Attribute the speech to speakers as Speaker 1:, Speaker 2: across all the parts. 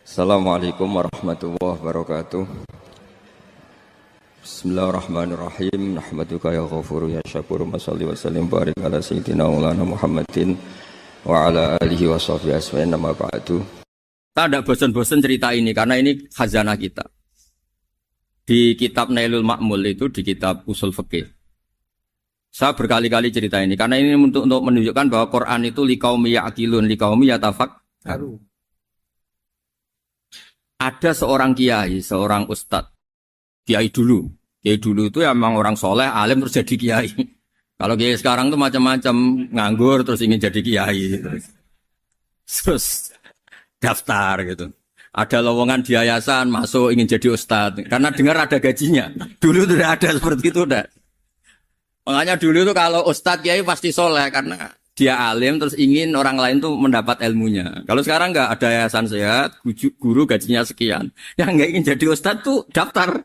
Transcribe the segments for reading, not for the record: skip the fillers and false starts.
Speaker 1: Assalamualaikum warahmatullahi wabarakatuh. Bismillahirrahmanirrahim. Nahmaduka ya ghafuru ya syakuru. Mashalli wa sallim barik ala sayyidina maulana Muhammadin wa ala alihi wa sahbihi asma'in nama ba'du. Kita tidak bosan-bosan cerita ini karena ini khazanah kita. Di kitab Nailul Ma'mul itu, di kitab Usul Fiqih, saya berkali-kali cerita ini karena ini untuk menunjukkan bahwa Quran itu liqaumi ya'qilun, liqaumi yatafakkarun. Ada seorang kiai, seorang ustadz, kiai dulu itu ya memang orang soleh, alim terus jadi kiai. Kalau kiai sekarang tuh macam-macam, nganggur terus ingin jadi kiai, terus daftar gitu. Ada lowongan di yayasan, masuk ingin jadi ustadz, karena dengar ada gajinya. Dulu tidak ada seperti itu, udah. Makanya dulu tuh kalau ustadz kiai pasti soleh karena dia alim terus ingin orang lain tuh mendapat ilmunya. Kalau sekarang nggak ada yayasan sehat, guru gajinya sekian. Yang nggak ingin jadi ustadz tuh daftar.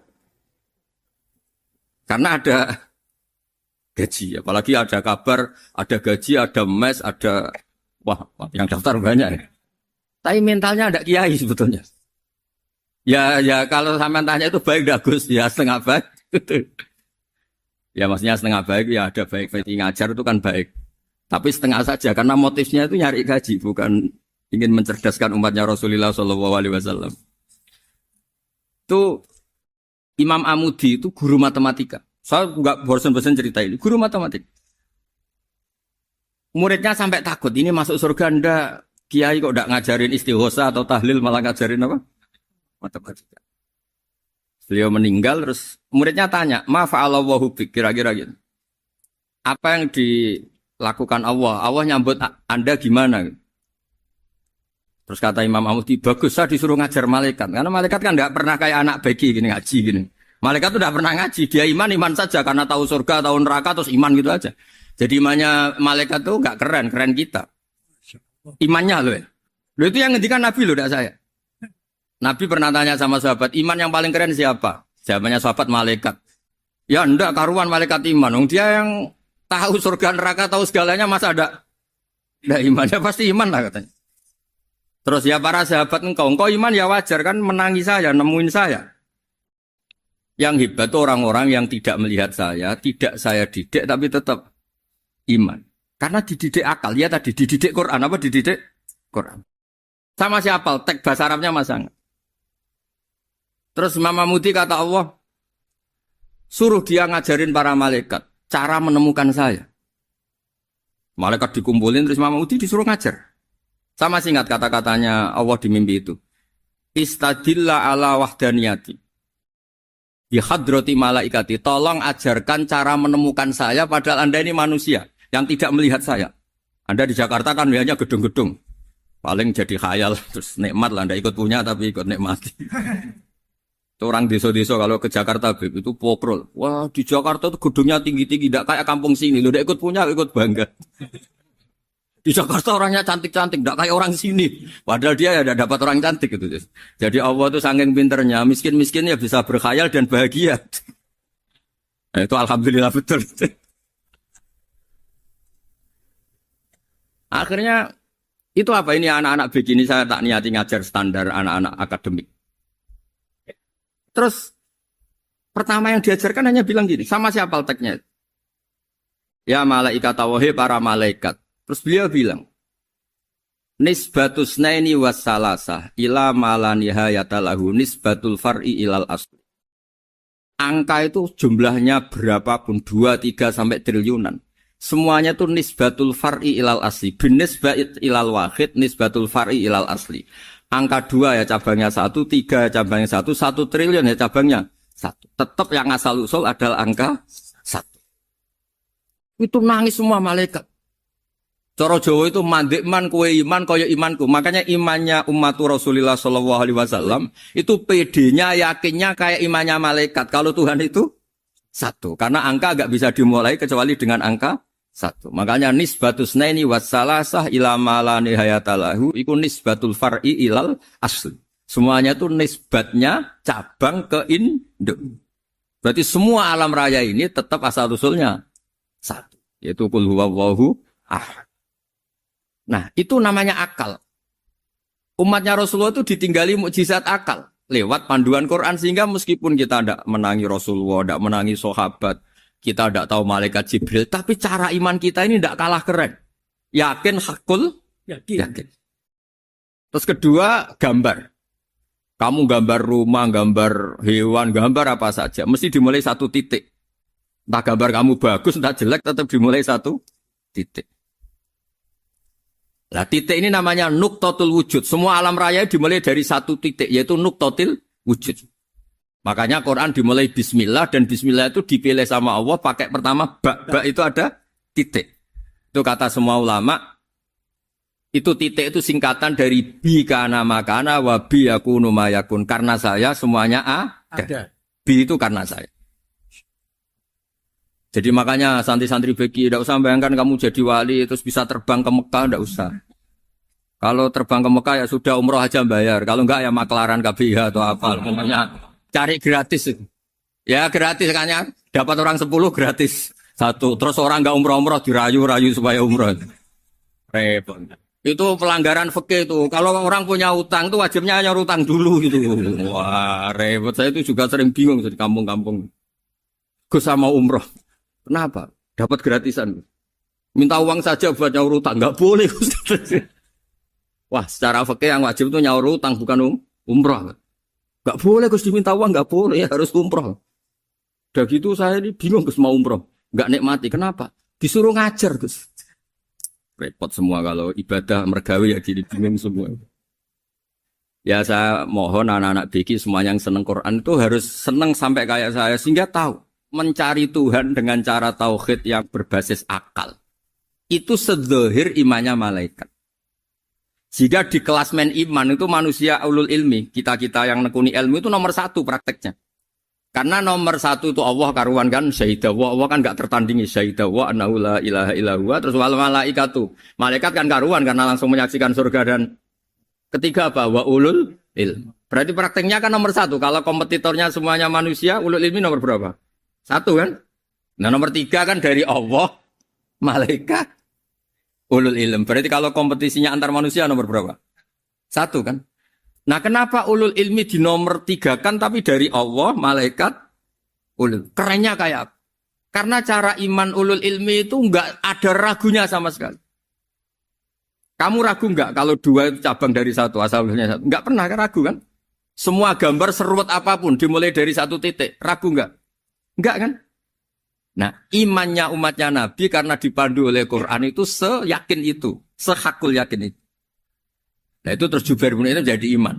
Speaker 1: Karena ada gaji. Apalagi ada kabar, ada gaji, ada mes, ada... Wah, yang daftar banyak ya. Tapi mentalnya ada kiai sebetulnya. Ya kalau sampean tanya itu baik dah Gus, ya setengah baik. Ya maksudnya setengah baik, ya ada baik. Ngajar itu kan baik. Tapi setengah saja, karena motifnya itu nyari gaji, bukan ingin mencerdaskan umatnya Rasulullah SAW. Itu Imam Amudi itu guru matematika. Saya nggak bosan-bosan cerita ini, guru matematika. Muridnya sampai takut, ini masuk surga ndak, kiai kok ndak ngajarin istighosa atau tahlil, malah ngajarin apa? Matematika. Beliau meninggal, terus muridnya tanya, ma fa'alallahu bik, kira-kira gitu. Apa yang dilakukan Allah? Allah nyambut Anda gimana? Terus kata Imam Amudi, bagus saya disuruh ngajar malaikat. Karena malaikat kan tidak pernah kayak anak bagi gini ngaji gini. Malaikat itu tidak pernah ngaji, dia iman saja karena tahu surga, tahu neraka terus iman gitu aja. Jadi imannya malaikat tuh nggak keren kita. Imannya loh ya. Loh itu yang ngendikan Nabi loh, tidak saya. Nabi pernah tanya sama sahabat, iman yang paling keren siapa? Jawabannya sahabat malaikat. Ya enggak, karuan malaikat iman. Dia yang tahu surga neraka, tahu segalanya, masa ada imannya? Pasti iman lah katanya. Terus ya para sahabat engkau iman ya wajar kan, menangi saya, nemuin saya. Yang hebat itu orang-orang yang tidak melihat saya, tidak saya didik tapi tetap iman. Karena dididik akal, ya tadi dididik Quran, apa dididik Quran. Sama siapa? Teks bahasa Arabnya masang. Terus Imam Amudi kata Allah, suruh dia ngajarin para malaikat cara menemukan saya. Malaikat dikumpulin, terus Imam Amudi disuruh ngajar. Sama singkat kata-katanya Allah di mimpi itu. Istadilla ala wahdaniyati. Di hadrati malaikati. Tolong ajarkan cara menemukan saya padahal Anda ini manusia yang tidak melihat saya. Anda di Jakarta kan melihatnya gedung-gedung. Paling jadi khayal, terus nikmat lah. Anda ikut punya tapi ikut nikmati. Itu orang desa-desa kalau ke Jakarta itu pokrol. Wah di Jakarta itu gedungnya tinggi-tinggi, tidak kayak kampung sini. Lu udah ikut punya, ikut bangga. Di Jakarta orangnya cantik-cantik, tidak kayak orang sini. Padahal dia ya tidak dapat orang cantik gitu. Jadi Allah itu saking pinternya, miskin-miskin ya bisa berkhayal dan bahagia. Nah, itu alhamdulillah betul. Akhirnya itu apa ini anak-anak begini saya tak niati ngajar standar anak-anak akademik. Terus pertama yang diajarkan hanya bilang gini, sama siapa teknya? Ya malaikat wahai para malaikat. Terus beliau bilang, nisbatus naini wassalasah ila malanihayatalahu nisbatul far'i ilal asli. Angka itu jumlahnya berapapun, 2, 3 sampai triliunan. Semuanya itu nisbatul far'i ilal asli. Bin nisbat ilal wahid nisbatul far'i ilal asli. Angka 2 ya cabangnya 1, 3 ya cabangnya 1, 1 triliun ya cabangnya 1. Tetap yang asal usul adalah angka 1. Itu nangis semua malaikat. Cara Jawa itu mandikman kowe iman kaya imanku. Makanya imannya umat Rasulullah SAW itu PD-nya, yakinnya kayak imannya malaikat. Kalau Tuhan itu 1. Karena angka agak bisa dimulai kecuali dengan angka 1. Makanya nisbatus naini wassalasah ila ma nihayatalahu iku nisbatul far'i ilal asli. Semuanya itu nisbatnya cabang ke induk. Berarti semua alam raya ini tetap asal usulnya 1, yaitu qul huwallahu ahad. Nah, itu namanya akal. Umatnya Rasulullah itu ditinggali mukjizat akal lewat panduan Quran sehingga meskipun kita tidak menangi Rasulullah, tidak menangi sahabat, kita tidak tahu malaikat Jibril, tapi cara iman kita ini tidak kalah keren. Yakin hakul, yakin. Terus kedua, gambar. Kamu gambar rumah, gambar hewan, gambar apa saja, mesti dimulai satu titik. Entah gambar kamu bagus, entah jelek, tetap dimulai satu titik. Nah, titik ini namanya nuqtatul wujud. Semua alam raya dimulai dari satu titik, yaitu nuqtatul wujud. Makanya Quran dimulai bismillah, dan bismillah itu dipilih sama Allah pakai pertama ba itu ada titik. Itu kata semua ulama. Itu titik itu singkatan dari bi kana makana wa bi yakunu mayakun. Karena saya semuanya ada. Bi itu karena saya. Jadi makanya santri-santri beki tidak usah bayangkan kamu jadi wali terus bisa terbang ke Mekah, tidak usah. Kalau terbang ke Mekah ya sudah umroh aja bayar. Kalau enggak ya maklaran KBH atau apa. Pokoknya cari gratis. Ya gratis kan ya. Dapat orang 10 gratis. Satu. Terus orang enggak umroh-umroh dirayu-rayu supaya umroh. Repot. Itu pelanggaran fikih itu. Kalau orang punya utang itu wajibnya nyaur utang dulu gitu. Wah, repot. Saya itu juga sering bingung di kampung-kampung. Gus sama umroh. Kenapa? Dapat gratisan. Minta uang saja buat nyaur utang. Enggak boleh. Wah, secara fikih yang wajib itu nyaur utang bukan umroh. Enggak boleh Gus diminta uang, enggak boleh, ya harus umroh. Udah gitu saya ini bingung Gus mau umroh. Enggak nikmati. Kenapa? Disuruh ngajar Gus. Repot semua kalau ibadah mergawe ya jadi bingung semua. Ya saya mohon anak-anak BK semuanya yang seneng Quran itu harus seneng sampai kayak saya sehingga tahu mencari Tuhan dengan cara tauhid yang berbasis akal. Itu sedzahir imannya malaikat. Jika di klasmen iman itu manusia ulul ilmi, kita-kita yang nekuni ilmu itu nomor 1 prakteknya. Karena nomor 1 itu Allah karuan kan syahidah wa, Allah kan enggak tertandingi syahidah wa annahu la ilaha illallah, terus wal malaikatu. Malaikat kan karuan karena langsung menyaksikan surga, dan ketiga apa? Wa ulul ilm. Berarti prakteknya kan nomor 1. Kalau kompetitornya semuanya manusia, ulul ilmi nomor berapa? 1 kan? Nah nomor 3 kan dari Allah, malaikat, ulul ilm. Berarti kalau kompetisinya antar manusia nomor berapa? 1 kan? Nah kenapa ulul ilmi di nomor 3 kan tapi dari Allah, malaikat, ulul. Kerennya kayak apa? Karena cara iman ulul ilmi itu enggak ada ragunya sama sekali. Kamu ragu enggak kalau 2 itu cabang dari 1, asalnya 1? Enggak pernah kan ragu kan? Semua gambar seruat apapun dimulai dari 1 titik. Ragu enggak? Enggak kan? Nah imannya umatnya Nabi karena dipandu oleh Quran itu seyakin itu. Sehakul yakin itu. Nah itu terus Jubair bin itu jadi iman.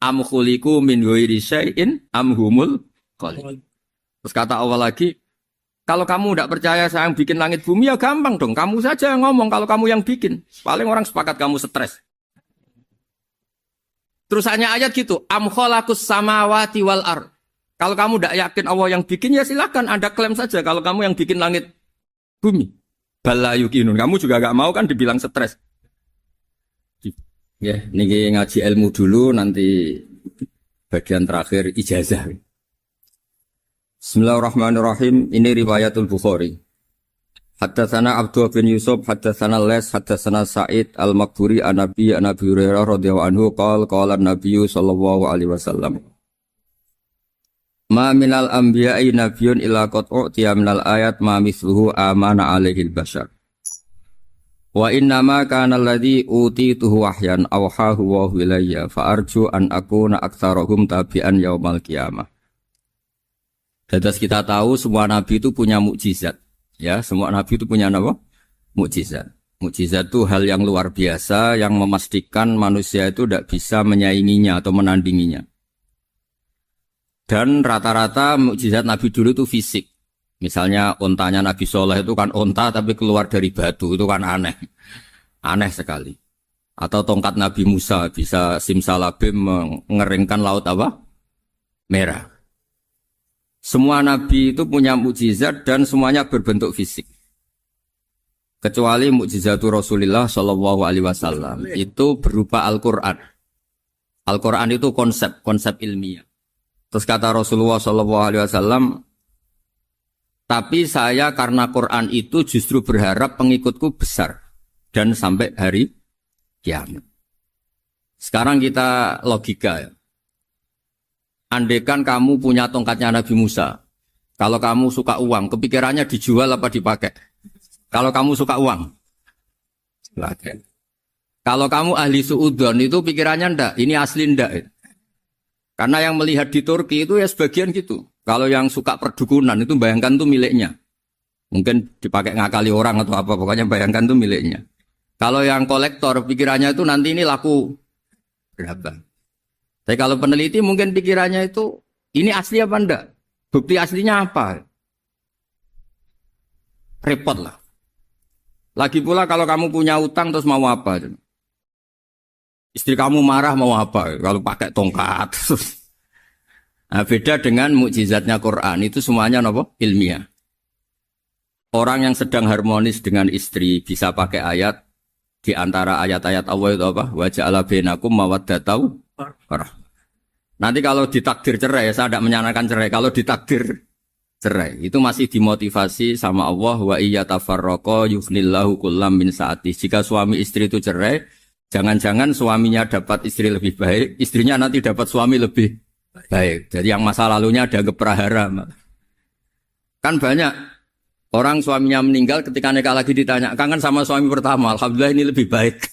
Speaker 1: Am khuliqu min ghairi syai'in am humul khaliq. Terus kata Allah lagi, kalau kamu tidak percaya saya yang bikin langit bumi ya gampang dong. Kamu saja yang ngomong kalau kamu yang bikin. Paling orang sepakat kamu stres. Terus hanya ayat gitu, am khalaqus samawati wal ard. Kalau kamu tidak yakin Allah yang bikin ya silakan Anda klaim saja kalau kamu yang bikin langit bumi. Bala yuqinun. Kamu juga enggak mau kan dibilang stres. Ya, niki ngaji ilmu dulu, nanti bagian terakhir ijazah. Bismillahirrahmanirrahim. Ini riwayatul Bukhari. Haddatsana Abdullah bin Yusuf, haddatsana Les, haddatsana Sa'id al-Maqburi an-Nabi Hurairah radhiyallahu anhu qala an-Nabi sallallahu alaihi wasallam. Ma minal anbiya'i nabiyyun illa qad u'tiya minal ayat ma mithluhu amana alaihil bashar. Wa innama kana alladhi utituhu wahyan awhahu wa ilayya fa arju an akuna aktsarahum tabi'an yaumal qiyamah. Dadas kita tahu semua nabi itu punya mukjizat. Ya, semua nabi itu punya apa? Mukjizat. Mukjizat itu hal yang luar biasa yang memastikan manusia itu tidak bisa menyainginya atau menandinginya. Dan rata-rata mukjizat nabi dulu itu fisik. Misalnya ontanya Nabi Soleh itu kan onta tapi keluar dari batu, itu kan aneh. Aneh sekali. Atau tongkat Nabi Musa bisa simsalabim mengeringkan laut apa? Merah. Semua Nabi itu punya mukjizat dan semuanya berbentuk fisik. Kecuali mukjizatul Rasulullah Shallallahu Alaihi Wasallam itu berupa Al-Quran. Al-Quran itu konsep ilmiah. Terus kata Rasulullah Shallallahu Alaihi Wasallam, tapi saya karena Quran itu justru berharap pengikutku besar dan sampai hari kiamat. Sekarang kita logika ya. Andekan kamu punya tongkatnya Nabi Musa. Kalau kamu suka uang, kepikirannya dijual apa dipakai? Kalau kamu suka uang, dipakai. Kalau kamu ahli suudon itu pikirannya ndak, ini asli ndak. Karena yang melihat di Turki itu ya sebagian gitu. Kalau yang suka perdukunan itu bayangkan tuh miliknya. Mungkin dipakai ngakali orang atau apa, pokoknya bayangkan tuh miliknya. Kalau yang kolektor pikirannya itu nanti ini laku berapa. Tapi kalau peneliti mungkin pikirannya itu ini asli apa enggak? Bukti aslinya apa? Repot lah. Lagi pula kalau kamu punya utang terus mau apa? Istri kamu marah mau apa? Kalau pakai tongkat. Nah, beda dengan mukjizatnya Quran itu semuanya apa? Ilmiah. Orang yang sedang harmonis dengan istri bisa pakai ayat di antara ayat-ayat Allah itu apa? Wa ja'ala bainakum mawaddatan warahmah. Nanti kalau ditakdir cerai, saya tidak menyarankan cerai. Kalau ditakdir cerai, itu masih dimotivasi sama Allah. Wa iya tafarraqa yughnillahu kullam min sa'ati. Jika suami istri itu cerai, jangan-jangan suaminya dapat istri lebih baik, istrinya nanti dapat suami lebih baik. Jadi yang masa lalunya ada keprahara. Kan banyak orang suaminya meninggal ketika nikah lagi ditanya, kangen sama suami pertama, alhamdulillah ini lebih baik.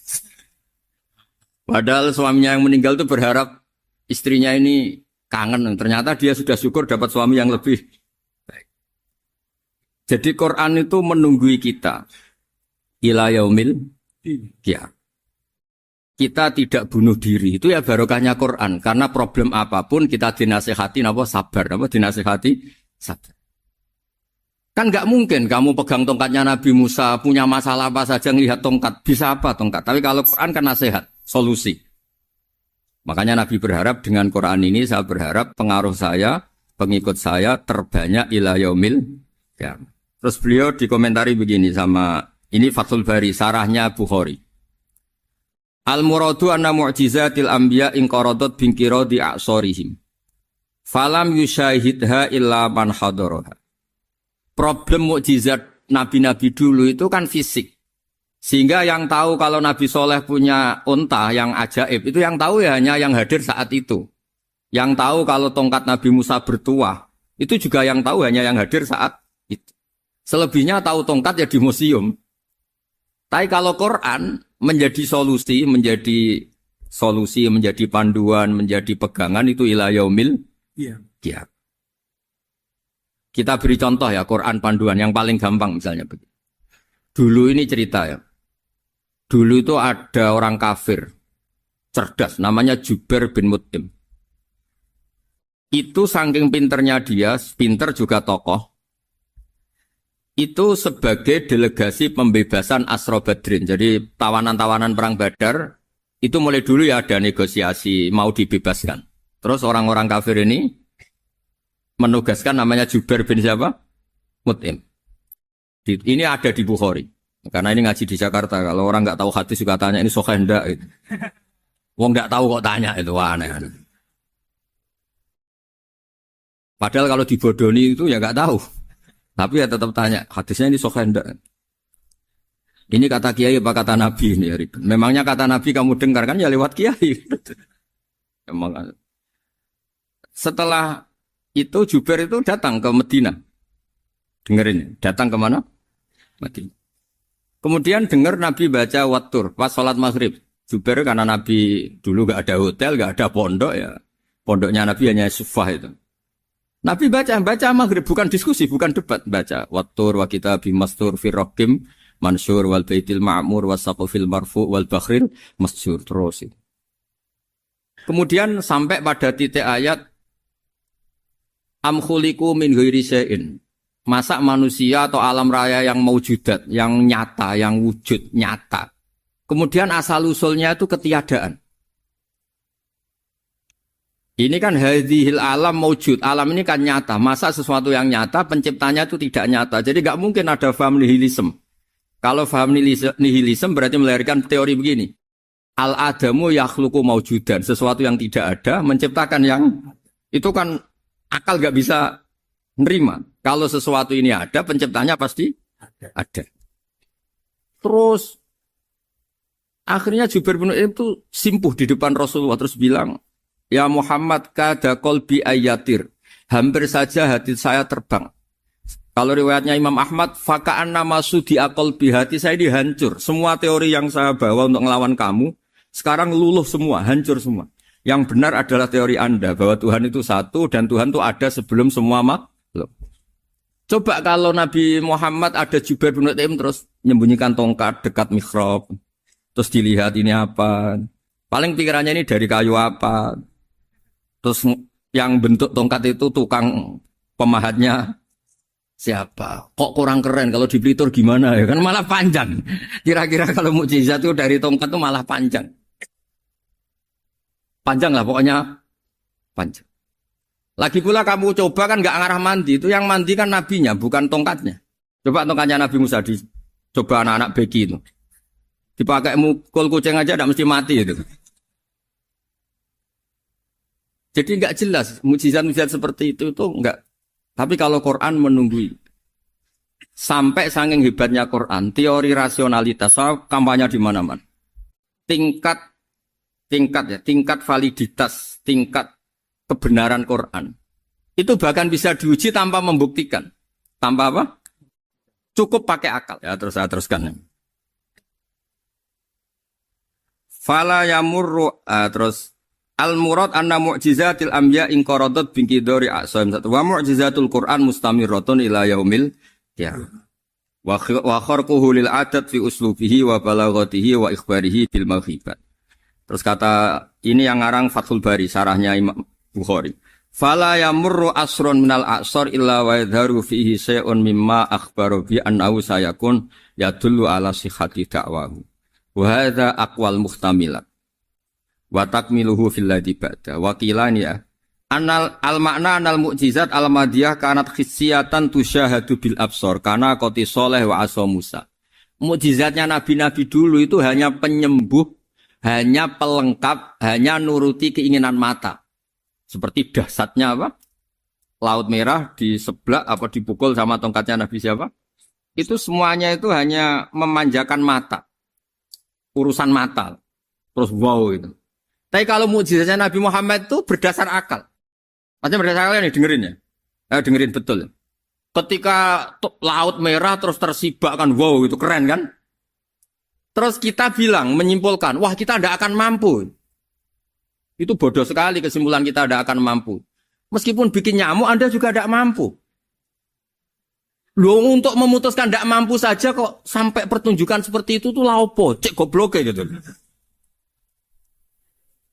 Speaker 1: Padahal suaminya yang meninggal itu berharap istrinya ini kangen, ternyata dia sudah syukur dapat suami yang lebih baik. Jadi Quran itu menunggui kita ila yaumil qiyamah. Kita tidak bunuh diri, itu ya barokahnya Quran. Karena problem apapun kita dinasihati apa sabar, apa dinasihati sabar. Kan nggak mungkin kamu pegang tongkatnya Nabi Musa, punya masalah apa saja ngelihat tongkat, bisa apa tongkat. Tapi kalau Quran kan nasihat, solusi. Makanya Nabi berharap dengan Quran ini, saya berharap pengaruh saya, pengikut saya terbanyak ila yaumil qiyamah. Terus beliau dikomentari begini sama, ini Fathul Bari, sarahnya Bukhari. Al-muradu anna mu'jizatil anbiya inqaradat binqiradi a'sorihim. Falam yusyahidha illa man hadaraha. Problem mukjizat nabi-nabi dulu itu kan fisik. Sehingga yang tahu kalau Nabi Soleh punya unta yang ajaib, itu yang tahu ya hanya yang hadir saat itu. Yang tahu kalau tongkat Nabi Musa bertuah, itu juga yang tahu hanya yang hadir saat itu. Selebihnya tahu tongkat ya di museum. Tapi kalau Quran menjadi solusi, menjadi panduan, menjadi pegangan itu ila yaumil qiyamah. Kita beri contoh ya, Quran panduan yang paling gampang misalnya begini. Dulu ini cerita ya. Dulu itu ada orang kafir, cerdas, namanya Jubair bin Mut'im. Itu saking pinternya dia, pinter juga tokoh. Itu sebagai delegasi pembebasan Asra Badrin. Jadi tawanan-tawanan perang Badar, itu mulai dulu ya ada negosiasi, mau dibebaskan. Terus orang-orang kafir ini menugaskan namanya Jubair bin siapa? Mut'im. Ini ada di Bukhari. Karena ini ngaji di Jakarta. Kalau orang nggak tahu hadis juga tanya ini sahih enggak gitu. Wong nggak tahu kok tanya itu aneh. Padahal kalau dibodoni itu ya nggak tahu. Tapi ya tetap tanya hadisnya ini sahih enggak. Ini kata kiai apa kata nabi ini ya. Memangnya kata nabi kamu dengar kan ya lewat kiai. Emang. Setelah itu Jubair itu datang ke Medina. Dengerin, datang ke mana? Medina. Kemudian dengar Nabi baca Wattur pas sholat maghrib. Jubair karena Nabi dulu gak ada hotel, gak ada pondok ya. Pondoknya Nabi hanya sufah itu. Nabi baca maghrib, bukan diskusi, bukan debat. Baca Wattur wa kitabim mastur firrokim mansur wal baitil ma'mur wasaqufil marfu wal bakhril masjur. Terus itu. Kemudian sampai pada titik ayat am khuliqu min ghairi syai'in. Masa manusia atau alam raya yang maujudat, yang nyata, yang wujud nyata. Kemudian asal-usulnya itu ketiadaan. Ini kan hadhil alam maujud. Alam ini kan nyata. Masa sesuatu yang nyata, penciptanya itu tidak nyata. Jadi gak mungkin ada faham nihilisme. Kalau faham nihilisme berarti melahirkan teori begini. Al-adamu yakhluqu maujudan. Sesuatu yang tidak ada, menciptakan yang... Itu kan akal gak bisa nerima. Kalau sesuatu ini ada, penciptanya pasti ada. Terus Akhirnya Jubair bin Mut'im itu simpuh di depan Rasulullah terus bilang, "Ya Muhammad kada qalbi ayatir." Hampir saja hati saya terbang. Kalau riwayatnya Imam Ahmad, faka'anna masudi qalbi, hati saya dihancur. Semua teori yang saya bawa untuk ngelawan kamu sekarang luluh semua, hancur semua. Yang benar adalah teori Anda bahwa Tuhan itu satu dan Tuhan itu ada sebelum semua makhluk. Coba kalau Nabi Muhammad ada Jubair bin Mut'im terus menyembunyikan tongkat dekat mihrab. Terus dilihat ini apa. Paling pikirannya ini dari kayu apa. Terus yang bentuk tongkat itu tukang pemahatnya siapa. Kok kurang keren kalau di Blitur gimana ya. Kan malah panjang. Kira-kira kalau mukjizat itu dari tongkat itu malah panjang. Panjang lah pokoknya. Panjang. Lagi pula kamu coba kan gak ngarah mandi. Itu yang mandi kan nabinya, bukan tongkatnya. Coba tongkatnya Nabi Musa coba anak-anak beki itu. Dipakai mukul kucing aja tidak mesti mati itu. Jadi gak jelas. Mujizat-mujizat seperti itu enggak. Tapi kalau Quran menunggui. Sampai saking hebatnya Quran. Teori rasionalitas. Soal kampanye di mana-mana. Tingkat validitas, tingkat kebenaran Quran. Itu bahkan bisa diuji tanpa membuktikan. Tanpa apa? Cukup pakai akal. Ya terus saya teruskan. Fala yamurru terus al-murad anna mu'jizatil anbiya in qaradat bin qidari a'sam wa mu'jizatul Quran mustamirratun ila yaumil qiyamah. Wa kharquhu lil adat fi uslubihi wa balaghatihi wa ikhbarihi bil mawhibat. Terus kata ini yang ngarang Fathul Bari, sarahnya Imam Bukhari. Fala yamurru asrun minal a'sar illa wa yadharu fihi syai'un mimma akhbaru bi annahu sayakun yadullu ala sihhati da'wahu. Wa hadza aqwal muhtamilat. Wa takmiluhu fil ladzi ba'da. Wa qilani ya. Anal al-ma'na anal mu'jizat al-madiyah kanat khissiyatan tusyahadu bil absar kana qati sholeh wa asa Musa. Mukjizatnya nabi-nabi dulu itu hanya penyembuh, hanya pelengkap, hanya nuruti keinginan mata. Seperti dahsyatnya apa? Laut Merah di sebelah apa dipukul sama tongkatnya Nabi siapa? Itu semuanya itu hanya memanjakan mata. Urusan mata. Terus wow itu. Tapi kalau mukjizatnya Nabi Muhammad itu berdasar akal. Maksudnya berdasar akal nih dengerin ya. Dengerin betul. Ketika Laut Merah terus tersibak kan wow itu keren kan? Terus kita bilang, menyimpulkan, wah kita tidak akan mampu. Itu bodoh sekali kesimpulan kita tidak akan mampu. Meskipun bikin nyamuk, Anda juga tidak mampu. Loh untuk memutuskan tidak mampu saja kok sampai pertunjukan seperti itu tuh laupo, cek goblok gitu.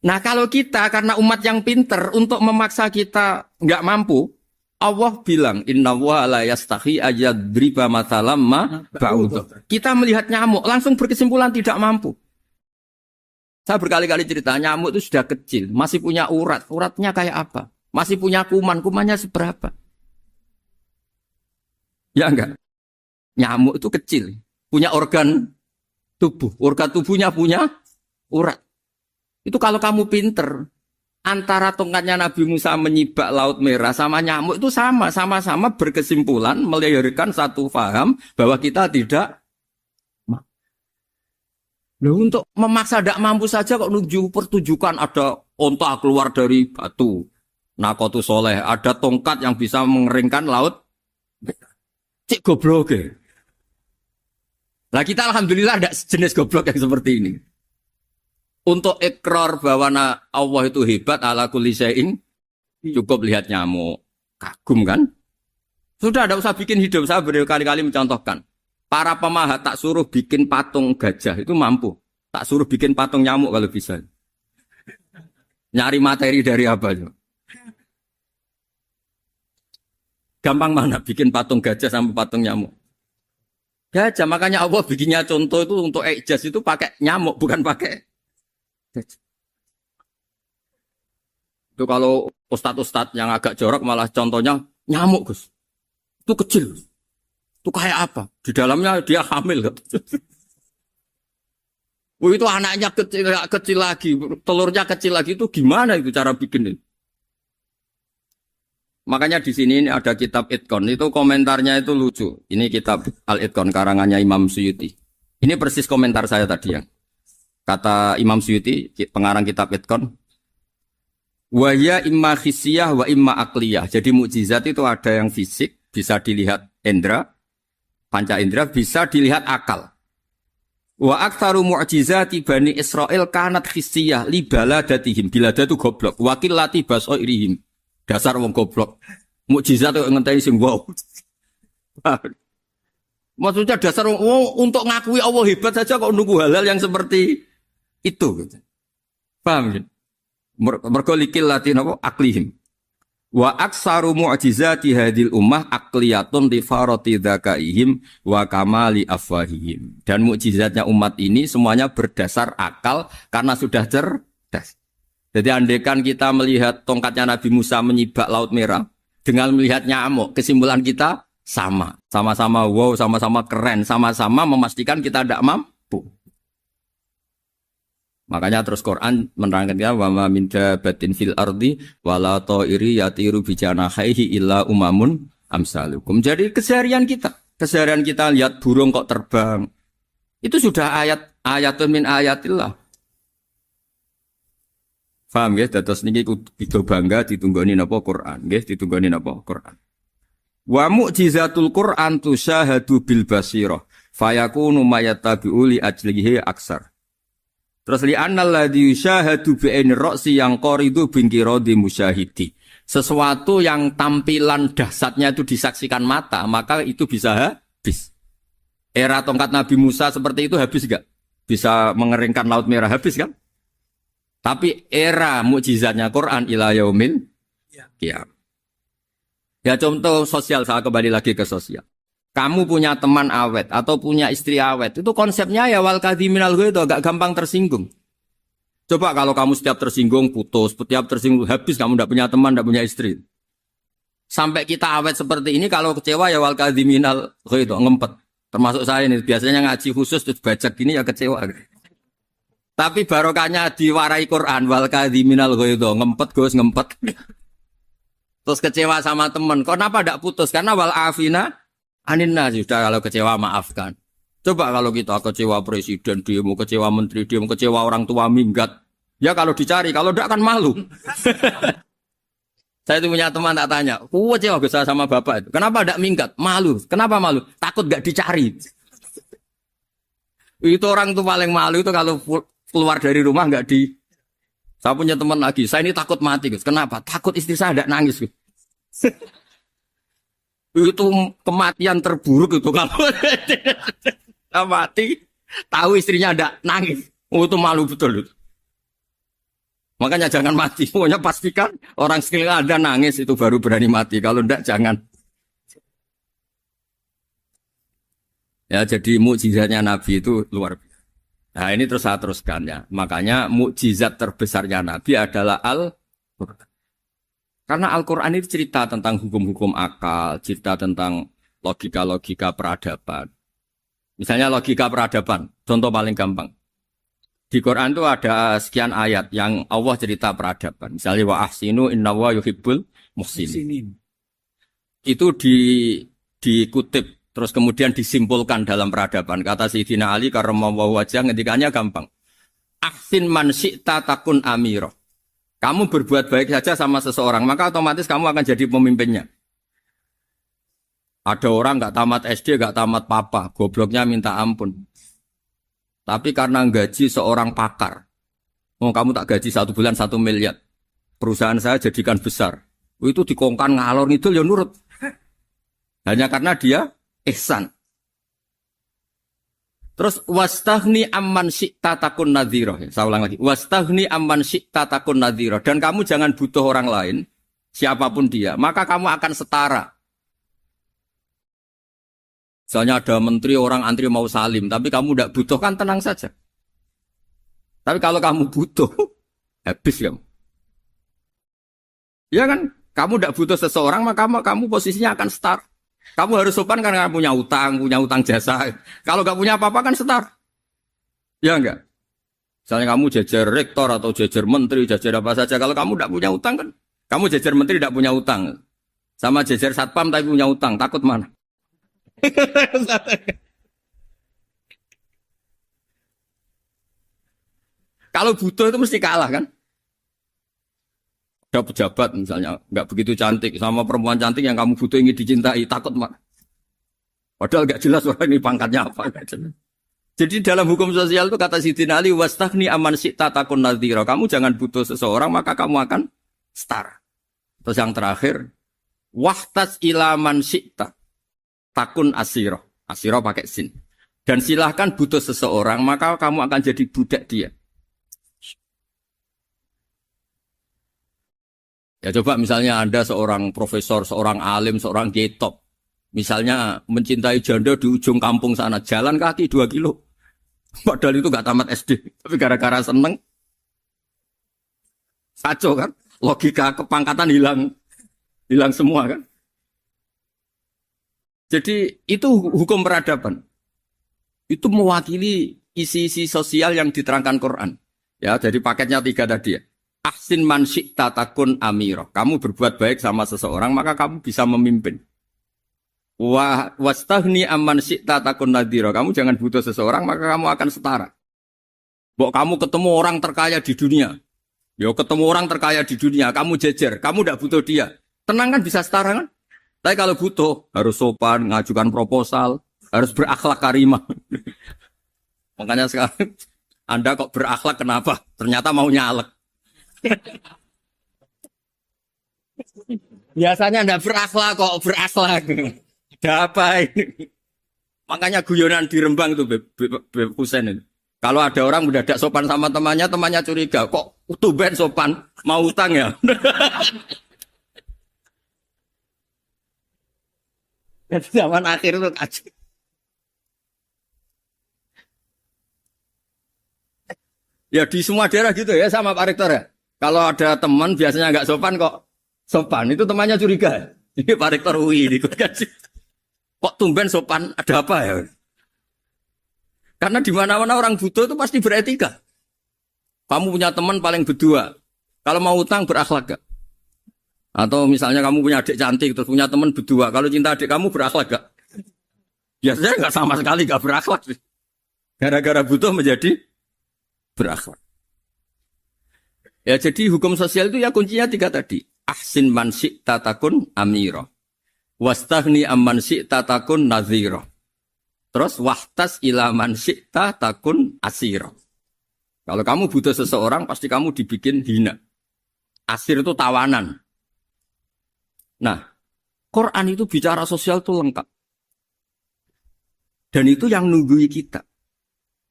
Speaker 1: Nah kalau kita karena umat yang pinter untuk memaksa kita nggak mampu, Allah bilang inna wa la yastahi ayadriba mathalam ma ba'ud. Kita melihat nyamuk langsung berkesimpulan tidak mampu. Saya berkali-kali cerita nyamuk itu sudah kecil, masih punya urat, uratnya kayak apa? Masih punya kuman, kumannya seberapa? Ya enggak. Nyamuk itu kecil, punya organ tubuhnya punya urat. Itu kalau kamu pinter, antara tongkatnya Nabi Musa menyibak Laut Merah sama nyamuk itu sama-sama berkesimpulan melahirkan satu faham bahwa kita tidak. Loh, untuk memaksa tidak mampu saja kok nunjuk pertunjukan ada onta keluar dari batu. Nakotu soleh, ada tongkat yang bisa mengeringkan laut. Cik goblok ya. Lah kita alhamdulillah ada jenis goblok yang seperti ini. Untuk ikrar bahwa Allah itu hebat ala kulli syai'in, cukup lihat nyamuk. Kagum kan? Sudah tidak usah bikin hidup. Saya berkali-kali mencontohkan. Para pemahat tak suruh bikin patung gajah, itu mampu. Tak suruh bikin patung nyamuk kalau bisa. Nyari materi dari apa? Gampang mana bikin patung gajah sama patung nyamuk? Gajah, makanya Allah bikinnya contoh itu untuk ijaz itu pakai nyamuk, bukan pakai gajah. Itu kalau ustadz-ustadz yang agak jorok malah contohnya nyamuk, Gus. Itu kecil. Itu kayak apa? Di dalamnya dia hamil. Itu anaknya kecil lagi, telurnya kecil lagi, itu gimana itu cara bikin itu? Makanya di sini ada kitab Itqon, itu komentarnya itu lucu. Ini kitab Al-Itqon karangannya Imam Suyuti. Ini persis komentar saya tadi yang. Kata Imam Suyuti, pengarang kitab Itqan, wa ya imma khissiyah wa imma akliyah. Jadi mukjizat itu ada yang fisik, bisa dilihat indra, panca indra, bisa dilihat akal. Wa aktsaru mu'jizati Bani Israil kanat khissiyah li baladatihim. Bilada itu goblok. Wakil lati basoirihim. Dasar wong goblok. Mukjizat itu ngenteni sing wow. Maksudnya dasar wong untuk ngakui Allah hebat saja kok nunggu hal-hal yang seperti itu. Paham ya? Mergo likil lati napa aklihim. Wa aksaru mu'jizati hadil ummah akliyatun li farati dzakaihim wa kamali afwahihim. Dan mukjizatnya umat ini semuanya berdasar akal karena sudah cerdas. Jadi andaikan kita melihat tongkatnya Nabi Musa menyibak Laut Merah dengan melihat nyamuk, kesimpulan kita sama. Sama-sama wow, sama-sama keren, sama-sama memastikan kita tidak mampu. Makanya terus Quran menerangkan ya wa ma min dabatin fil ardi wala ta'iri yatiru bi janahihi illa umamun amsalukum. Jadi keseharian kita lihat burung kok terbang. Itu sudah ayatun min ayatillah. Paham ya? Dados niki kudu bangga ditunggoni napa Quran, nggih, ditunggoni napa Quran. Wa mu'jizatul Quran tusyahadu bil basirah fayakunu mayatabi'u li ajlihi aksar. Terus li annal ladzi yusyahadu bi aini ra'si yang qaridu bingkiradi musyahidi. Sesuatu yang tampilan dahsyatnya itu disaksikan mata, maka itu bisa habis. Era tongkat Nabi Musa seperti itu habis enggak? Bisa mengeringkan Laut Merah habis kan? Tapi era mukjizatnya Quran ila yaumil qiyamah. Ya contoh sosial, saya kembali lagi ke sosial. Kamu punya teman awet atau punya istri awet, itu konsepnya ya wal kadhiminal ghaidh, agak gampang tersinggung. Coba kalau kamu setiap tersinggung putus, setiap tersinggung habis, kamu tidak punya teman, tidak punya istri. Sampai kita awet seperti ini, kalau kecewa ya wal kadhiminal ghaidh, ngempet. Termasuk saya ini, biasanya ngaji khusus terus baca gini ya kecewa. Tapi barokahnya diwarai Quran wal kadhiminal ghaidh, ngempet Gus, ngempet. Terus kecewa sama teman, kenapa tidak putus? Karena wal afina aninna, sudah kalau kecewa maafkan. Coba kalau kita kecewa presiden demo, kecewa menteri demo, kecewa orang tua minggat. Ya kalau dicari, kalau tidak kan malu. Saya itu punya teman tak tanya, kecewa besar sama bapak itu. Kenapa tidak minggat? Malu. Kenapa malu? Takut gak dicari. Itu orang tuh paling malu itu kalau keluar dari rumah nggak di. Saya punya teman lagi, saya ini takut mati, Gus. Kenapa? Takut istri saya tidak nangis, Gus. Itu kematian terburuk itu kalau mati, tahu istrinya ada nangis. Oh, itu malu betul itu. Makanya jangan mati. Pokoknya pastikan orang sekeliling ada nangis itu baru berani mati. Kalau enggak jangan. Ya jadi mukjizatnya Nabi itu luar biasa. Nah ini terus saya teruskan ya. Makanya mukjizat terbesarnya Nabi adalah Al-Quran. Karena Al-Quran itu cerita tentang hukum-hukum akal, cerita tentang logika-logika peradaban. Misalnya logika peradaban, contoh paling gampang. Di Quran itu ada sekian ayat yang Allah cerita peradaban. Misalnya wa ahsinu innallaha yuhibbul muhsinin. Itu dikutip terus kemudian disimpulkan dalam peradaban. Kata Sayyidina Ali karramallahu wajhah ngendikannya gampang. Ahsin man syi'ta takun amira. Kamu berbuat baik saja sama seseorang, maka otomatis kamu akan jadi pemimpinnya. Ada orang nggak tamat SD, nggak tamat papa, gobloknya minta ampun. Tapi karena gaji seorang pakar, oh kamu tak gaji 1 bulan 1 miliar, perusahaan saya jadikan besar. Itu dikongkan ngalor ngidul ya nurut. Hanya karena dia ihsan. Terus wastaghni amman syi'ta takun nadhira. Saya ulang lagi. Wastaghni amman syi'ta takun nadhira. Dan kamu jangan butuh orang lain, siapapun dia, maka kamu akan setara. Misalnya ada menteri orang antri mau salim, tapi kamu tidak butuh, kan tenang saja. Tapi kalau kamu butuh, habis kamu. Ya kan? Kamu tidak butuh seseorang, maka kamu posisinya akan setara. Kamu harus sopan karena punya utang jasa. Kalau nggak punya apa-apa kan setar. Ya enggak? Misalnya kamu jajar rektor atau jajar menteri, jajar apa saja. Kalau kamu tidak punya utang kan, kamu jajar menteri tidak punya utang. Sama jajar satpam tapi punya utang, takut mana? Kalau butuh itu mesti kalah kan? Ada pejabat misalnya nggak begitu cantik sama perempuan cantik yang kamu butuh ingin dicintai, takut mak. Padahal nggak jelas orang ini pangkatnya apa. Gak jelas. Jadi dalam hukum sosial itu kata Sidin Ali wastaghni aman syi'ta takun nadhira. Kamu jangan butuh seseorang maka kamu akan setara. Terus yang terakhir wahtas ilaman syi'ta takun asiro. Asiro pakai sin. Dan silahkan butuh seseorang, maka kamu akan jadi budak dia. Ya coba misalnya Anda seorang profesor, seorang alim, seorang getop. Misalnya mencintai janda di ujung kampung sana, jalan kaki 2 kilo. Padahal itu gak tamat SD. Tapi gara-gara seneng, kacau kan? Logika kepangkatan hilang semua kan? Jadi itu hukum peradaban. Itu mewakili isi-isi sosial yang diterangkan Quran. Ya, jadi paketnya 3 tadi ya. Ahsin man syi'ta takun amiro. Kamu berbuat baik sama seseorang, maka kamu bisa memimpin. Wastaghni amman syi'ta takun nadhira. Kamu jangan butuh seseorang, maka kamu akan setara. Bok kamu ketemu orang terkaya di dunia. Yo ketemu orang terkaya di dunia, kamu jejer, kamu tidak butuh dia. Tenang kan bisa setara kan? Tapi kalau butuh, harus sopan, ngajukan proposal, harus berakhlak karimah. Makanya sekarang Anda kok berakhlak kenapa? Ternyata mau nyalek. Biasanya Anda berakhlak kok berakhlak. Ada apa ini? Makanya guyonan di Rembang itu Beb Husein itu. Kalau ada orang mendadak sopan sama temannya, temannya curiga. Kok tumben sopan? Mau utang ya? Dan zaman akhir itu kacau. Ya di semua daerah gitu ya sama Pak Rektor ya. Kalau ada teman biasanya nggak sopan kok sopan, itu temannya curiga. Ini Pak Rektor UI ikut kaji. Kok tumben sopan, ada apa ya? Karena di mana-mana orang butuh itu pasti beretika. Kamu punya teman paling berdua. Kalau mau utang berakhlak gak? Atau misalnya kamu punya adik cantik terus punya teman berdua. Kalau cinta adik kamu berakhlak gak? Biasanya nggak sama sekali gak berakhlak sih. Gara-gara butuh menjadi berakhlak. Ya jadi hukum sosial itu ya kuncinya 3 tadi. Ahsin man syi'ta takun amira. Wastaghni amman syi'ta takun nadhira. Terus wahtas ila man syi'ta takun asira. Kalau kamu butuh seseorang pasti kamu dibikin hina. Asir itu tawanan. Nah, Quran itu bicara sosial itu lengkap. Dan itu yang nunggui kita.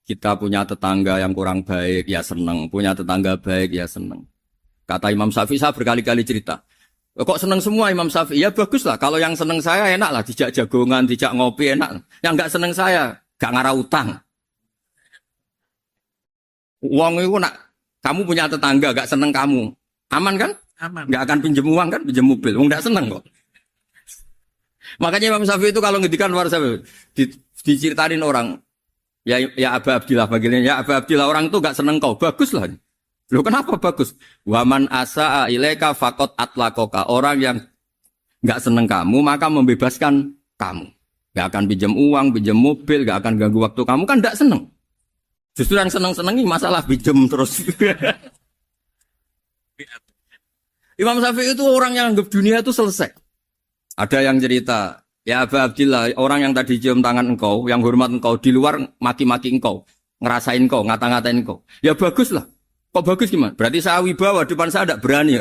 Speaker 1: Kita punya tetangga yang kurang baik, ya seneng. Punya tetangga baik, ya seneng. Kata Imam Syafi'i, saya berkali-kali cerita. Kok seneng semua Imam Syafi'i? Ya bagus lah. Kalau yang seneng saya enak lah. Dijak jagongan, dijak ngopi enak. Yang gak seneng saya, gak ngarah utang. Uang itu nak, kamu punya tetangga gak seneng kamu. Aman kan?
Speaker 2: Aman.
Speaker 1: Gak akan pinjem uang kan? Pinjem mobil. Uang gak seneng kok. Makanya Imam Syafi'i itu kalau ngedikan luar Syafi'i. Diceritain orang. Ya Aba Abdillah bagiannya. Ya Aba Abdillah orang itu gak seneng kau. Bagus lah. Loh kenapa bagus? Waman asa'a ilaika faqad atlaqaka. Orang yang gak seneng kamu maka membebaskan kamu. Gak akan pinjam uang, pinjam mobil, gak akan ganggu waktu kamu kan gak seneng. Justru yang seneng-senengi masalah pinjam terus. Imam Syafi'i itu orang yang anggap dunia itu selesai. Ada yang cerita, ya Aba Abdillah, orang yang tadi cium tangan engkau, yang hormat engkau, di luar maki-maki engkau, ngerasain engkau, ngata-ngatain engkau. Ya bagus lah. Kok bagus gimana? Berarti saya wibawa, depan saya tidak berani.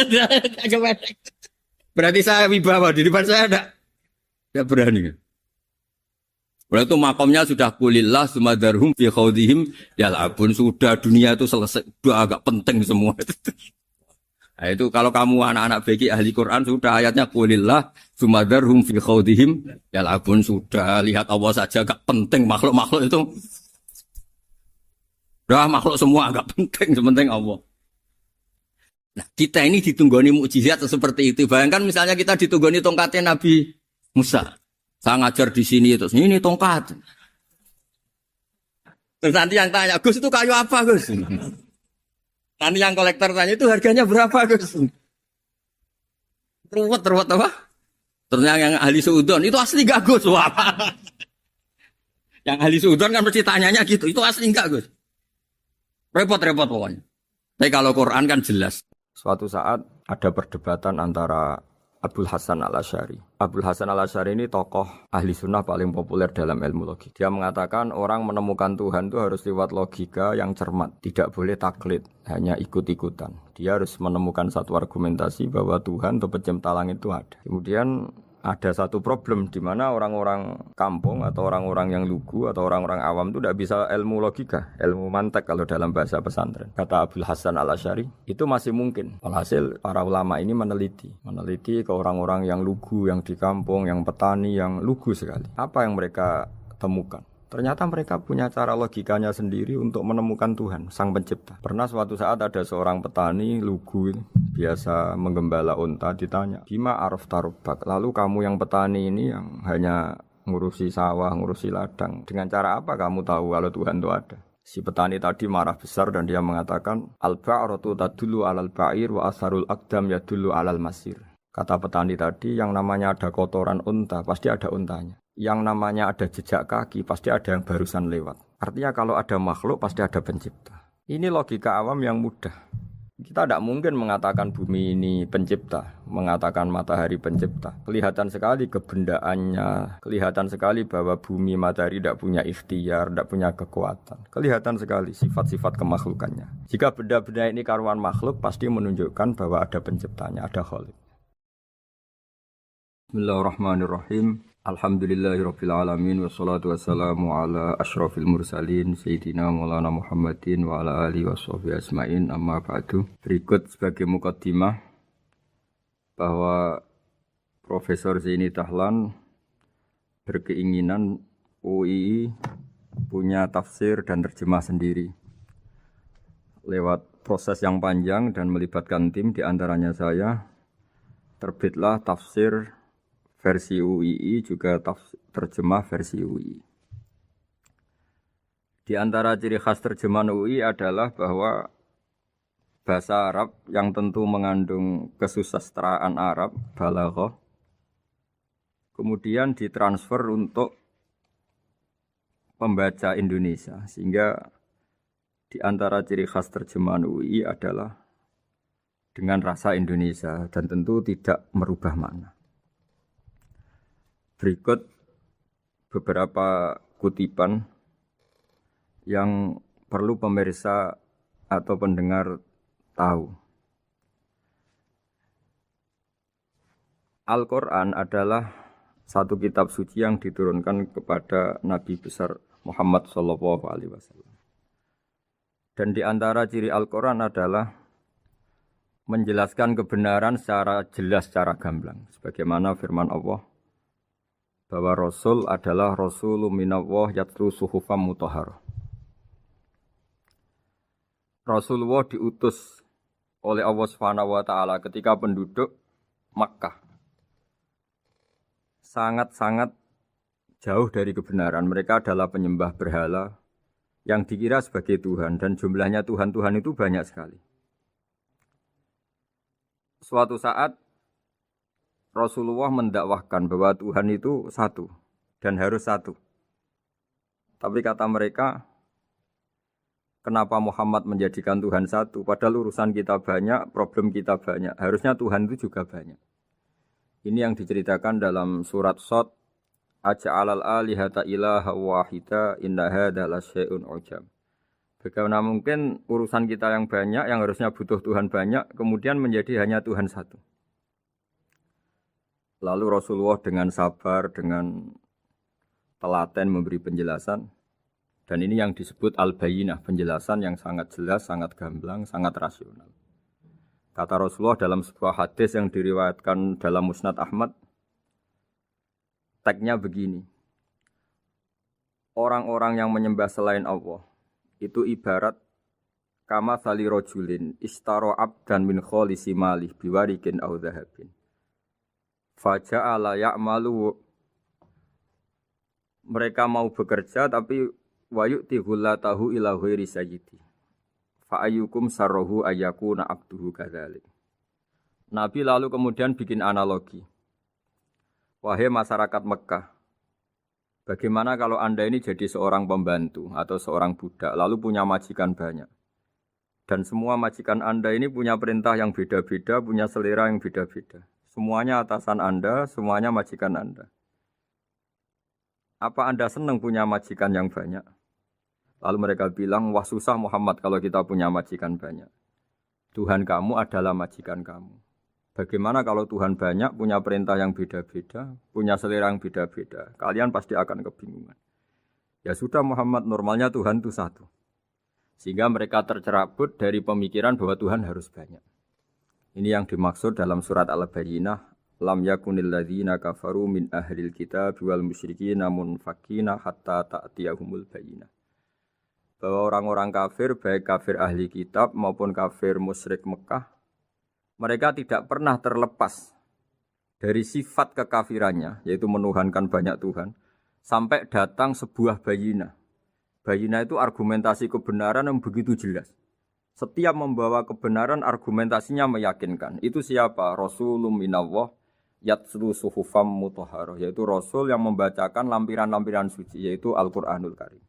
Speaker 1: Ya. Berarti saya wibawa, di depan saya tidak berani. Berarti itu makomnya sudah kulillah, sumadarhum fi khawdihim, yal'abun, sudah dunia itu selesai, sudah agak penting semua. Nah, itu kalau kamu anak-anak beki ahli Quran sudah ayatnya kulillah, sumadarhum fi khawdihim, yal'abun, sudah lihat Allah saja agak penting, makhluk-makhluk itu. Dah makhluk semua agak penting, sepenting Allah. Nah, kita ini ditunggoni mukjizat seperti itu. Bayangkan misalnya kita ditunggoni tongkatnya Nabi Musa. Saya ngajar di sini terus ini tongkat. Terus nanti yang tanya, Gus itu kayu apa Gus? Nanti yang kolektor tanya itu harganya berapa Gus? Ruwet apa? Terus yang ahli suudon itu asli gak Gus? Wah. Yang ahli suudon kan mesti tanyanya gitu, itu asli gak Gus? Repot-repot pokoknya. Tapi kalau Quran kan jelas. Suatu saat ada perdebatan antara Abul Hasan al-Asy'ari. Abul Hasan al-Asy'ari ini tokoh ahli sunnah paling populer dalam ilmu logik. Dia mengatakan orang menemukan Tuhan itu harus lewat logika yang cermat. Tidak boleh taklid, hanya ikut-ikutan. Dia harus menemukan satu argumentasi bahwa Tuhan atau pencipta langit itu ada. Kemudian ada satu problem di mana orang-orang kampung atau orang-orang yang lugu atau orang-orang awam itu tidak bisa ilmu logika, ilmu mantek kalau dalam bahasa pesantren. Kata Abul Hasan al-Asy'ari, itu masih mungkin. Alhasil para ulama ini meneliti ke orang-orang yang lugu, yang di kampung, yang petani, yang lugu sekali. Apa yang mereka temukan? Ternyata mereka punya cara logikanya sendiri untuk menemukan Tuhan, Sang Pencipta. Pernah suatu saat ada seorang petani lugu, biasa menggembala unta, ditanya, Bima araf tarubak, lalu kamu yang petani ini yang hanya ngurusi sawah, ngurusi ladang, dengan cara apa kamu tahu kalau Tuhan itu ada? Si petani tadi marah besar dan dia mengatakan, Al-ba'ratu tadullu alal ba'ir wa asarul aqdam yadullu alal masir. Kata petani tadi, yang namanya ada kotoran unta, pasti ada untanya. Yang namanya ada jejak kaki, pasti ada yang barusan lewat. Artinya kalau ada makhluk, pasti ada pencipta. Ini logika awam yang mudah. Kita tidak mungkin mengatakan bumi ini pencipta, mengatakan matahari pencipta. Kelihatan sekali kebendaannya, kelihatan sekali bahwa bumi matahari tidak punya ikhtiar, tidak punya kekuatan. Kelihatan sekali sifat-sifat kemakhlukannya. Jika benda-benda ini karuan makhluk, pasti menunjukkan bahwa ada penciptanya, ada khalik. Bismillahirrahmanirrahim. Alhamdulillahirabbil alamin wassalatu wassalamu ala asyrafil mursalin sayyidina Maulana Muhammadin wa ala alihi washabihi ajmain amma ba'du. Berikut sebagai mukaddimah bahwa Profesor Zaini Dahlan berkeinginan UII punya tafsir dan terjemah sendiri. Lewat proses yang panjang dan melibatkan tim, di antaranya saya, terbitlah tafsir versi UII, juga terjemah versi UII. Di antara ciri khas terjemahan UII adalah bahwa bahasa Arab yang tentu mengandung kesusastraan Arab, balaghah, kemudian ditransfer untuk pembaca Indonesia. Sehingga di antara ciri khas terjemahan UII adalah dengan rasa Indonesia dan tentu tidak merubah makna. Berikut beberapa kutipan yang perlu pemirsa atau pendengar tahu. Al-Quran adalah satu kitab suci yang diturunkan kepada Nabi besar Muhammad SAW. Dan di antara ciri Al-Quran adalah menjelaskan kebenaran secara jelas, secara gamblang. Sebagaimana firman Allah, bahwa Rasul adalah Rasulun minallah yatlu suhufam mutahharah. Rasulullah diutus oleh Allah Subhanahu wa taala ketika penduduk Makkah sangat-sangat jauh dari kebenaran. Mereka adalah penyembah berhala yang dikira sebagai Tuhan, dan jumlahnya Tuhan-Tuhan itu banyak sekali. Suatu saat Rasulullah mendakwahkan bahwa Tuhan itu satu dan harus satu. Tapi kata mereka, kenapa Muhammad menjadikan Tuhan satu? Padahal urusan kita banyak, problem kita banyak. Harusnya Tuhan itu juga banyak. Ini yang diceritakan dalam surat Shad, Aja'alal alihata ilaha wahida inna hadza lasyai'un ujab. Bagaimana mungkin urusan kita yang banyak, yang harusnya butuh Tuhan banyak, kemudian menjadi hanya Tuhan satu. Lalu Rasulullah dengan sabar, dengan telaten memberi penjelasan. Dan ini yang disebut al-bayyinah, penjelasan yang sangat jelas, sangat gamblang, sangat rasional. Kata Rasulullah dalam sebuah hadis yang diriwayatkan dalam Musnad Ahmad, teksnya begini. Orang-orang yang menyembah selain Allah itu ibarat kama sali rajulin istaro abdan min kholisi malih biwarikin aw dhahabin. Faja'ala ya'malu, mereka mau bekerja tapi wayu'ti ghullatahu ila ghairi sayyidi. Fa'ayyukum sarruhu ayyakuna abduhu kadzalik. Nabi lalu kemudian bikin analogi. Wahai masyarakat Mekah, bagaimana kalau Anda ini jadi seorang pembantu atau seorang budak lalu punya majikan banyak. Dan semua majikan Anda ini punya perintah yang beda-beda, punya selera yang beda-beda. Semuanya atasan Anda, semuanya majikan Anda. Apa Anda senang punya majikan yang banyak? Lalu mereka bilang, wah susah Muhammad kalau kita punya majikan banyak. Tuhan kamu adalah majikan kamu. Bagaimana kalau Tuhan banyak, punya perintah yang beda-beda, punya selera yang beda-beda? Kalian pasti akan kebingungan. Ya sudah Muhammad, normalnya Tuhan itu satu. Sehingga mereka tercerabut dari pemikiran bahwa Tuhan harus banyak. Ini yang dimaksud dalam surat Al-Bayyinah. Lam yakunil ladzina kafaru min ahlil kitab wal musyrikin namun fakina hatta ta'tiyahumul bayyinah. Bahwa orang-orang kafir, baik kafir ahli kitab maupun kafir musyrik Mekah, mereka tidak pernah terlepas dari sifat kekafirannya, yaitu menuhankan banyak Tuhan, sampai datang sebuah bayinah. Bayinah itu argumentasi kebenaran yang begitu jelas. Setiap membawa kebenaran, argumentasinya meyakinkan. Itu siapa? Rasulun minallah yatslu suhufam mutahharah, yaitu Rasul yang membacakan lampiran-lampiran suci, yaitu Al-Quranul Karim.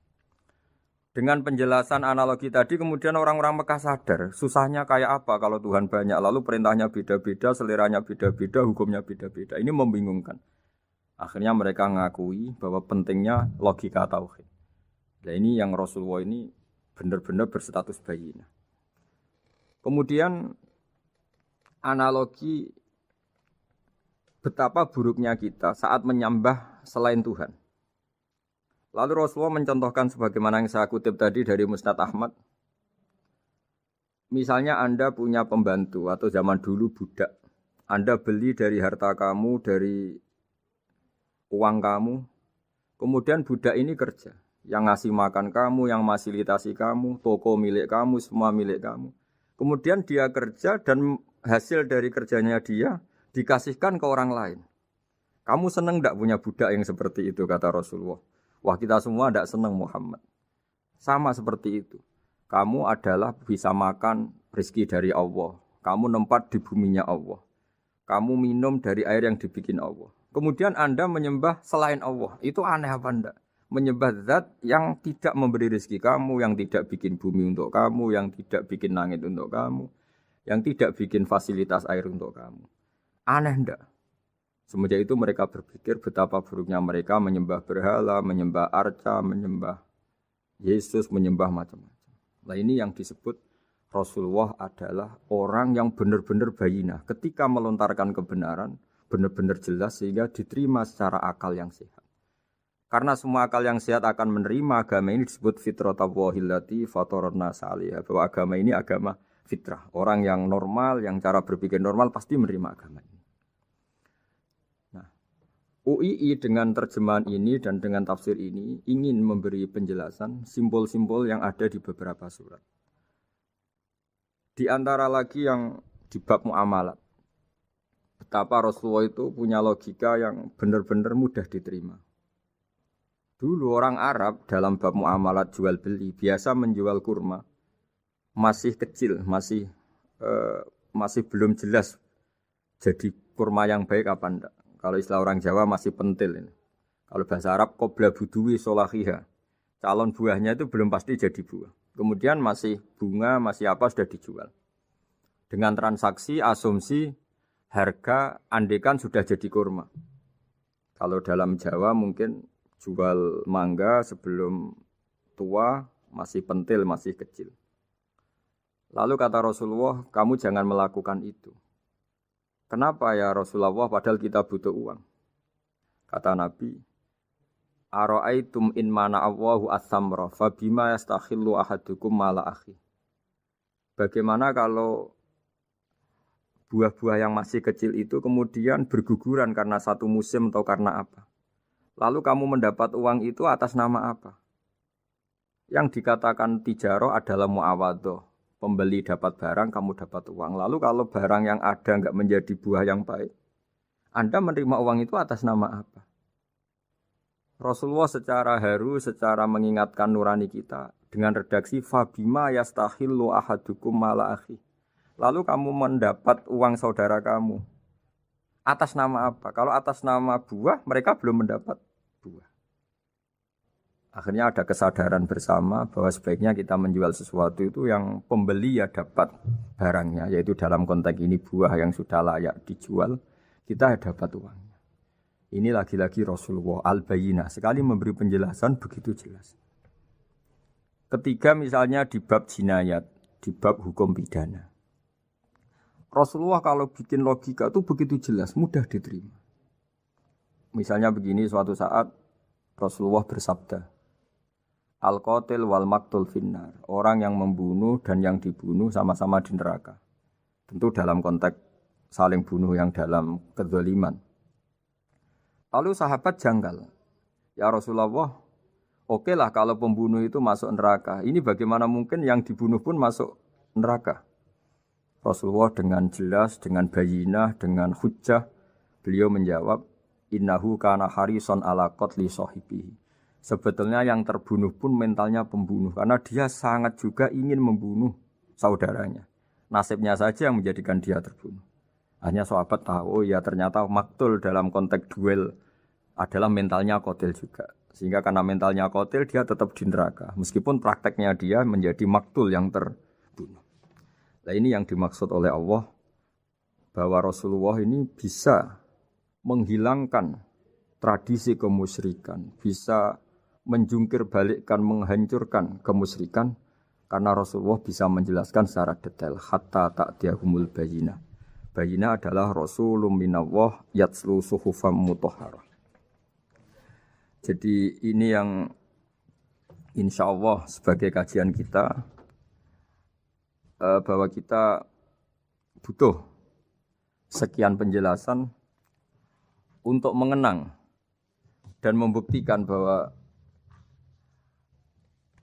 Speaker 1: Dengan penjelasan analogi tadi, kemudian orang-orang Mekah sadar, susahnya kayak apa kalau Tuhan banyak, lalu perintahnya beda-beda, seleranya beda-beda, hukumnya beda-beda. Ini membingungkan. Akhirnya mereka ngakui bahwa pentingnya logika tauhid. Nah ini yang Rasulullah ini benar-benar berstatus bayinah. Kemudian analogi betapa buruknya kita saat menyembah selain Tuhan. Lalu Rasulullah mencontohkan sebagaimana yang saya kutip tadi dari Musnad Ahmad. Misalnya Anda punya pembantu atau zaman dulu budak. Anda beli dari harta kamu, dari uang kamu. Kemudian budak ini kerja. Yang ngasih makan kamu, yang fasilitasi kamu, toko milik kamu, semua milik kamu. Kemudian dia kerja dan hasil dari kerjanya dia dikasihkan ke orang lain. Kamu senang tidak punya budak yang seperti itu, kata Rasulullah. Wah kita semua tidak senang Muhammad. Sama seperti itu. Kamu adalah bisa makan rezeki dari Allah. Kamu nempat di buminya Allah. Kamu minum dari air yang dibikin Allah. Kemudian Anda menyembah selain Allah. Itu aneh apa enggak? Menyembah zat yang tidak memberi rezeki kamu, yang tidak bikin bumi untuk kamu, yang tidak bikin langit untuk kamu, yang tidak bikin fasilitas air untuk kamu. Aneh enggak? Semenjak itu mereka berpikir betapa buruknya mereka menyembah berhala, menyembah arca, menyembah Yesus, menyembah macam-macam. Nah ini yang disebut Rasulullah adalah orang yang benar-benar bayinah. Ketika melontarkan kebenaran, benar-benar jelas sehingga diterima secara akal yang sehat. Karena semua akal yang sehat akan menerima agama ini disebut fitratallahi fatarna salihah. Bahwa agama ini agama fitrah. Orang yang normal, yang cara berpikir normal pasti menerima agama ini. UII dengan terjemahan ini dan dengan tafsir ini ingin memberi penjelasan simbol-simbol yang ada di beberapa surat. Di antara lagi yang di bab muamalat. Betapa Rasulullah itu punya logika yang benar-benar mudah diterima. Dulu orang Arab dalam bab muamalat jual beli biasa menjual kurma. Masih kecil, masih belum jelas jadi kurma yang baik apa enggak. Kalau istilah orang Jawa masih pentil ini. Kalau bahasa Arab qobla buduwi solahiha. Calon buahnya itu belum pasti jadi buah. Kemudian masih bunga, masih apa sudah dijual. Dengan transaksi, asumsi, harga andekan sudah jadi kurma. Kalau dalam Jawa mungkin jual mangga sebelum tua, masih pentil, masih kecil. Lalu kata Rasulullah, kamu jangan melakukan itu. Kenapa ya Rasulullah padahal kita butuh uang? Kata Nabi, Ara'aitum in mana Allahu as-samra fa bima yastakhillu ahadukum mala akhi. Bagaimana kalau buah-buah yang masih kecil itu kemudian berguguran karena satu musim atau karena apa? Lalu kamu mendapat uang itu atas nama apa? Yang dikatakan tijaro adalah muawadhah. Pembeli dapat barang, kamu dapat uang. Lalu kalau barang yang ada enggak menjadi buah yang baik, Anda menerima uang itu atas nama apa? Rasulullah secara haru, secara mengingatkan nurani kita dengan redaksi fabima yastahillu ahadukum mala akhi. Lalu kamu mendapat uang saudara kamu atas nama apa? Kalau atas nama buah, mereka belum mendapat buah. Akhirnya ada kesadaran bersama bahwa sebaiknya kita menjual sesuatu itu yang pembeli ya dapat barangnya, yaitu dalam konteks ini buah yang sudah layak dijual, kita dapat uangnya. Ini lagi-lagi Rasulullah al-Bayyinah, sekali memberi penjelasan begitu jelas. Ketiga misalnya di bab jinayat, di bab hukum pidana. Rasulullah kalau bikin logika itu begitu jelas, mudah diterima. Misalnya begini, suatu saat Rasulullah bersabda, Al-qatil wal maktul finnar. Orang yang membunuh dan yang dibunuh sama-sama di neraka. Tentu dalam konteks saling bunuh yang dalam kedzaliman. Lalu sahabat janggal. Ya Rasulullah, oke lah kalau pembunuh itu masuk neraka. Ini bagaimana mungkin yang dibunuh pun masuk neraka? Rasulullah dengan jelas, dengan bayinah, dengan hujjah, beliau menjawab, innahu kana harison ala qatli sahibihi. Sebetulnya yang terbunuh pun mentalnya pembunuh. Karena dia sangat juga ingin membunuh saudaranya. Nasibnya saja yang menjadikan dia terbunuh. Hanya sahabat tahu, oh ya ternyata maktul dalam konteks duel adalah mentalnya qatil juga. Sehingga karena mentalnya qatil dia tetap di neraka. Meskipun prakteknya dia menjadi maktul yang terbunuh. Nah ini yang dimaksud oleh Allah. Bahwa Rasulullah ini bisa menghilangkan tradisi kemusyrikan. Bisa menjungkir balikkan, menghancurkan kemusyrikan karena Rasulullah bisa menjelaskan secara detail hatta ta'tiyahumul bayyinah. Bayyinah adalah Rasulun minallah yatslu suhufam mutahharah. Jadi ini yang insyaallah sebagai kajian kita bahwa kita butuh sekian penjelasan untuk mengenang dan membuktikan bahwa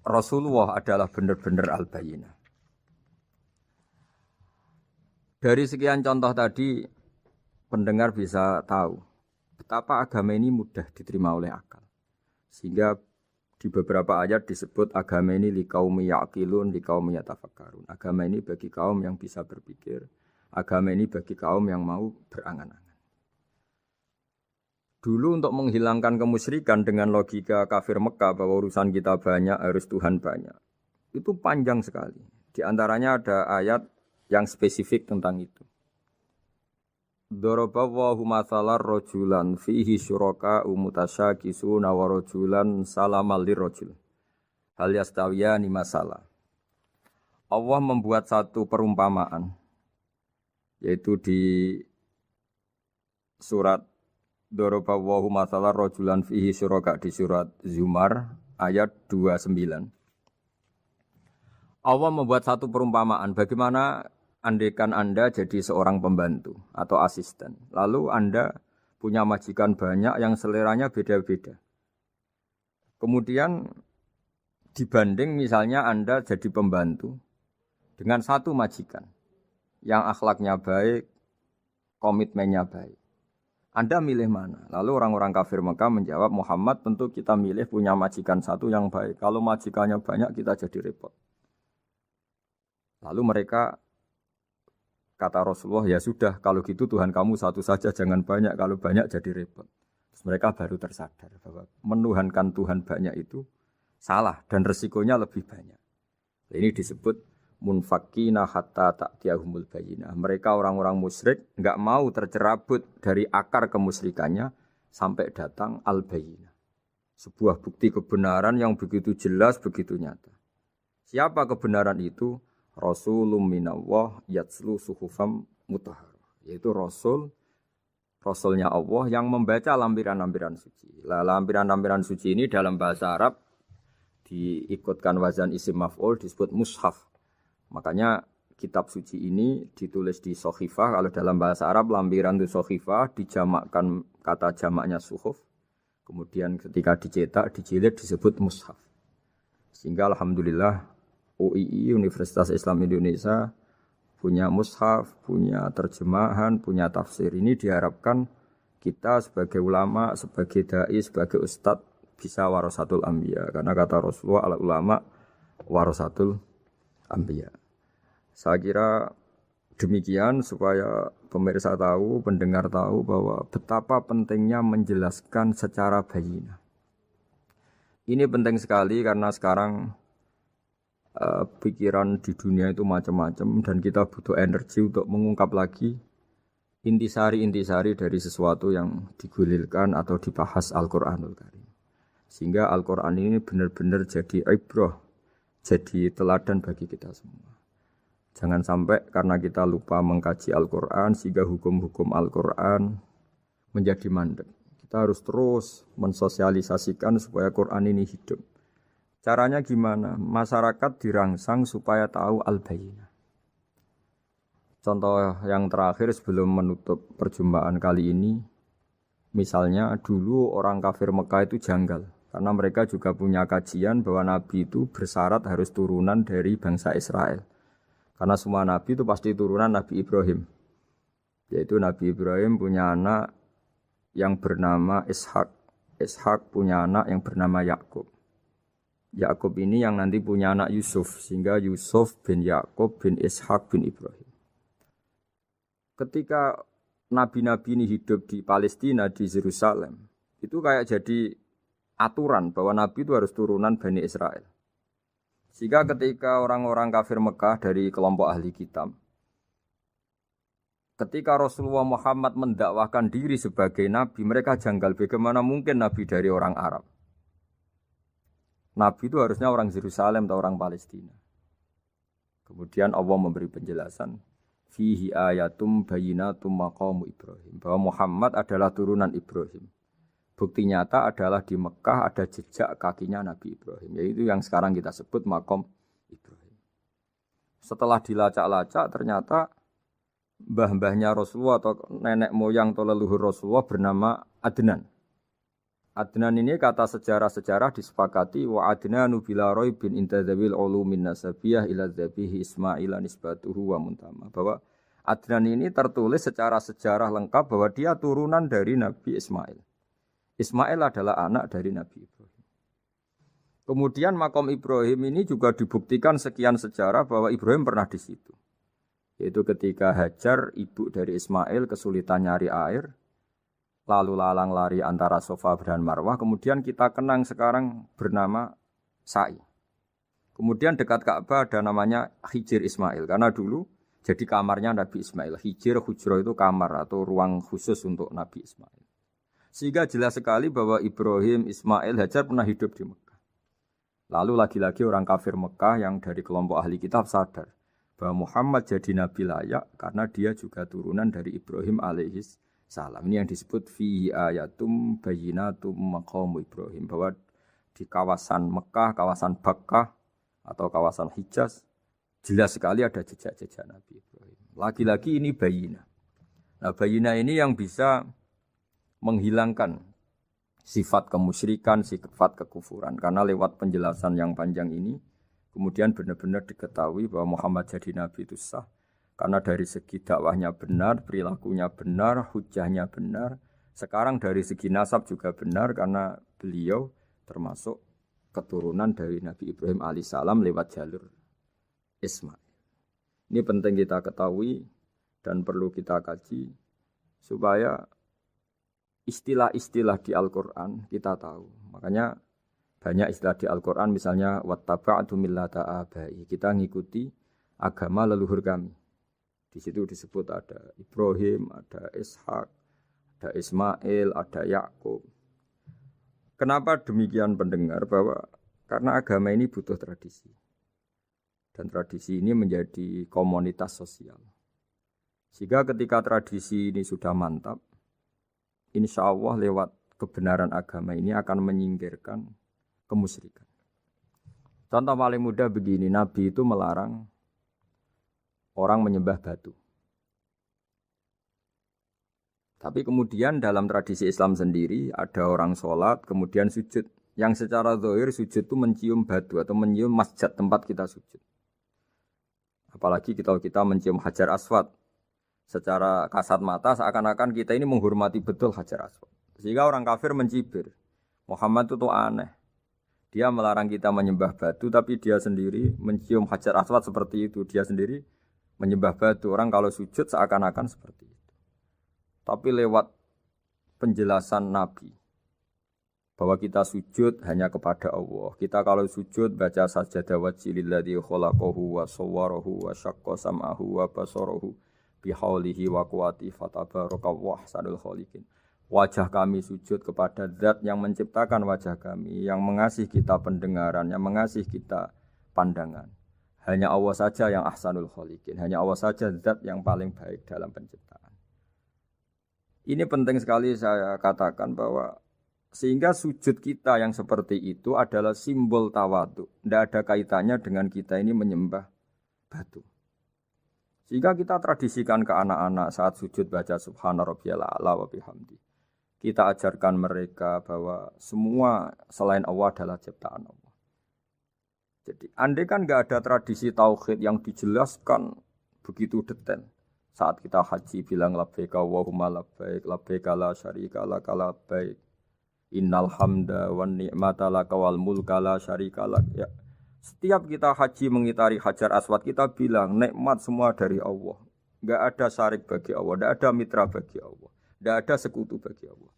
Speaker 1: Rasulullah adalah benar-benar al-bayyinah. Dari sekian contoh tadi, pendengar bisa tahu betapa agama ini mudah diterima oleh akal. Sehingga di beberapa ayat disebut agama ini liqaumi ya'qilun, liqaumi yatafakkarun. Agama ini bagi kaum yang bisa berpikir, agama ini bagi kaum yang mau berangan-angan. Dulu untuk menghilangkan kemusyrikan dengan logika kafir Mekah bahwa urusan kita banyak, harus Tuhan banyak. Itu panjang sekali. Di antaranya ada ayat yang spesifik tentang itu. Daraballahu mathalan rajulan fihi syuraka mutasyakisuna wa rajulan salamal lirrajul. Hal yastawiyani masalah. Allah membuat satu perumpamaan yaitu di surat Daraballahu mathalan rajulan fihi syuraka di surat Zumar ayat 29. Allah membuat satu perumpamaan bagaimana andaikan Anda jadi seorang pembantu atau asisten. Lalu Anda punya majikan banyak yang seleranya beda-beda. Kemudian dibanding misalnya Anda jadi pembantu dengan satu majikan yang akhlaknya baik, komitmennya baik. Anda milih mana? Lalu orang-orang kafir Mekah menjawab, Muhammad tentu kita milih punya majikan satu yang baik. Kalau majikannya banyak kita jadi repot. Lalu mereka kata Rasulullah, ya sudah kalau gitu Tuhan kamu satu saja jangan banyak. Kalau banyak jadi repot. Terus mereka baru tersadar bahwa menuhankan Tuhan banyak itu salah dan resikonya lebih banyak. Ini disebut munfakina hatta ta'tiyahumul bayyinah. Mereka orang-orang musyrik enggak mau tercerabut dari akar kemusyrikannya sampai datang al-bayyinah. Sebuah bukti kebenaran yang begitu jelas, begitu nyata. Siapa kebenaran itu? Rasulun minallah yatslu suhufam mutahharah. Yaitu Rasulnya Allah yang membaca lampiran-lampiran suci. Lampiran-lampiran suci ini dalam bahasa Arab diikutkan wazan isim maf'ul disebut mushaf. Makanya kitab suci ini ditulis di sohifah. Kalau dalam bahasa Arab lampiran itu sohifah, dijamakkan kata jamaknya suhuf. Kemudian ketika dicetak, dijilid disebut mushaf. Sehingga alhamdulillah UII Universitas Islam Indonesia punya mushaf, punya terjemahan, punya tafsir. Ini diharapkan kita sebagai ulama, sebagai dai, sebagai ustadz bisa warasatul anbiya. Karena kata Rasulullah al ulama warasatul anbiya. Saya kira demikian supaya pemirsa tahu, pendengar tahu bahwa betapa pentingnya menjelaskan secara bayyinah. Ini penting sekali karena sekarang pikiran di dunia itu macam-macam dan kita butuh energi untuk mengungkap lagi intisari-intisari dari sesuatu yang digulirkan atau dibahas Al-Qur'anul Karim. Sehingga Al-Qur'an ini benar-benar jadi ibrah, jadi teladan bagi kita semua. Jangan sampai karena kita lupa mengkaji Al-Qur'an sehingga hukum-hukum Al-Qur'an menjadi mandek. Kita harus terus mensosialisasikan supaya Quran ini hidup. Caranya gimana? Masyarakat dirangsang supaya tahu al-bayyinah. Contoh yang terakhir sebelum menutup perjumpaan kali ini, misalnya dulu orang kafir Mekah itu janggal. Karena mereka juga punya kajian bahwa Nabi itu bersyarat harus turunan dari bangsa Israel. Karena semua Nabi itu pasti turunan Nabi Ibrahim. Yaitu Nabi Ibrahim punya anak yang bernama Ishak. Ishak punya anak yang bernama Yakub. Yakub ini yang nanti punya anak Yusuf. Sehingga Yusuf bin Yakub bin Ishak bin Ibrahim. Ketika nabi-nabi ini hidup di Palestina, di Yerusalem, itu kayak jadi aturan bahwa nabi itu harus turunan Bani Israel. Sehingga ketika orang-orang kafir Mekah dari kelompok ahli kitab, ketika Rasulullah Muhammad mendakwahkan diri sebagai nabi, mereka janggal bagaimana mungkin nabi dari orang Arab. Nabi itu harusnya orang Yerusalem atau orang Palestina. Kemudian Allah memberi penjelasan, fihi ayatum bayyinatum maqamu Ibrahim, bahwa Muhammad adalah turunan Ibrahim. Bukti nyata adalah di Mekah ada jejak kakinya Nabi Ibrahim, yaitu yang sekarang kita sebut maqam Ibrahim. Setelah dilacak-lacak ternyata mbah-mbahnya Rasulullah atau nenek moyang atau leluhur Rasulullah bernama Adnan. Adnan ini kata sejarah-sejarah disepakati wa Adnanu bila raibin intadzawil ulumin nasabiyah ila dzabihi Ismaila nisbatuhu wa muntama. Bahwa Adnan ini tertulis secara sejarah lengkap bahwa dia turunan dari Nabi Ismail. Ismail adalah anak dari Nabi Ibrahim. Kemudian makom Ibrahim ini juga dibuktikan sekian sejarah bahwa Ibrahim pernah di situ. Yaitu ketika Hajar, ibu dari Ismail, kesulitan nyari air, lalu lalang lari antara Safa dan Marwah. Kemudian kita kenang sekarang bernama Sa'i. Kemudian dekat Ka'bah ada namanya Hijir Ismail. Karena dulu jadi kamarnya Nabi Ismail. Hijir, hujro itu kamar atau ruang khusus untuk Nabi Ismail. Sehingga jelas sekali bahwa Ibrahim, Ismail, Hajar pernah hidup di Mekah. Lalu lagi-lagi orang kafir Mekah yang dari kelompok ahli kitab sadar bahwa Muhammad jadi nabi layak karena dia juga turunan dari Ibrahim alaihis salam. Ini yang disebut fihi ayatum bayyinatum maqamu Ibrahim, bahwa di kawasan Mekah, kawasan Bakkah atau kawasan Hijaz jelas sekali ada jejak-jejak Nabi Ibrahim. Lagi-lagi ini bayyinah. Nah, bayyinah ini yang bisa menghilangkan sifat kemusyrikan, sifat kekufuran. Karena lewat penjelasan yang panjang ini kemudian benar-benar diketahui bahwa Muhammad jadi nabi itu sah. Karena dari segi dakwahnya benar, perilakunya benar, hujahnya benar. Sekarang dari segi nasab juga benar karena beliau termasuk keturunan dari Nabi Ibrahim alaihissalam lewat jalur Ismail. Ini penting kita ketahui dan perlu kita kaji supaya istilah-istilah di Al-Quran kita tahu. Makanya banyak istilah di Al-Quran misalnya wattaba'tu millata abai. Kita ngikuti agama leluhur kami. Di situ disebut ada Ibrahim, ada Ishak, ada Ismail, ada Yakub. Kenapa demikian pendengar? Bahwa karena agama ini butuh tradisi. Dan tradisi ini menjadi komunitas sosial. Sehingga ketika tradisi ini sudah mantap, insya Allah lewat kebenaran agama ini akan menyingkirkan kemusyrikan. Contoh paling mudah begini, Nabi itu melarang orang menyembah batu. Tapi kemudian dalam tradisi Islam sendiri ada orang sholat kemudian sujud. Yang secara zahir sujud itu mencium batu atau mencium masjid tempat kita sujud. Apalagi kita mencium Hajar Aswad. Secara kasat mata seakan-akan kita ini menghormati betul Hajar Aswad. Sehingga orang kafir mencibir. Muhammad itu aneh. Dia melarang kita menyembah batu tapi dia sendiri mencium Hajar Aswad seperti itu. Dia sendiri menyembah batu. Orang kalau sujud seakan-akan seperti itu. Tapi lewat penjelasan Nabi, bahwa kita sujud hanya kepada Allah. Kita kalau sujud baca sajadah wajhililladzi khalaqahu wa sawwarahu wa syaqqa sam'ahu wa basarahu bihaulihi wa quwwati fatabarakallahu ahsanul khaliqin. Wajah kami sujud kepada zat yang menciptakan wajah kami, yang mengasih kita pendengaran, yang mengasih kita pandangan. Hanya Allah saja yang ahsanul khaliqin, hanya Allah saja zat yang paling baik dalam penciptaan. Ini penting sekali saya katakan bahwa sehingga sujud kita yang seperti itu adalah simbol tawadhu. Tidak ada kaitannya dengan kita ini menyembah batu. Sehingga kita tradisikan ke anak-anak saat sujud baca subhana rabbiyal a'la wa bihamdi. Kita ajarkan mereka bahwa semua selain Allah adalah ciptaan Allah. Jadi andai kan nggak ada tradisi tauhid yang dijelaskan begitu detail. Saat kita haji bilang labbaik Allahumma labbaik, labbaik la syarika lak labbaik. Innal hamda wan ni'mata laka wal mulka la syarika lak. Ya. Setiap kita haji mengitari Hajar Aswad kita bilang nikmat semua dari Allah. Enggak ada syarik bagi Allah, enggak ada mitra bagi Allah, enggak ada sekutu bagi Allah.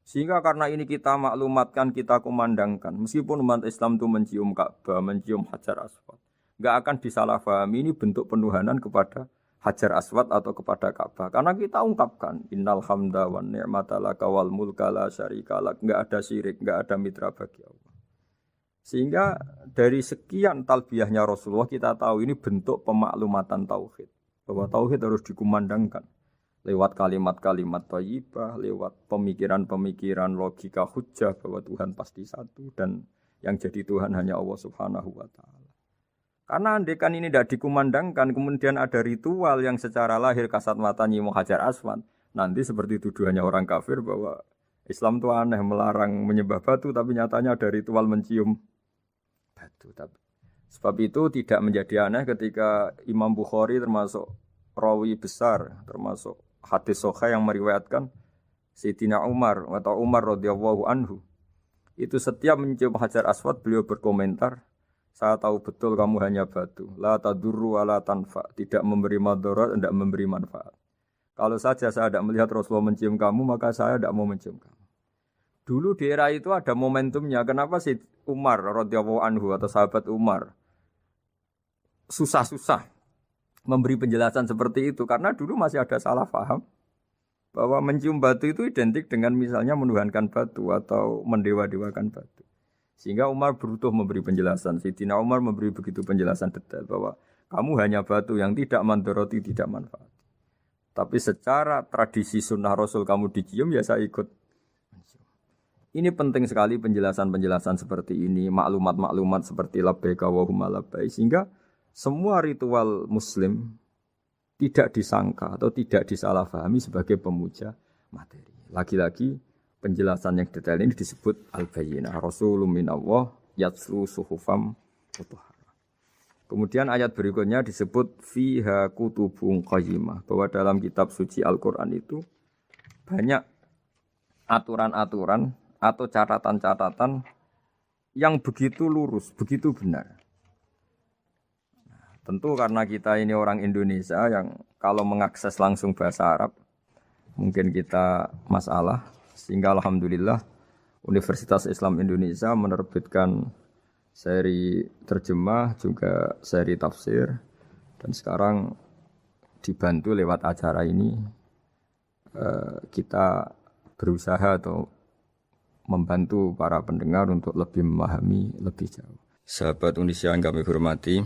Speaker 1: Sehingga karena ini kita maklumatkan, kita kumandangkan, meskipun umat Islam itu mencium Ka'bah, mencium Hajar Aswad, enggak akan disalahpahami ini bentuk penuhanan kepada Hajar Aswad atau kepada Ka'bah. Karena kita ungkapkan innal hamda wan ni'mata laka wal mulka la syarika lak. Enggak ada syirik, enggak ada mitra bagi Allah. Sehingga dari sekian talbiyahnya Rasulullah kita tahu ini bentuk pemaklumatan tauhid. Bahwa tauhid harus dikumandangkan lewat kalimat-kalimat thayyibah, lewat pemikiran-pemikiran logika hujjah bahwa Tuhan pasti satu dan yang jadi Tuhan hanya Allah Subhanahu wa taala. Karena andekan ini tidak dikumandangkan, kemudian ada ritual yang secara lahir kasat mata nyium Hajar Aswad. Nanti seperti tuduhannya orang kafir bahwa Islam itu aneh, melarang menyembah batu, tapi nyatanya ada ritual mencium batu. Sebab itu tidak menjadi aneh ketika Imam Bukhari termasuk rawi besar, termasuk hadis sahih yang meriwayatkan Sayyidina Umar atau Umar radhiyallahu anhu. Itu setiap mencium Hajar Aswad beliau berkomentar, saya tahu betul kamu hanya batu. La tadurru wa la tanfa. Tidak memberi madarat, tidak memberi manfaat. Kalau saja saya tidak melihat Rasulullah mencium kamu, maka saya tidak mau mencium kamu. Dulu di era itu ada momentumnya. Kenapa sih Umar radhiyallahu anhu atau sahabat Umar susah-susah memberi penjelasan seperti itu? Karena dulu masih ada salah paham bahwa mencium batu itu identik dengan misalnya menuhankan batu atau mendewa-dewakan batu. Sehingga Umar berutuh memberi penjelasan. Sayyidina Umar memberi begitu penjelasan detail bahwa kamu hanya batu yang tidak mandoroti, tidak manfaat. Tapi secara tradisi sunnah Rasul kamu dicium, ya saya ikut. Ini penting sekali penjelasan-penjelasan seperti ini, maklumat-maklumat seperti labbaik Allahumma labbaik, sehingga semua ritual Muslim tidak disangka atau tidak disalahpahami sebagai pemuja materi. Lagi-lagi penjelasan yang detail ini disebut al-bayyinah. Rasulun minallah yatslu suhufam mutahharah. Kemudian ayat berikutnya disebut fiha kutubun qayyimah, bahwa dalam kitab suci Al-Qur'an itu banyak aturan-aturan atau catatan-catatan yang begitu lurus, begitu benar. Nah, tentu karena kita ini orang Indonesia yang kalau mengakses langsung bahasa Arab mungkin kita masalah. Sehingga alhamdulillah Universitas Islam Indonesia menerbitkan seri terjemah juga seri tafsir, dan sekarang dibantu lewat acara ini kita berusaha atau membantu para pendengar untuk lebih memahami lebih jauh. Sahabat Indonesia yang kami hormati,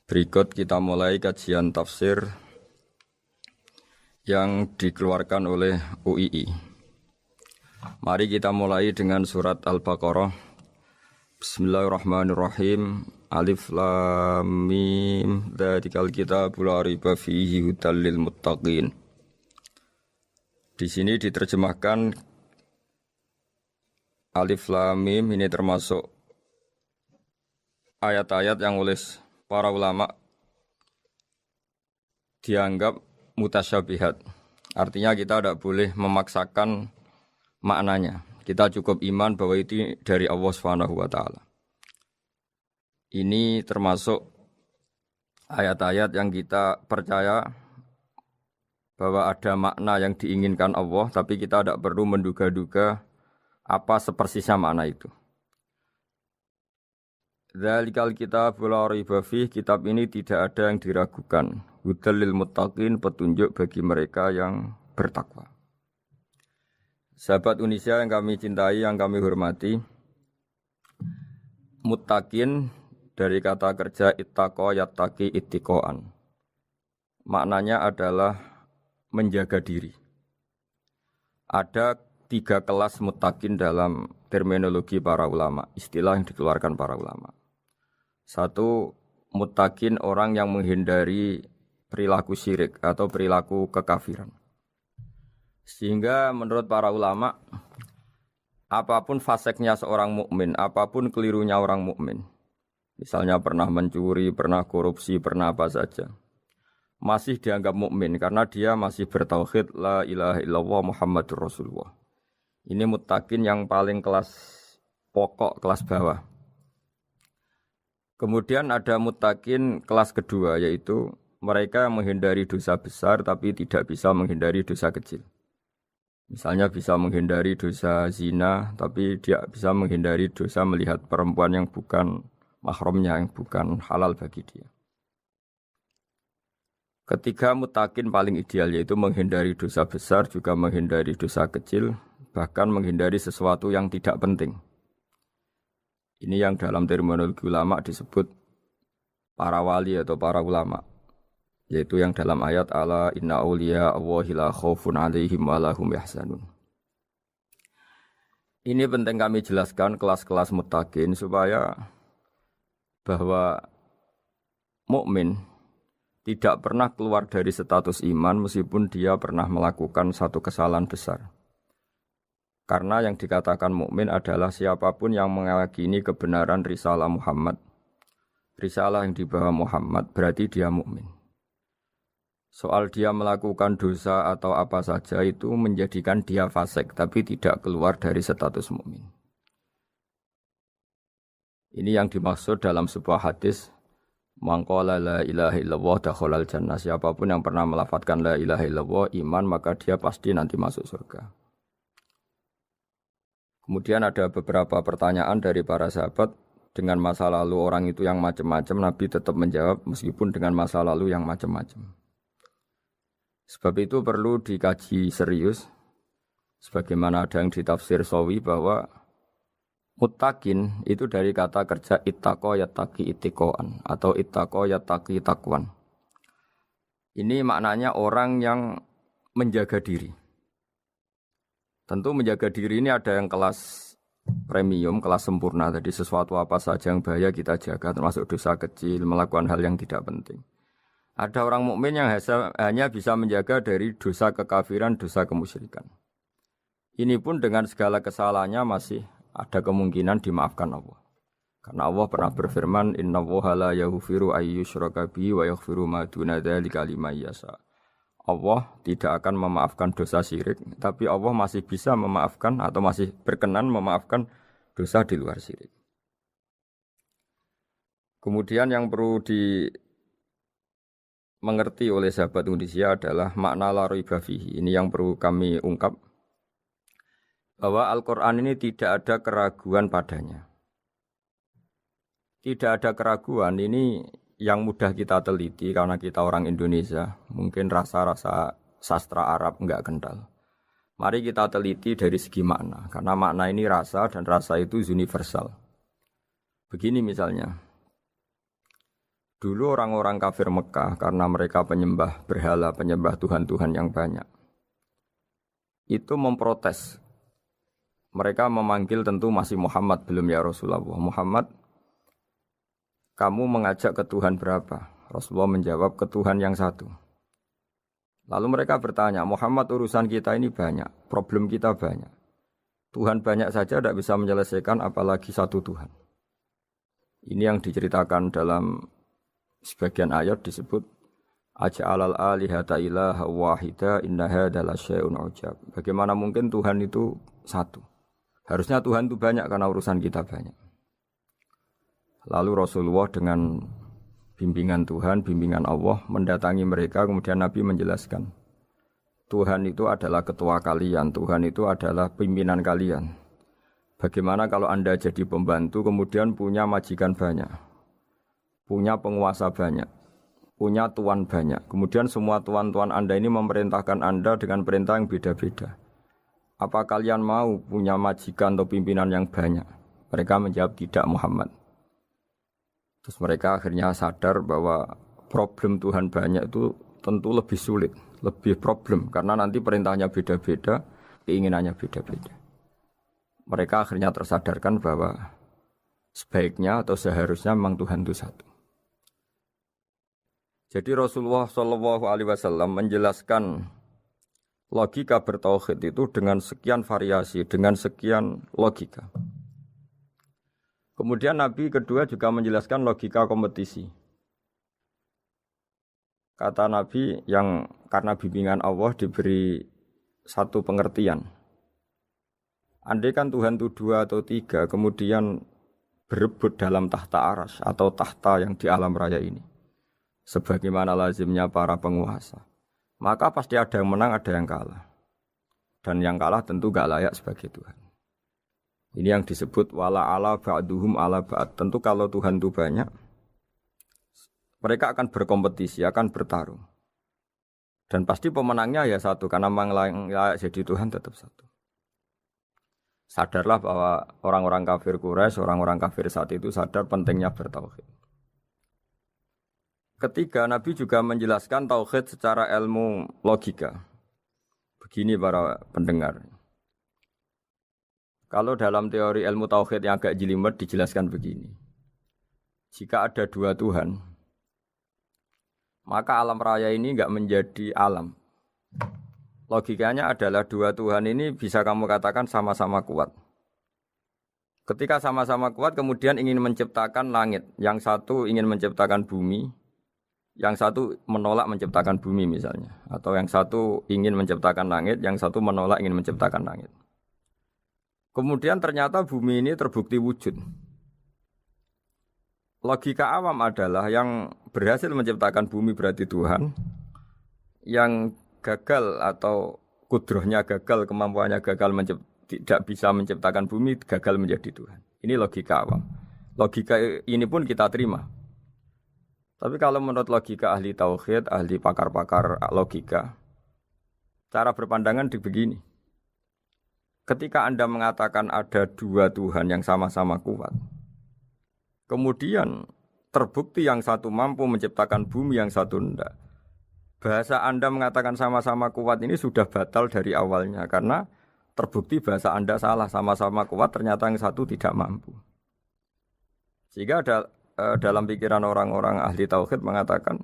Speaker 1: berikut kita mulai kajian tafsir yang dikeluarkan oleh UII. Mari kita mulai dengan surat Al-Baqarah. Bismillahirrahmanirrahim. Alif Lam Mim. Dzalikal kitabul la raiba fihi hudal lil muttaqin. Di sini diterjemahkan Alif Lam Mim ini termasuk ayat-ayat yang oleh para ulama dianggap mutasyabihat. Artinya kita tidak boleh memaksakan maknanya. Kita cukup iman bahwa itu dari Allah Subhanahu wa taala. Ini termasuk ayat-ayat yang kita percaya bahwa ada makna yang diinginkan Allah, tapi kita tidak perlu menduga-duga Apa sepersisnya makna itu? Dzalikal kitab la raiba fih, kitab ini tidak ada yang diragukan. Hudal lil muttaqin, petunjuk bagi mereka yang bertakwa. Sahabat Indonesia yang kami cintai, yang kami hormati, muttaqin dari kata kerja ittaqa yattaqi ittiqaan. Maknanya adalah menjaga diri. Ada 3 kelas muttaqin dalam terminologi para ulama, istilah yang dikeluarkan para ulama. 1, muttaqin orang yang menghindari perilaku syirik atau perilaku kekafiran. Sehingga menurut para ulama, apapun faseknya seorang mukmin, apapun kelirunya orang mukmin, misalnya pernah mencuri, pernah korupsi, pernah apa saja, masih dianggap mukmin karena dia masih bertauhid la ilaha illallah Muhammadur Rasulullah. Ini muttaqin yang paling kelas pokok, kelas bawah. Kemudian ada muttaqin kelas kedua, yaitu mereka menghindari dosa besar tapi tidak bisa menghindari dosa kecil. Misalnya bisa menghindari dosa zina, tapi dia bisa menghindari dosa melihat perempuan yang bukan mahramnya, yang bukan halal bagi dia. Ketiga muttaqin paling ideal, yaitu menghindari dosa besar, juga menghindari dosa kecil, bahkan menghindari sesuatu yang tidak penting. Ini yang dalam terminologi ulama disebut para wali atau para ulama, yaitu yang dalam ayat ala inna awliya Allahi la khaufun alaihim wa lahum yahzanun. Ini penting kami jelaskan kelas-kelas muttaqin supaya bahwa mukmin tidak pernah keluar dari status iman meskipun dia pernah melakukan satu kesalahan besar. Karena yang dikatakan mukmin adalah siapapun yang meyakini kebenaran risalah Muhammad, risalah yang dibawa Muhammad, berarti dia mukmin. Soal dia melakukan dosa atau apa saja itu menjadikan dia fasik, tapi tidak keluar dari status mukmin. Ini yang dimaksud dalam sebuah hadis, man qala la ilaha illallah dakhalal jannah. Siapapun yang pernah melafadzkan la ilaha illallah iman, maka dia pasti nanti masuk surga. Kemudian ada beberapa pertanyaan dari para sahabat dengan masa lalu orang itu yang macam-macam, Nabi tetap menjawab meskipun dengan masa lalu yang macam-macam. Sebab itu perlu dikaji serius, sebagaimana ada yang ditafsir Sawi bahwa muttaqin itu dari kata kerja ittaqa yattaqi ittiqaan atau ittaqa yattaqi taqwan. Ini maknanya orang yang menjaga diri. Tentu menjaga diri ini ada yang kelas premium, kelas sempurna. Jadi sesuatu apa saja yang bahaya kita jaga, termasuk dosa kecil, melakukan hal yang tidak penting. Ada orang mukmin yang hanya bisa menjaga dari dosa kekafiran, dosa kemusyrikan. Ini pun dengan segala kesalahannya masih ada kemungkinan dimaafkan Allah. Karena Allah pernah berfirman, innallaha la yaghfiru ayyushraka bihi wa yaghfiru ma duna dzalika liman yasha. Allah tidak akan memaafkan dosa syirik, tapi Allah masih bisa memaafkan atau masih berkenan memaafkan dosa di luar syirik. Kemudian yang perlu dimengerti oleh sahabat Indonesia adalah makna la raiba fihi. Ini yang perlu kami ungkap, bahwa Al-Quran ini tidak ada keraguan padanya. Tidak ada keraguan ini yang mudah kita teliti karena kita orang Indonesia, mungkin rasa-rasa sastra Arab enggak kental. Mari kita teliti dari segi makna, karena makna ini rasa dan rasa itu universal. Begini misalnya, dulu orang-orang kafir Mekah karena mereka penyembah berhala, penyembah Tuhan-Tuhan yang banyak, itu memprotes. Mereka memanggil tentu masih Muhammad, belum ya Rasulullah. Muhammad, kamu mengajak ke Tuhan berapa? Rasulullah menjawab, ke Tuhan yang satu. Lalu mereka bertanya, Muhammad urusan kita ini banyak, problem kita banyak. Tuhan banyak saja tidak bisa menyelesaikan, apalagi satu Tuhan. Ini yang diceritakan dalam sebagian ayat disebut, Aja'alal alihata ilaha wahida inna hadza lasyai'un ujab. Bagaimana mungkin Tuhan itu satu? Harusnya Tuhan itu banyak karena urusan kita banyak. Lalu Rasulullah dengan bimbingan Tuhan, bimbingan Allah mendatangi mereka, kemudian Nabi menjelaskan, Tuhan itu adalah ketua kalian, Tuhan itu adalah pimpinan kalian. Bagaimana kalau Anda jadi pembantu kemudian punya majikan banyak, punya penguasa banyak, punya tuan banyak. Kemudian semua tuan-tuan Anda ini memerintahkan Anda dengan perintah yang beda-beda. Apa kalian mau punya majikan atau pimpinan yang banyak? Mereka menjawab tidak, Muhammad. Terus mereka akhirnya sadar bahwa problem Tuhan banyak itu tentu lebih sulit, lebih problem. Karena nanti perintahnya beda-beda, keinginannya beda-beda. Mereka akhirnya tersadarkan bahwa sebaiknya atau seharusnya memang Tuhan itu satu. Jadi Rasulullah SAW menjelaskan logika bertauhid itu dengan sekian variasi, dengan sekian logika. Kemudian Nabi kedua juga menjelaskan logika kompetisi. Kata Nabi yang karena bimbingan Allah diberi satu pengertian. Andai kan Tuhan itu 2 atau 3, kemudian berebut dalam tahta aras atau tahta yang di alam raya ini. Sebagaimana lazimnya para penguasa. Maka pasti ada yang menang, ada yang kalah. Dan yang kalah tentu gak layak sebagai Tuhan. Ini yang disebut wala ala ba'duhum ala ba'd. Tentu kalau Tuhan itu banyak, mereka akan berkompetisi, akan bertarung. Dan pasti pemenangnya ya satu, karena memang layak jadi Tuhan tetap satu. Sadarlah bahwa orang-orang kafir Quraisy, orang-orang kafir saat itu sadar pentingnya bertauhid. Ketiga, Nabi juga menjelaskan tauhid secara ilmu logika. Begini para pendengar. Kalau dalam teori ilmu tauhid yang agak jelimet dijelaskan begini. Jika ada 2 Tuhan, maka alam raya ini enggak menjadi alam. Logikanya adalah 2 Tuhan ini bisa kamu katakan sama-sama kuat. Ketika sama-sama kuat kemudian ingin menciptakan langit. Yang satu ingin menciptakan bumi, yang satu menolak menciptakan bumi misalnya. Atau yang satu ingin menciptakan langit, yang satu menolak ingin menciptakan langit. Kemudian ternyata bumi ini terbukti wujud. Logika awam adalah yang berhasil menciptakan bumi berarti Tuhan. Yang gagal atau kudrohnya gagal, kemampuannya gagal tidak bisa menciptakan bumi, gagal menjadi Tuhan. Ini logika awam. Logika ini pun kita terima. Tapi kalau menurut logika ahli tauhid, ahli pakar-pakar logika, cara berpandangan begini. Ketika Anda mengatakan ada 2 Tuhan yang sama-sama kuat, kemudian terbukti yang satu mampu menciptakan bumi, yang satu tidak. Bahasa Anda mengatakan sama-sama kuat ini sudah batal dari awalnya karena terbukti bahasa Anda salah, sama-sama kuat ternyata yang satu tidak mampu. Sehingga dalam pikiran orang-orang ahli tauhid mengatakan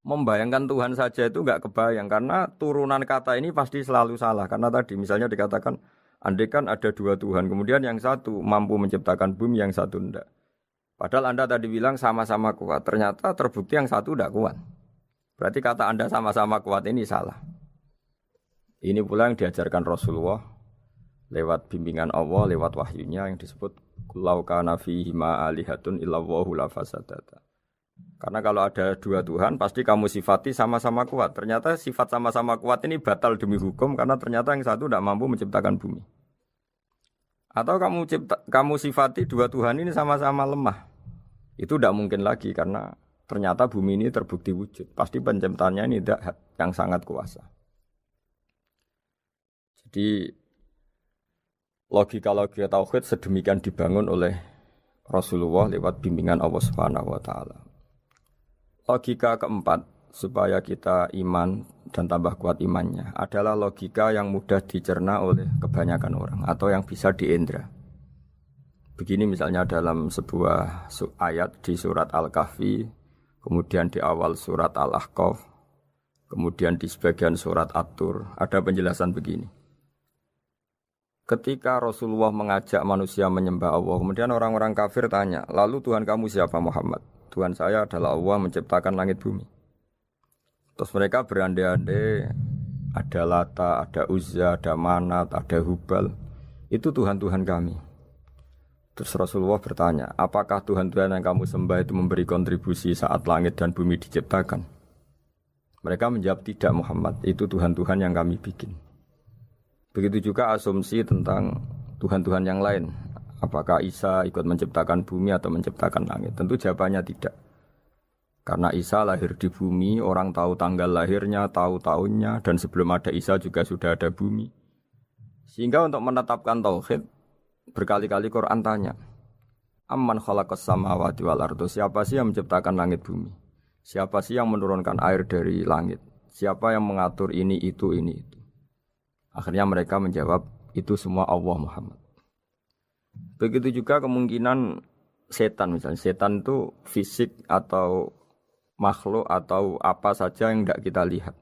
Speaker 1: membayangkan Tuhan saja itu enggak kebayang karena turunan kata ini pasti selalu salah. Karena tadi misalnya dikatakan andai kan ada 2 Tuhan, kemudian yang satu mampu menciptakan bumi, yang satu tidak. Padahal Anda tadi bilang sama-sama kuat, ternyata terbukti yang satu tidak kuat. Berarti kata Anda sama-sama kuat ini salah. Ini pula yang diajarkan Rasulullah lewat bimbingan Allah, lewat wahyunya yang disebut Lau kana fihi ma alihatun illallahu la fasadata. Karena kalau ada 2 Tuhan, pasti kamu sifati sama-sama kuat. Ternyata sifat sama-sama kuat ini batal demi hukum karena ternyata yang satu tidak mampu menciptakan bumi. Atau kamu sifati 2 Tuhan ini sama-sama lemah. Itu tidak mungkin lagi karena ternyata bumi ini terbukti wujud. Pasti penciptanya ini tidak yang sangat kuasa. Jadi logika-logika tauhid sedemikian dibangun oleh Rasulullah lewat bimbingan Allah Subhanahu wa taala. Logika keempat supaya kita iman dan tambah kuat imannya adalah logika yang mudah dicerna oleh kebanyakan orang atau yang bisa diindra. Begini misalnya dalam sebuah ayat di surat Al-Kahfi, kemudian di awal surat Al-Ahqaf, kemudian di sebagian surat At-Tur, ada penjelasan begini. Ketika Rasulullah mengajak manusia menyembah Allah, kemudian orang-orang kafir tanya, lalu Tuhan kamu siapa Muhammad? Tuhan saya adalah Allah menciptakan langit bumi. Terus mereka berandai-andai, ada Lata, ada Uzza, ada Manat, ada Hubal. Itu Tuhan-Tuhan kami. Terus Rasulullah bertanya, apakah Tuhan-Tuhan yang kamu sembah itu memberi kontribusi saat langit dan bumi diciptakan? Mereka menjawab, tidak Muhammad, itu Tuhan-Tuhan yang kami bikin. Begitu juga asumsi tentang Tuhan-Tuhan yang lain. Apakah Isa ikut menciptakan bumi atau menciptakan langit? Tentu jawabannya tidak. Karena Isa lahir di bumi, orang tahu tanggal lahirnya, tahu tahunnya, dan sebelum ada Isa juga sudah ada bumi. Sehingga untuk menetapkan tauhid, berkali-kali Quran tanya, Amman khalaqas samawati wal ardo, siapa sih yang menciptakan langit bumi? Siapa sih yang menurunkan air dari langit? Siapa yang mengatur ini, itu, ini, itu? Akhirnya mereka menjawab, itu semua Allah Muhammad. Begitu juga kemungkinan setan misalnya. Setan itu fisik atau makhluk atau apa saja yang tidak kita lihat.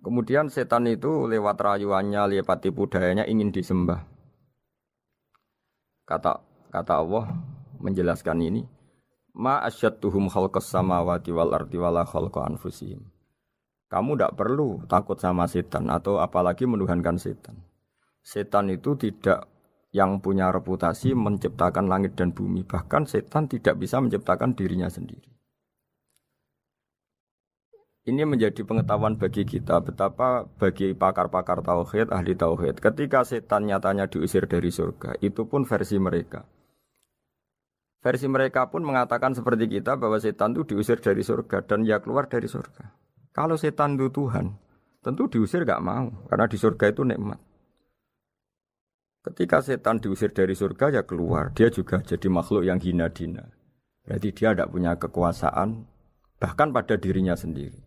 Speaker 1: Kemudian setan itu lewat rayuannya, lewat tipu dayanya ingin disembah. Kata Allah menjelaskan ini, ma asyadduhum khalqas samawati wal ardi wala khalqa anfusihim. Kamu tidak perlu takut sama setan atau apalagi menuhankan setan. Setan itu tidak yang punya reputasi menciptakan langit dan bumi. Bahkan setan tidak bisa menciptakan dirinya sendiri. Ini menjadi pengetahuan bagi kita betapa bagi pakar-pakar tauhid, ahli tauhid, ketika setan nyatanya diusir dari surga, itu pun versi mereka. Versi mereka pun mengatakan seperti kita bahwa setan itu diusir dari surga dan ya keluar dari surga. Kalau setan itu Tuhan, tentu diusir gak mau karena di surga itu nikmat. Ketika setan diusir dari surga ya keluar, dia juga jadi makhluk yang hina-dina. Berarti dia tidak punya kekuasaan bahkan pada dirinya sendiri.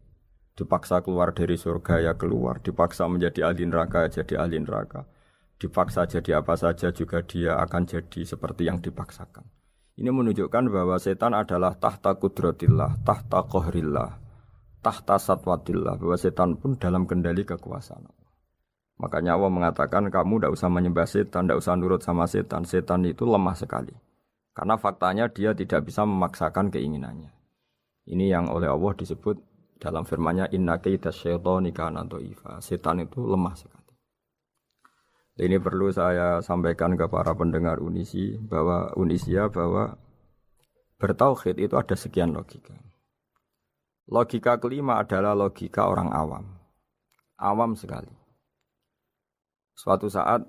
Speaker 1: Dipaksa keluar dari surga ya keluar, dipaksa menjadi ahli neraka jadi ahli neraka, dipaksa jadi apa saja juga dia akan jadi seperti yang dipaksakan. Ini menunjukkan bahwa setan adalah tahta kudratillah, tahta qahrillah, tahta satwatillah, bahwa setan pun dalam kendali kekuasaan Allah. Makanya Allah mengatakan kamu tidak usah menyembah setan, tidak usah nurut sama setan. Setan itu lemah sekali. Karena faktanya dia tidak bisa memaksakan keinginannya. Ini yang oleh Allah disebut dalam firman-Nya inna kaidas syaitani kana dhaifa. Setan itu lemah sekali. Ini perlu saya sampaikan ke para pendengar Unisia bahwa bertauhid itu ada sekian logika. Logika kelima adalah logika orang awam. Awam sekali. Suatu saat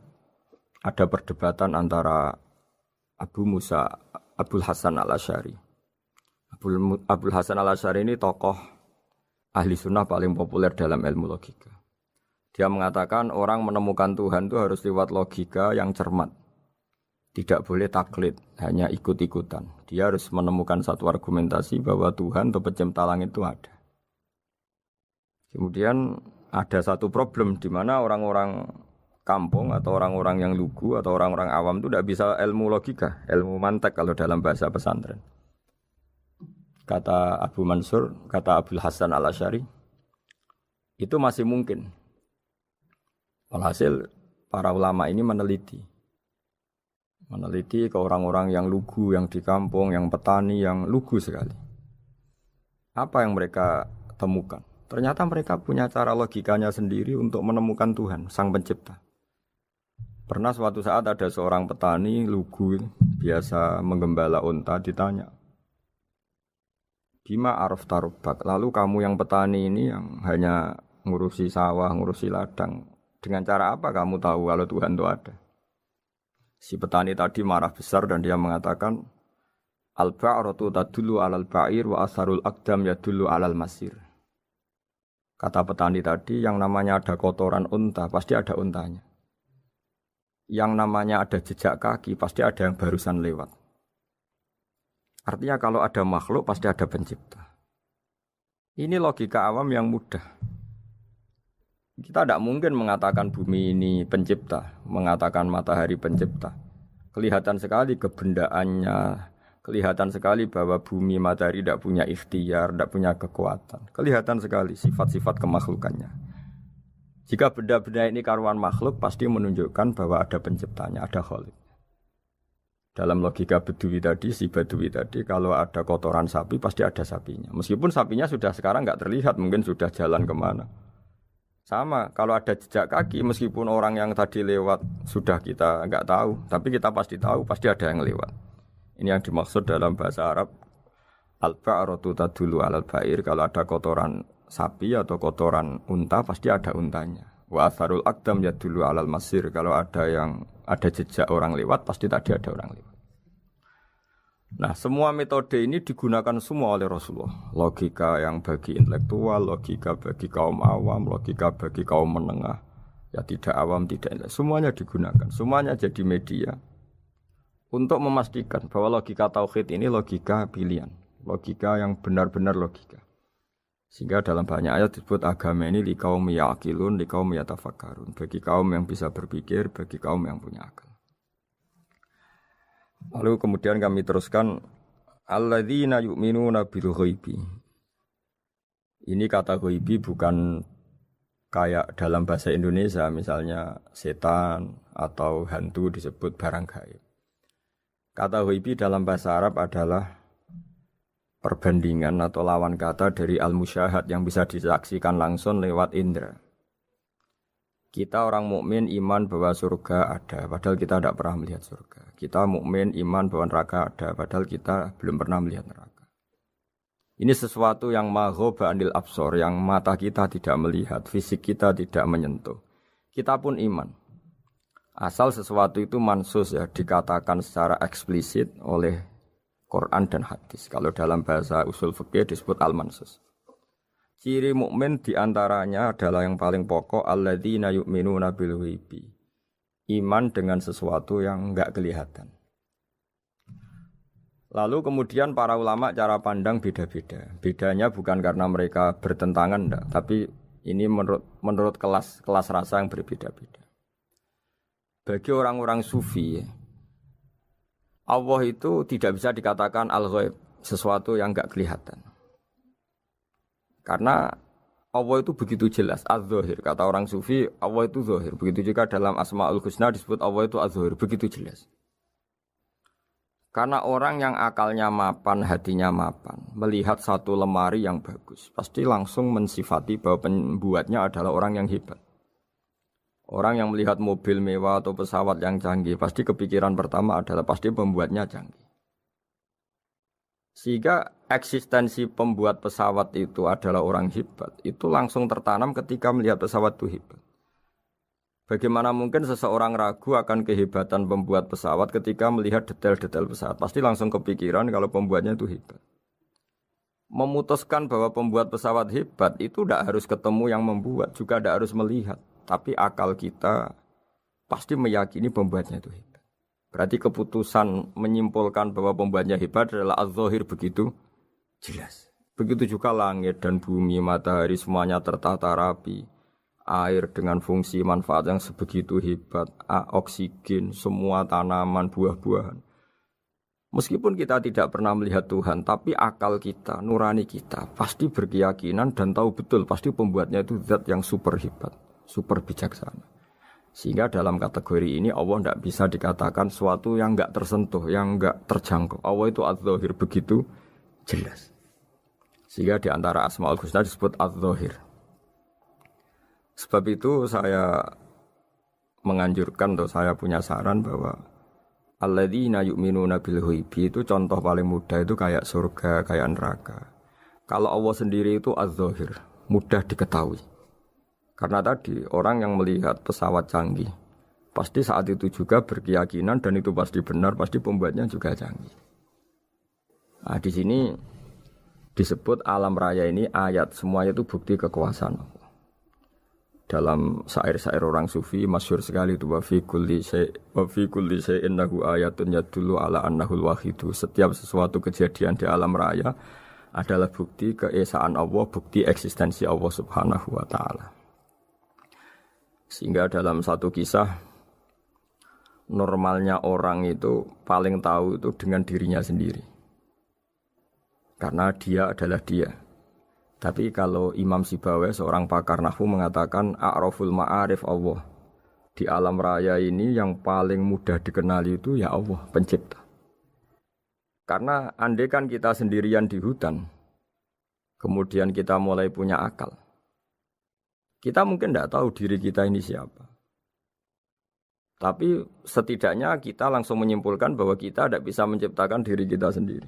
Speaker 1: ada perdebatan antara Abul Hasan al-Asy'ari. Abul Hasan al-Asy'ari ini tokoh ahli sunnah paling populer dalam ilmu logika. Dia mengatakan orang menemukan Tuhan itu harus lewat logika yang cermat. Tidak boleh taklid, hanya ikut-ikutan. Dia harus menemukan satu argumentasi bahwa Tuhan atau pencipta langit itu ada. Kemudian ada satu problem di mana orang-orang kampung atau orang-orang yang lugu atau orang-orang awam itu tidak bisa ilmu logika, ilmu mantek kalau dalam bahasa pesantren. Kata Abu Mansur, kata Abul Hasan al-Asy'ari, itu masih mungkin. Walhasil para ulama ini meneliti ke orang-orang yang lugu, yang di kampung, yang petani, yang lugu sekali. Apa yang mereka temukan? Ternyata mereka punya cara logikanya sendiri untuk menemukan Tuhan, Sang Pencipta. Pernah suatu saat ada seorang petani lugu biasa menggembala unta ditanya, Bima araf tarubak, lalu kamu yang petani ini yang hanya ngurusi sawah, ngurusi ladang, dengan cara apa kamu tahu kalau Tuhan itu ada? Si petani tadi marah besar dan dia mengatakan, Al-ba'ratu tadullu alal ba'ir wa asarul aqdam yadullu alal masir. Kata petani tadi, yang namanya ada kotoran unta, pasti ada untanya. Yang namanya ada jejak kaki, pasti ada yang barusan lewat. Artinya kalau ada makhluk, pasti ada pencipta. Ini logika awam yang mudah. Kita tidak mungkin mengatakan bumi ini pencipta, mengatakan matahari pencipta. Kelihatan sekali kebendaannya, kelihatan sekali bahwa bumi matahari tidak punya ikhtiar, tidak punya kekuatan. Kelihatan sekali sifat-sifat kemakhlukannya. Jika benda-benda ini karuan makhluk, pasti menunjukkan bahwa ada penciptanya, ada khalik. Dalam logika Bedui tadi, si Bedui tadi, kalau ada kotoran sapi, pasti ada sapinya. Meskipun sapinya sudah sekarang nggak terlihat, mungkin sudah jalan kemana. Sama, kalau ada jejak kaki, meskipun orang yang tadi lewat sudah kita nggak tahu, tapi kita pasti tahu, pasti ada yang lewat. Ini yang dimaksud dalam bahasa Arab, al-ba'ratu tadullu alal ba'ir, kalau ada kotoran sapi atau kotoran unta, pasti ada untanya. Wa atharul aqdam yadullu alal masir. Kalau ada jejak orang lewat, pasti tadi ada orang lewat. Nah, semua metode ini digunakan semua oleh Rasulullah. Logika yang bagi intelektual, logika bagi kaum awam, logika bagi kaum menengah. Ya tidak awam, tidak intelektual. Semuanya digunakan. Semuanya jadi media untuk memastikan bahwa logika tauhid ini logika pilihan. Logika yang benar-benar logika. Sehingga dalam banyak ayat disebut agama ini li kaum yaqilun, li kaum yatafakkarun. Bagi kaum yang bisa berpikir, bagi kaum yang punya akal. Lalu kemudian kami teruskan alladzina yu'minuna bil ghaibi. Ini kata ghaibi bukan kayak dalam bahasa Indonesia misalnya setan atau hantu disebut barang gaib. Kata ghaibi dalam bahasa Arab adalah perbandingan atau lawan kata dari al-musyahad yang bisa disaksikan langsung lewat indera. Kita orang mukmin iman bahwa surga ada, padahal kita tidak pernah melihat surga. Kita mukmin iman bahwa neraka ada, padahal kita belum pernah melihat neraka. Ini sesuatu yang maghoba anil absor, yang mata kita tidak melihat, fisik kita tidak menyentuh. Kita pun iman. Asal sesuatu itu mansus ya, dikatakan secara eksplisit oleh Quran dan hadis. Kalau dalam bahasa usul fikih disebut al-mansus. Ciri mukmin diantaranya adalah yang paling pokok alladzina yu'minuna bil ghaibi. Iman dengan sesuatu yang enggak kelihatan. Lalu kemudian para ulama cara pandang beda-beda. Bedanya bukan karena mereka bertentangan enggak, tapi ini menurut kelas rasa yang berbeda-beda. Bagi orang-orang sufi, Allah itu tidak bisa dikatakan al-ghaib, sesuatu yang enggak kelihatan. Karena Allah itu begitu jelas, az-zahir. Kata orang sufi, Allah itu zahir. Begitu juga dalam Asmaul Husna disebut Allah itu az-zahir. Begitu jelas. Karena orang yang akalnya mapan, hatinya mapan, melihat satu lemari yang bagus, pasti langsung mensifati bahwa pembuatnya adalah orang yang hebat. Orang yang melihat mobil mewah atau pesawat yang canggih, pasti kepikiran pertama adalah pasti pembuatnya canggih. Sehingga eksistensi pembuat pesawat itu adalah orang hebat, itu langsung tertanam ketika melihat pesawat itu hebat. Bagaimana mungkin seseorang ragu akan kehebatan pembuat pesawat ketika melihat detail-detail pesawat? Pasti langsung kepikiran kalau pembuatnya itu hebat. Memutuskan bahwa pembuat pesawat hebat itu tidak harus ketemu yang membuat, juga tidak harus melihat. Tapi akal kita pasti meyakini pembuatnya itu hebat. Berarti keputusan menyimpulkan bahwa pembuatnya hebat adalah az-zahir begitu jelas. Begitu juga langit dan bumi, matahari semuanya tertata rapi. Air dengan fungsi manfaat yang sebegitu hebat, oksigen, semua tanaman, buah-buahan. Meskipun kita tidak pernah melihat Tuhan, tapi akal kita, nurani kita pasti berkeyakinan dan tahu betul pasti pembuatnya itu zat yang super hebat, super bijaksana. Sehingga dalam kategori ini Allah tidak bisa dikatakan sesuatu yang enggak tersentuh, yang enggak terjangkau. Allah itu az-zahir begitu jelas. Sehingga di antara Asmaul Husna disebut az-zahir. Sebab itu saya menganjurkan atau saya punya saran bahwa alladzina yu'minuna bil ghaibi itu contoh paling mudah itu kayak surga, kayak neraka. Kalau Allah sendiri itu az-zahir, mudah diketahui. Karena tadi orang yang melihat pesawat canggih pasti saat itu juga berkeyakinan dan itu pasti benar, pasti pembuatnya juga canggih. Nah, di sini disebut alam raya ini ayat, semuanya itu bukti kekuasaan Allah. Dalam syair-syair orang sufi masyhur sekali itu wa fi kulli syai'in lahu ayatun yadullu ala annahul wahidu. Setiap sesuatu kejadian di alam raya adalah bukti keesaan Allah, bukti eksistensi Allah Subhanahu wa taala. Sehingga dalam satu kisah, normalnya orang itu paling tahu itu dengan dirinya sendiri. Karena dia adalah dia. Tapi kalau Imam Sibawayh, seorang pakar nahwu mengatakan, a'raful ma'arif Allah. Di alam raya ini yang paling mudah dikenali itu ya Allah, pencipta. Karena andai kan kita sendirian di hutan, kemudian kita mulai punya akal. Kita mungkin tidak tahu diri kita ini siapa. Tapi setidaknya kita langsung menyimpulkan bahwa kita tidak bisa menciptakan diri kita sendiri.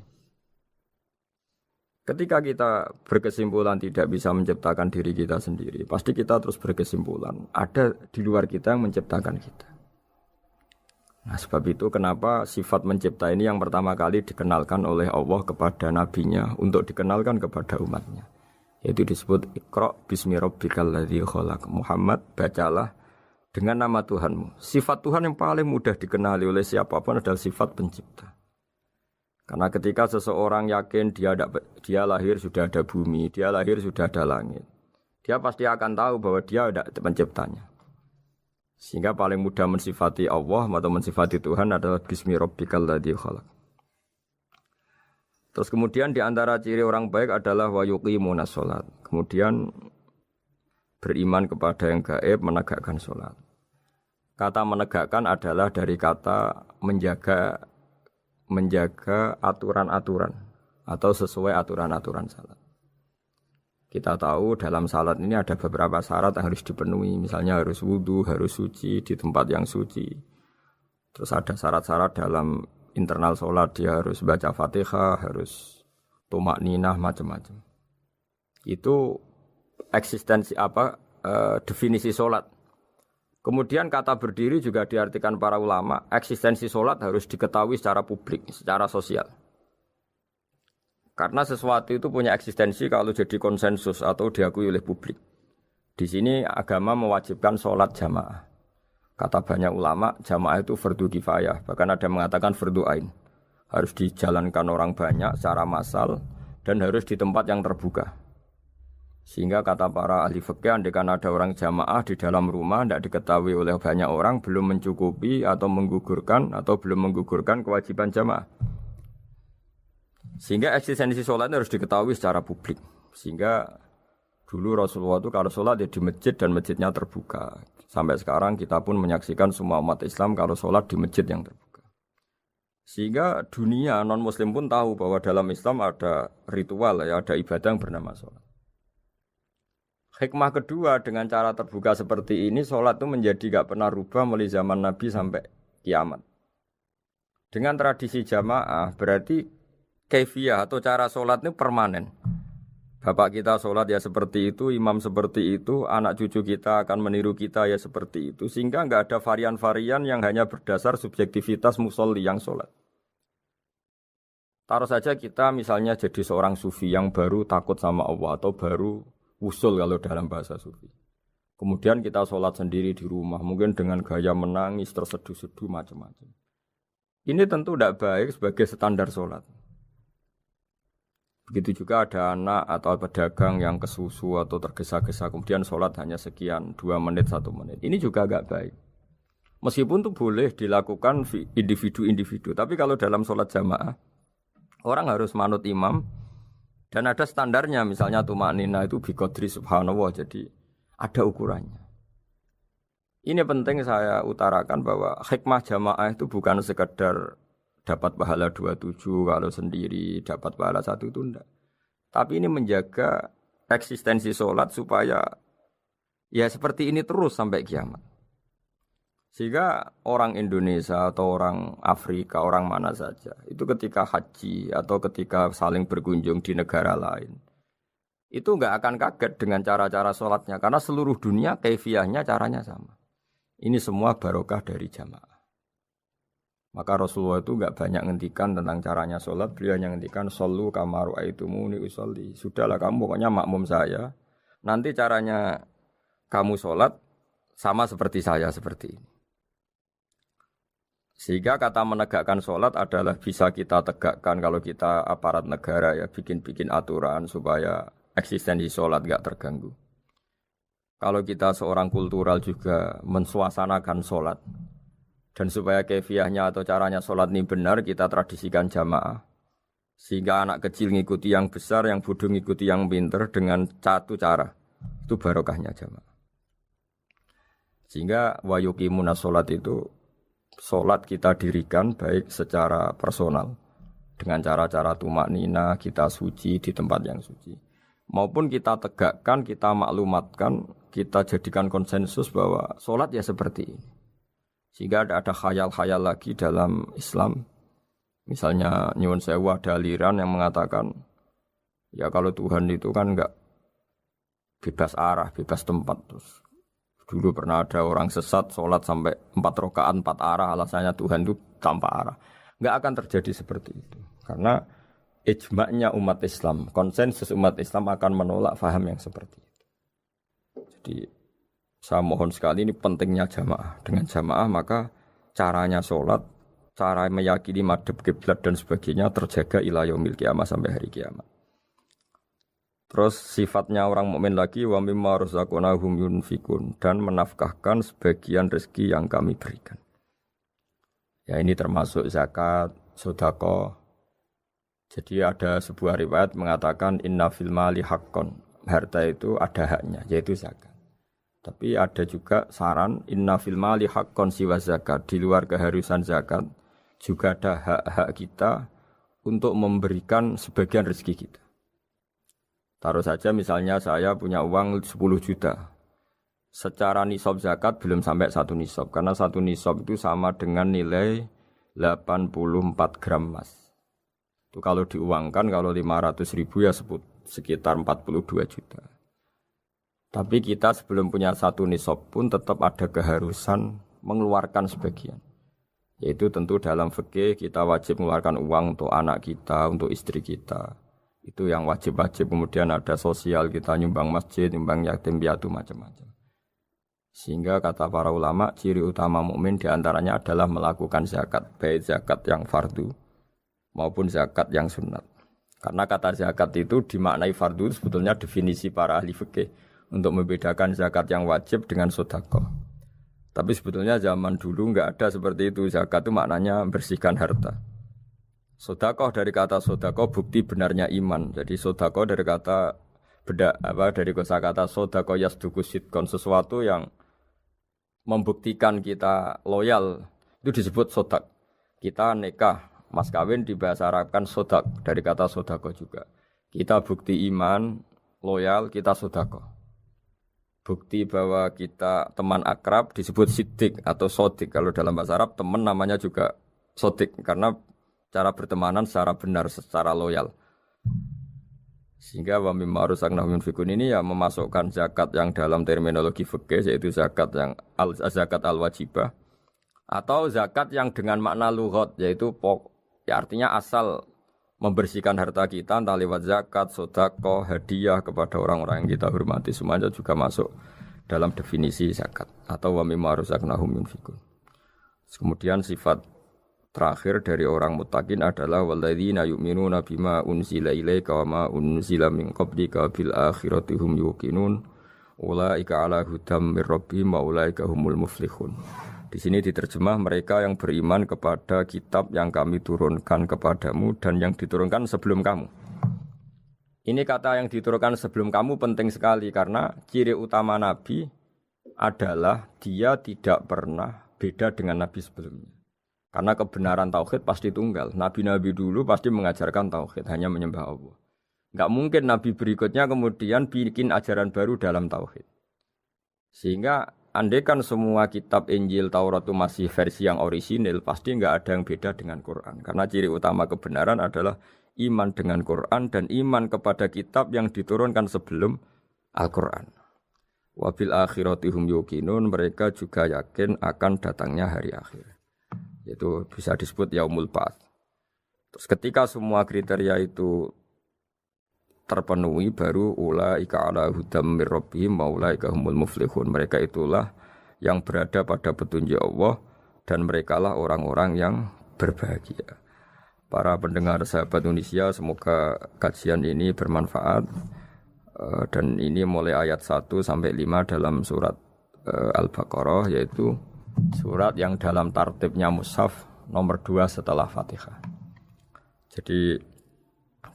Speaker 1: Ketika kita berkesimpulan tidak bisa menciptakan diri kita sendiri, pasti kita terus berkesimpulan ada di luar kita yang menciptakan kita. Nah, sebab itu kenapa sifat mencipta ini yang pertama kali dikenalkan oleh Allah kepada nabinya untuk dikenalkan kepada umatnya. Yaitu disebut Iqra bismi rabbikal ladzi khalaq. Muhammad, bacalah dengan nama Tuhanmu. Sifat Tuhan yang paling mudah dikenali oleh siapapun adalah sifat pencipta. Karena ketika seseorang yakin dia lahir sudah ada bumi, dia lahir sudah ada langit, dia pasti akan tahu bahwa dia ada penciptanya. Sehingga paling mudah mensifati Allah atau mensifati Tuhan adalah bismi rabbikal ladzi khalaq. Terus kemudian di antara ciri orang baik adalah wa yuqimunas shalat. Kemudian beriman kepada yang gaib, menegakkan salat. Kata menegakkan adalah dari kata menjaga aturan-aturan atau sesuai aturan-aturan salat. Kita tahu dalam salat ini ada beberapa syarat yang harus dipenuhi. Misalnya harus wudu, harus suci di tempat yang suci. Terus ada syarat-syarat dalam internal salat, dia harus baca Fatihah, harus tumakninah, macam-macam. Itu eksistensi definisi salat. Kemudian kata berdiri juga diartikan para ulama, eksistensi sholat harus diketahui secara publik, secara sosial. Karena sesuatu itu punya eksistensi kalau jadi konsensus atau diakui oleh publik. Di sini agama mewajibkan sholat jamaah. Kata banyak ulama, jamaah itu fardu kifayah, bahkan ada yang mengatakan fardu ain. Harus dijalankan orang banyak secara massal dan harus di tempat yang terbuka. Sehingga kata para ahli fikih, andaikan ada orang jamaah di dalam rumah tidak diketahui oleh banyak orang, belum mencukupi atau belum menggugurkan kewajiban jamaah. Sehingga eksistensi sholat harus diketahui secara publik. Sehingga dulu Rasulullah itu kalau sholat di masjid dan masjidnya terbuka. Sampai sekarang kita pun menyaksikan semua umat Islam kalau sholat di masjid yang terbuka. Sehingga dunia non-muslim pun tahu bahwa dalam Islam ada ritual, ada ibadah yang bernama sholat. Hikmah kedua dengan cara terbuka seperti ini, sholat itu menjadi gak pernah rubah mulai zaman Nabi sampai kiamat. Dengan tradisi jamaah berarti kaifiyah atau cara sholat ini permanen. Bapak kita sholat ya seperti itu, imam seperti itu, anak cucu kita akan meniru kita ya seperti itu. Sehingga gak ada varian-varian yang hanya berdasar subjektivitas musolli yang sholat. Taruh saja kita misalnya jadi seorang sufi yang baru takut sama Allah atau baru usul kalau dalam bahasa sufi. Kemudian kita sholat sendiri di rumah, mungkin dengan gaya menangis, terseduh-seduh, macam-macam. Ini tentu tidak baik sebagai standar sholat. Begitu juga ada anak atau pedagang yang kesusu atau tergesa-gesa, kemudian sholat hanya sekian, 2 menit, 1 menit. Ini juga agak baik. Meskipun itu boleh dilakukan individu-individu, tapi kalau dalam sholat jamaah, orang harus manut imam, dan ada standarnya, misalnya tumakninah itu biqadri subhanallah, jadi ada ukurannya. Ini penting saya utarakan bahwa hikmah jamaah itu bukan sekedar dapat pahala 27 kalau sendiri, dapat pahala 1 itu enggak. Tapi ini menjaga eksistensi sholat supaya ya seperti ini terus sampai kiamat. Sehingga orang Indonesia atau orang Afrika, orang mana saja, itu ketika haji atau ketika saling berkunjung di negara lain, itu enggak akan kaget dengan cara-cara sholatnya, karena seluruh dunia kaifiyahnya caranya sama. Ini semua barokah dari jamaah. Maka Rasulullah itu enggak banyak ngendikan tentang caranya sholat, beliau hanya ngendikan shollu kama ra'aitumuni usolli. Sudahlah kamu pokoknya makmum saya, nanti caranya kamu sholat sama seperti saya seperti ini. Sehingga kata menegakkan sholat adalah bisa kita tegakkan kalau kita aparat negara ya bikin-bikin aturan supaya eksistensi sholat gak terganggu. Kalau kita seorang kultural juga mensuasanakan sholat dan supaya kefiahnya atau caranya sholat ini benar kita tradisikan jamaah. Sehingga anak kecil ngikuti yang besar, yang bodoh ngikuti yang pinter dengan satu cara. Itu barokahnya jamaah. Sehingga wa yuqimuna sholat itu sholat kita dirikan baik secara personal dengan cara-cara tumakninah, kita suci di tempat yang suci, maupun kita tegakkan, kita maklumatkan, kita jadikan konsensus bahwa sholat ya seperti ini. Sehingga ada khayal-khayal lagi dalam Islam. Misalnya nyuwun sewu ada aliran yang mengatakan Ya kalau Tuhan itu kan enggak bebas arah, bebas tempat. Terus dulu pernah ada orang sesat sholat sampai 4 rakaat 4 arah, alasannya Tuhan itu tanpa arah. Enggak akan terjadi seperti itu. Karena ijma'nya umat Islam, konsensus umat Islam akan menolak faham yang seperti itu. Jadi saya mohon sekali, ini pentingnya jamaah. Dengan jamaah maka caranya sholat, cara meyakini madhab kiblat dan sebagainya terjaga ila yaumil qiyamah sampai hari kiamat. Terus sifatnya orang mukmin lagi wa mimma razaqnahum yunfikun, dan menafkahkan sebagian rezeki yang kami berikan. Ya ini termasuk zakat, sedekah. Jadi ada sebuah riwayat mengatakan inna fil mali haqqon. Harta itu ada haknya, yaitu zakat. Tapi ada juga saran inna fil mali haqqon siwa zakat, di luar keharusan zakat juga ada hak-hak kita untuk memberikan sebagian rezeki kita. Taruh saja misalnya saya punya uang 10 juta. Secara nisab zakat belum sampai 1 nisab, karena 1 nisab itu sama dengan nilai 84 gram emas. Itu kalau diuangkan, kalau 500 ribu ya sekitar 42 juta. Tapi kita sebelum punya 1 nisab pun tetap ada keharusan mengeluarkan sebagian. Yaitu tentu dalam fikih kita wajib mengeluarkan uang untuk anak kita, untuk istri kita. Itu yang wajib-wajib. Kemudian ada sosial, kita nyumbang masjid, nyumbang yatim piatu, macam-macam. Sehingga kata para ulama, ciri utama mukmin diantaranya adalah melakukan zakat. Baik zakat yang fardu maupun zakat yang sunat. Karena kata zakat itu dimaknai fardu, sebetulnya definisi para ahli fikih untuk membedakan zakat yang wajib dengan sedekah. Tapi sebetulnya zaman dulu enggak ada seperti itu. Zakat itu maknanya bersihkan harta. Sedekah dari kata sedekah bukti benarnya iman. Jadi sedekah dari kata dari kosakata sedekah yasduqu sidqon, sesuatu yang membuktikan kita loyal itu disebut sedekah. Kita nikah, mas kawin di bahasa Arab kan sedekah dari kata sedekah juga. Kita bukti iman, loyal, kita sedekah. Bukti bahwa kita teman akrab disebut siddiq atau sodik. Kalau dalam bahasa Arab teman namanya juga sodik karena cara bertemanan secara benar, secara loyal. Sehingga wa mimma razaqnahum yunfikun ini ya memasukkan zakat yang dalam terminologi fikih yaitu zakat yang zakat al-wajibah atau zakat yang dengan makna lughat yaitu ya artinya asal membersihkan harta kita entah lewat zakat, sedekah, hadiah kepada orang-orang yang kita hormati, semuanya juga masuk dalam definisi zakat atau wa mimma razaqnahum yunfikun. Kemudian sifat terakhir dari orang muttaqin adalah walladzina yu'minuna bima unzila ilaika wa ma unzila min qablika bil akhirati hum yuqinun ulaika ala hudam mir rabbihim wa ulaika humul muflihun. Di sini diterjemah mereka yang beriman kepada kitab yang kami turunkan kepadamu dan yang diturunkan sebelum kamu. Ini kata yang diturunkan sebelum kamu penting sekali karena ciri utama Nabi adalah dia tidak pernah beda dengan Nabi sebelumnya. Karena kebenaran tauhid pasti tunggal. Nabi-nabi dulu pasti mengajarkan tauhid, hanya menyembah Allah. Enggak mungkin Nabi berikutnya kemudian bikin ajaran baru dalam tauhid. Sehingga andaikan semua kitab Injil, Taurat itu masih versi yang orisinil, pasti enggak ada yang beda dengan Quran. Karena ciri utama kebenaran adalah iman dengan Quran dan iman kepada kitab yang diturunkan sebelum Al-Quran. Wabil akhirati hum yuqinun, mereka juga yakin akan datangnya hari akhir. Itu bisa disebut yaumul ba'ats. Terus ketika semua kriteria itu terpenuhi baru ulaika ala hudam mir rabbihim wa ulaika humul muflihun. Mereka itulah yang berada pada petunjuk Allah dan merekalah orang-orang yang berbahagia. Para pendengar sahabat Indonesia, semoga kajian ini bermanfaat. Dan ini mulai ayat 1 sampai 5 dalam surat Al-Baqarah, yaitu surat yang dalam tartibnya mushaf nomor 2 setelah Fatihah. Jadi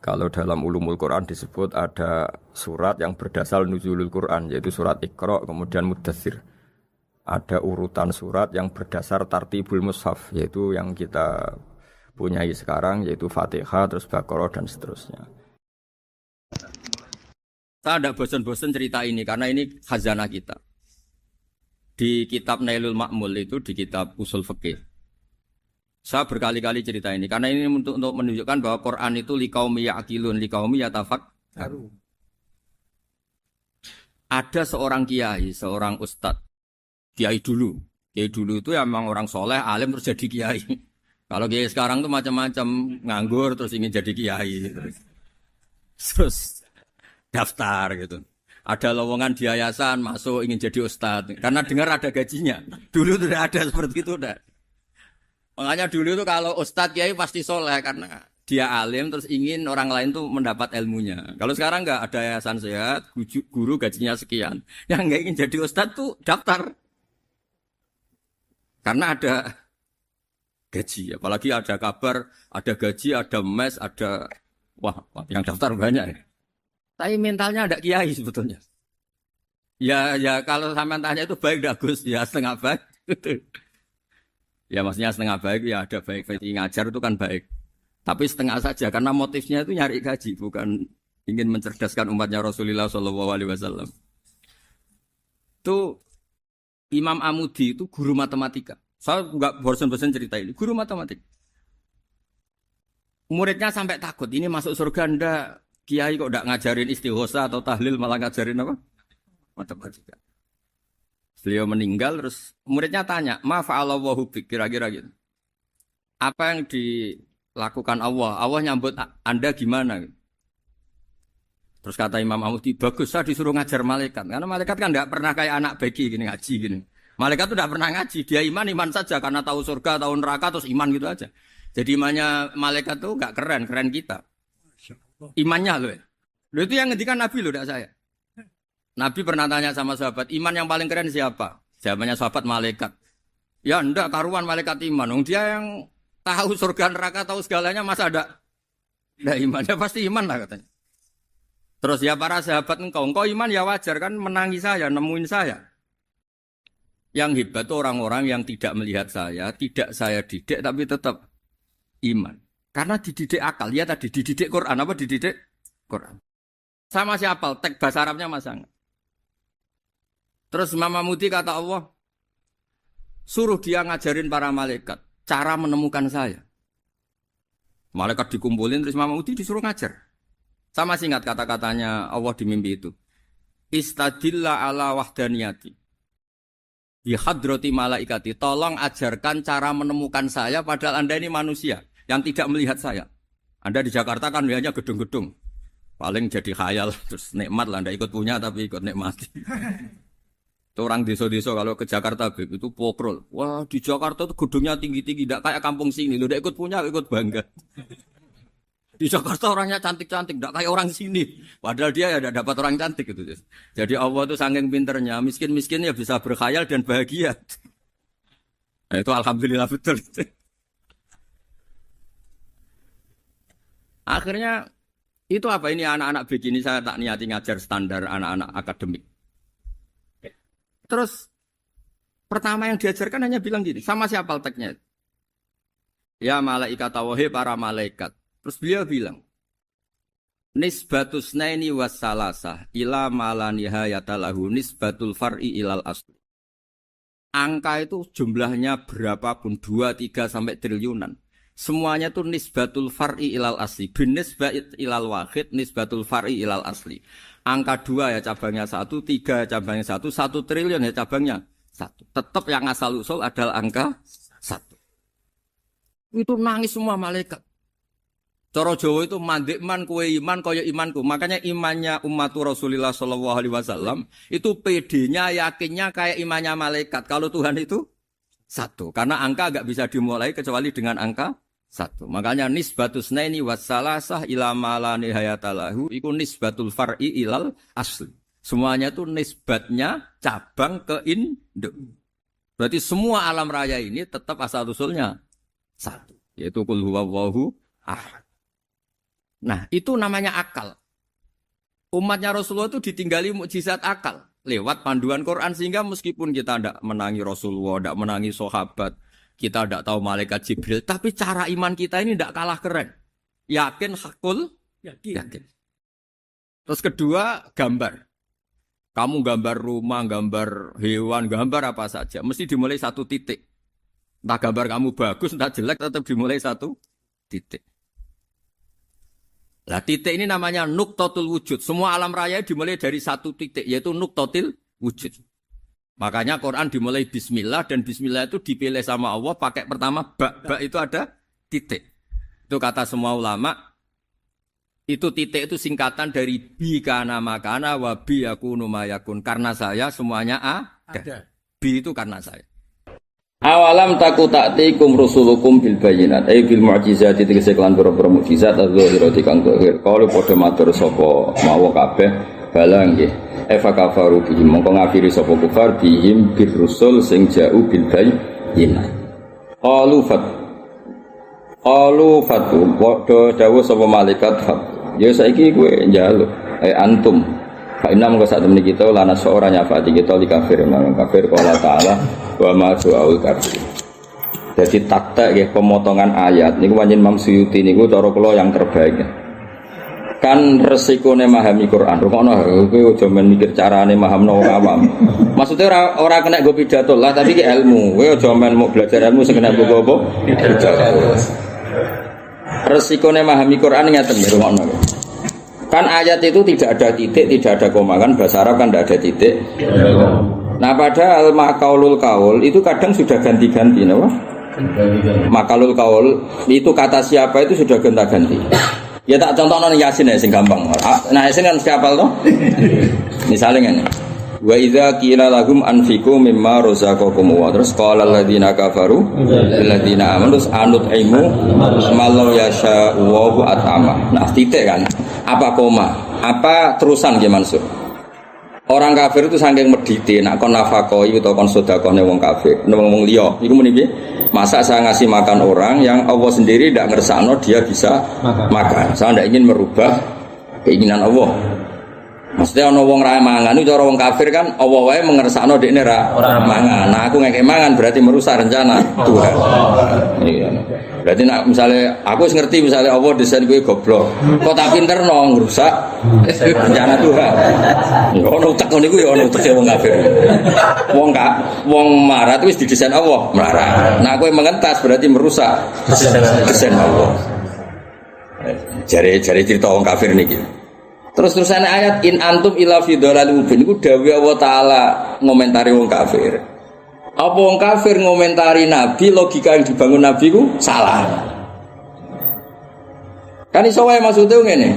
Speaker 1: kalau dalam ulumul Quran disebut ada surat yang berdasar nuzulul Quran, yaitu surat Iqra, kemudian Muddatsir. Ada urutan surat yang berdasar tartibul mushaf, yaitu yang kita punyai sekarang, yaitu Fatihah, terus Baqarah, dan seterusnya. Saya tidak bosan-bosan cerita ini, karena ini khazanah kita. Di kitab Nailul Ma'mul itu, di kitab Usul Fiqih. Saya berkali-kali cerita ini karena ini untuk menunjukkan bahwa Quran itu liqaumi ya'qilun, liqaumi
Speaker 2: Baru.
Speaker 1: Ada seorang kiai, seorang ustadz, kiai dulu. Kiai dulu itu ya memang orang soleh, alim terus jadi kiai. Kalau kiai sekarang tuh macam-macam, nganggur terus ingin jadi kiai. Terus daftar gitu. Ada lowongan di yayasan, masuk ingin jadi ustadz. Karena dengar ada gajinya. Dulu tuh udah ada seperti itu udah. Makanya dulu tuh kalau ustadz kiai pasti soleh karena dia alim terus ingin orang lain tuh mendapat ilmunya. Kalau sekarang nggak ada yayasan sehat, guru gajinya sekian. Yang nggak ingin jadi ustadz tuh daftar. Karena ada gaji, apalagi ada kabar, ada gaji, ada mes, ada wah yang daftar banyak. Tapi mentalnya ada kiai sebetulnya. Ya kalau sampean tanya itu baik enggak Gus? Ya setengah baik. Ya maksudnya setengah baik ya ada baik ngajar itu kan baik. Tapi setengah saja karena motifnya itu nyari gaji bukan ingin mencerdaskan umatnya Rasulullah SAW. Itu Imam Amudi itu guru matematika. Saya nggak bosan-bosan cerita ini. Guru matematika. Muridnya sampai takut. Ini masuk surga ndak? Kiai kok ndak ngajarin istighosa atau tahlil malah ngajarin apa? Matematika. Beliau meninggal terus muridnya tanya, "Ma fa'alallahu bik?" Kira-kira gitu. Apa yang dilakukan Allah? Allah nyambut Anda gimana? Terus kata Imam Amudi, bagus saya disuruh ngajar malaikat. Karena malaikat kan ndak pernah kayak anak beki gini ngaji gini. Malaikat itu tidak pernah ngaji, dia iman saja karena tahu surga, tahu neraka terus iman gitu aja. Jadi imannya malaikat tuh gak keren kita. Imannya loh. Loh itu yang ngendikan Nabi loh, tidak saya. Nabi pernah tanya sama sahabat, iman yang paling keren siapa? Jawabannya sahabat malaikat. Ya enggak, karuan malaikat iman. Dia yang tahu surga neraka, tahu segalanya masa ada imannya pasti iman lah katanya. Terus ya para sahabat engkau iman ya wajar kan menangi saya, nemuin saya. Yang hebat itu orang-orang yang tidak melihat saya, tidak saya didik, tapi tetap iman. Karena dididik akal, ya tadi dididik Quran, apa dididik Quran. Sama siapa? Teks bahasa Arabnya masang. Terus Imam Amudi kata Allah, suruh dia ngajarin para malaikat, cara menemukan saya. Malaikat dikumpulin, terus Imam Amudi disuruh ngajar. Sama singkat kata-katanya Allah di mimpi itu. Istadillah ala wahdaniyati. Di hadrati malaikati, tolong ajarkan cara menemukan saya padahal Anda ini manusia yang tidak melihat saya. Anda di Jakarta kan hanya gedung-gedung. Paling jadi khayal, terus nikmat lah, Anda ikut punya tapi ikut nikmati. Itu orang desa-desa kalau ke Jakarta itu pokrol. Wah di Jakarta itu gedungnya tinggi-tinggi, tidak kayak kampung sini. Lu udah ikut punya, ikut bangga. Di Jakarta orangnya cantik-cantik, tidak kayak orang sini. Padahal dia ya tidak dapat orang cantik gitu. Jadi Allah itu saking pinternya, miskin-miskin ya bisa berkhayal dan bahagia. Nah, itu alhamdulillah betul. Akhirnya itu apa ini anak-anak begini saya tak niati ngajar standar anak-anak akademik. Terus pertama yang diajarkan hanya bilang gini, sama siapa teknya? Ya malaikat wahai para malaikat. Terus beliau bilang, nisbatus naini wassalasah ila mala nihayata lahu nisbatul far'i ilal asli. Angka itu jumlahnya berapapun 2, 3 sampai triliunan. Semuanya itu nisbatul far'i ilal asli. Bin nisbat ilal wahid nisbatul far'i ilal asli. Angka 2 ya cabangnya 1, 3 cabangnya 1, 1 triliun ya cabangnya 1. Tetap yang asal usul adalah angka 1. Itu nangis semua malaikat. Cara Jawa itu mandikman kue iman kaya imanku. Makanya imannya umat Rasulullah SAW itu PD-nya yakinnya kayak imannya malaikat. Kalau Tuhan itu 1. Karena angka agak bisa dimulai kecuali dengan angka 1. Makanya nisbatus naini wassalasah ila mala nihayatalahu iku nisbatul far'i ilal asli. Semuanya itu nisbatnya cabang ke induk. Berarti semua alam raya ini tetap asal usulnya 1. Yaitu qul huwallahu ahad. Nah, itu namanya akal. Umatnya Rasulullah itu ditinggali mukjizat akal lewat panduan Quran sehingga meskipun kita tidak menangi Rasulullah, tidak menangi sahabat, kita tidak tahu malaikat Jibril, tapi cara iman kita ini tidak kalah keren. Yakin hakul, yakin. Terus kedua, gambar. Kamu gambar rumah, gambar hewan, gambar apa saja, mesti dimulai 1 titik. Entah gambar kamu bagus, entah jelek, tetap dimulai 1 titik. Lah titik ini namanya nuqtatul wujud. Semua alam raya dimulai dari satu titik, yaitu nuqtatil wujud. Makanya Quran dimulai bismillah, dan bismillah itu dipilih sama Allah pakai pertama ba. Ba itu ada titik. Itu kata semua ulama. Itu titik itu singkatan dari bi kana makana wa bi yakunu mayakun. Karena saya semuanya ada. Bi itu karena saya. Awalam taku taktikum rusulukum bil bayinat ay bil mu'jizati tegese kelan pira-pira mukjizat adzahirati kang zahir. Kalau padha matur sapa mawa kabeh bala nggih. Eva kafaru bihim mongko ngafiri sapa kufar bihim bir rusul sing ja'u bil bayinat. Qalu fatu padha dawuh sapa malaikat fat. Ya saiki kowe njaluk antum fa inna mongko sak temene kita lana seorang nyafati kita li kafir marang kafir qala ta'ala wa ma su'ul kafir. Jadi taktek nggih pemotongan ayat niku pancen Imam Suyuti niku cara kula yang terbaik. Kan resikone memahami Quran. Rungokno kowe aja men mikir carane mahamno wong awam. Maksudnya ora kena go pidato lah tapi ki ilmu. Kowe aja men mau belajar ilmu sing kena go apa? Pidato. Resikone memahami Quran ngeten nggih rungokno. Kan ayat itu tidak ada titik, tidak ada koma kan bahasa Arab kan tidak ada titik. Nah padahal makaulul kaul itu kadang sudah ganti-ganti, apa? Makalul kaul itu kata siapa itu sudah gonta-ganti. Ya tak contohnya Yasin ya sing gampang. Nah Yasin kan siapa toh? Misalnya ini. Wa idza qila lahum anfiqu mimma razaqakum wa terus qala alladziina kafaru alladziina amanu anut'imu mallau yasha wa at'ama. Nah titik kan. Apa koma? Apa terusan nggih Mansur? Orang kafir itu saking medite nak kon nafakoi utawa kon sedekahne wong kafir, wong liya. Iku muni piye? Masa saya ngasih makan orang yang Allah sendiri tidak ngersakno dia bisa makan. Saya tidak ingin merubah keinginan Allah. Maksudnya ono wong ra mangan itu cara wong kafir kan Allah wae mengersakno dekne ra mangan. Nah aku ngekek mangan berarti merusak rencana Tuhan. Iya. Berarti nak misalnya aku ngerti misalnya Allah desain kowe goblok. Kok tak pinterno ngrusak rencana Tuhan. Ya ono utek niku ya ono utek wong kafir. Wong marah itu wis didesain Allah marah. Nah kowe mengentas berarti merusak desain Allah. Jare cerita wong kafir niki. Terus-terusan ayat in antum ila fi dhalalin mubin iku dawuh Allah taala ngomentari wong kafir. Apa wong kafir ngomentari nabi logika yang dibangun nabi ku salah. Kan iso wae maksude ngene.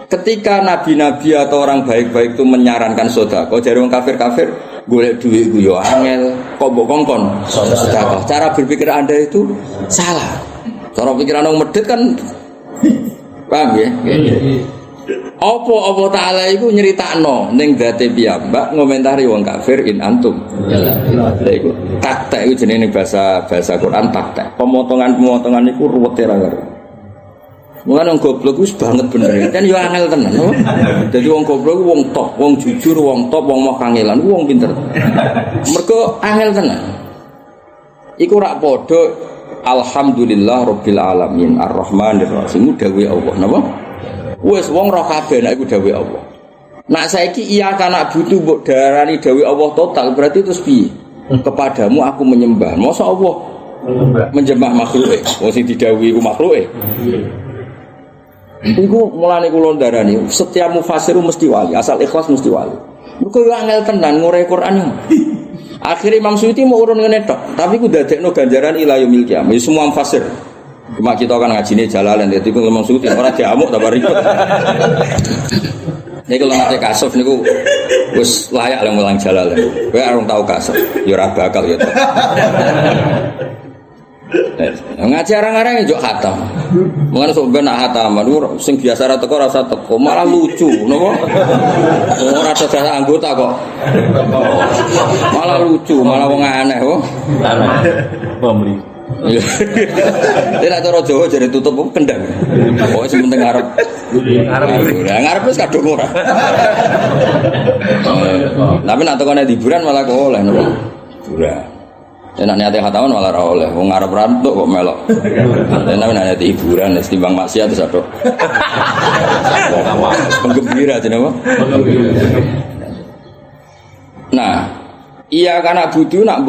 Speaker 1: Ketika nabi-nabi atau orang baik-baik itu menyarankan sedekah, jare wong kafir-kafir golek dhuwit ku yo angel, kok mbok kongkon sedekah. Cara berpikir Anda itu salah. Cara pikiran wong medhit kan paham ya? Apa Allah Ta'ala itu nyeritakno ning dzate piyambak ngomentari wong kafir in antum. Lha iku taktek iku jenenge bahasa Quran taktek. Pemotongan iku ruwete ra karo. Mulane wong goblok wis banget bener. Kan yo angel tenan. Dadi wong goblok wong top, wong jujur, wong top, wong mau kangelan, wong pinter. Mergo angel tenan. Iku rak padha alhamdulillah rabbil alamin arrahmanir rahim dawuh Allah. Napa? Wes wong roh kabeh nek iku dawuh Allah. Nak saiki iya kana butuh mbok darani dawuh Allah total berarti terus piye? Kepadamu aku menyembah. Masa Allah menyembah makhluke? Wong sing didhawuhi iku makhluke. Iku mulane kula darani setiap mufassir mesti wali, asal ikhlas mesti wali. Mergo yo angel tenan ngure Quran. Akhire Imam Suyuti mau urun ngene tok, tapi ku dadekno ganjaran ila yaumil qiyamah. Semua mufassir cuma kita kan ngajine jalalan jadi ku ngomong suci ora diamuk ta ribet. Nek kalau nate kasuf niku wis layak lah mulang jalalan. Kowe arung tau kasuf, ya ora bakal ya. Ngaji arang-arang njuk khatam. Mengane sok ben nak khatam sing biasa ra teko rasa teko malah lucu napa? Ora ada anggota kok. Malah lucu, malah wong aneh kok. Pembeli. Tidak cara Jawa jadi tutup kendang. Pokoknya sementing ngarep. Ngarep wis kadung ora. Tapi nak tekone hiburan malah kok oleh napa? Hiburan. Nek niate khatawan malah ora oleh. Wong ngarep rantuk kok melok. Nek niate hiburan wis timbang maksiat wis aduk. Penggembira jenenge apa? Nah, iya karena butuh nak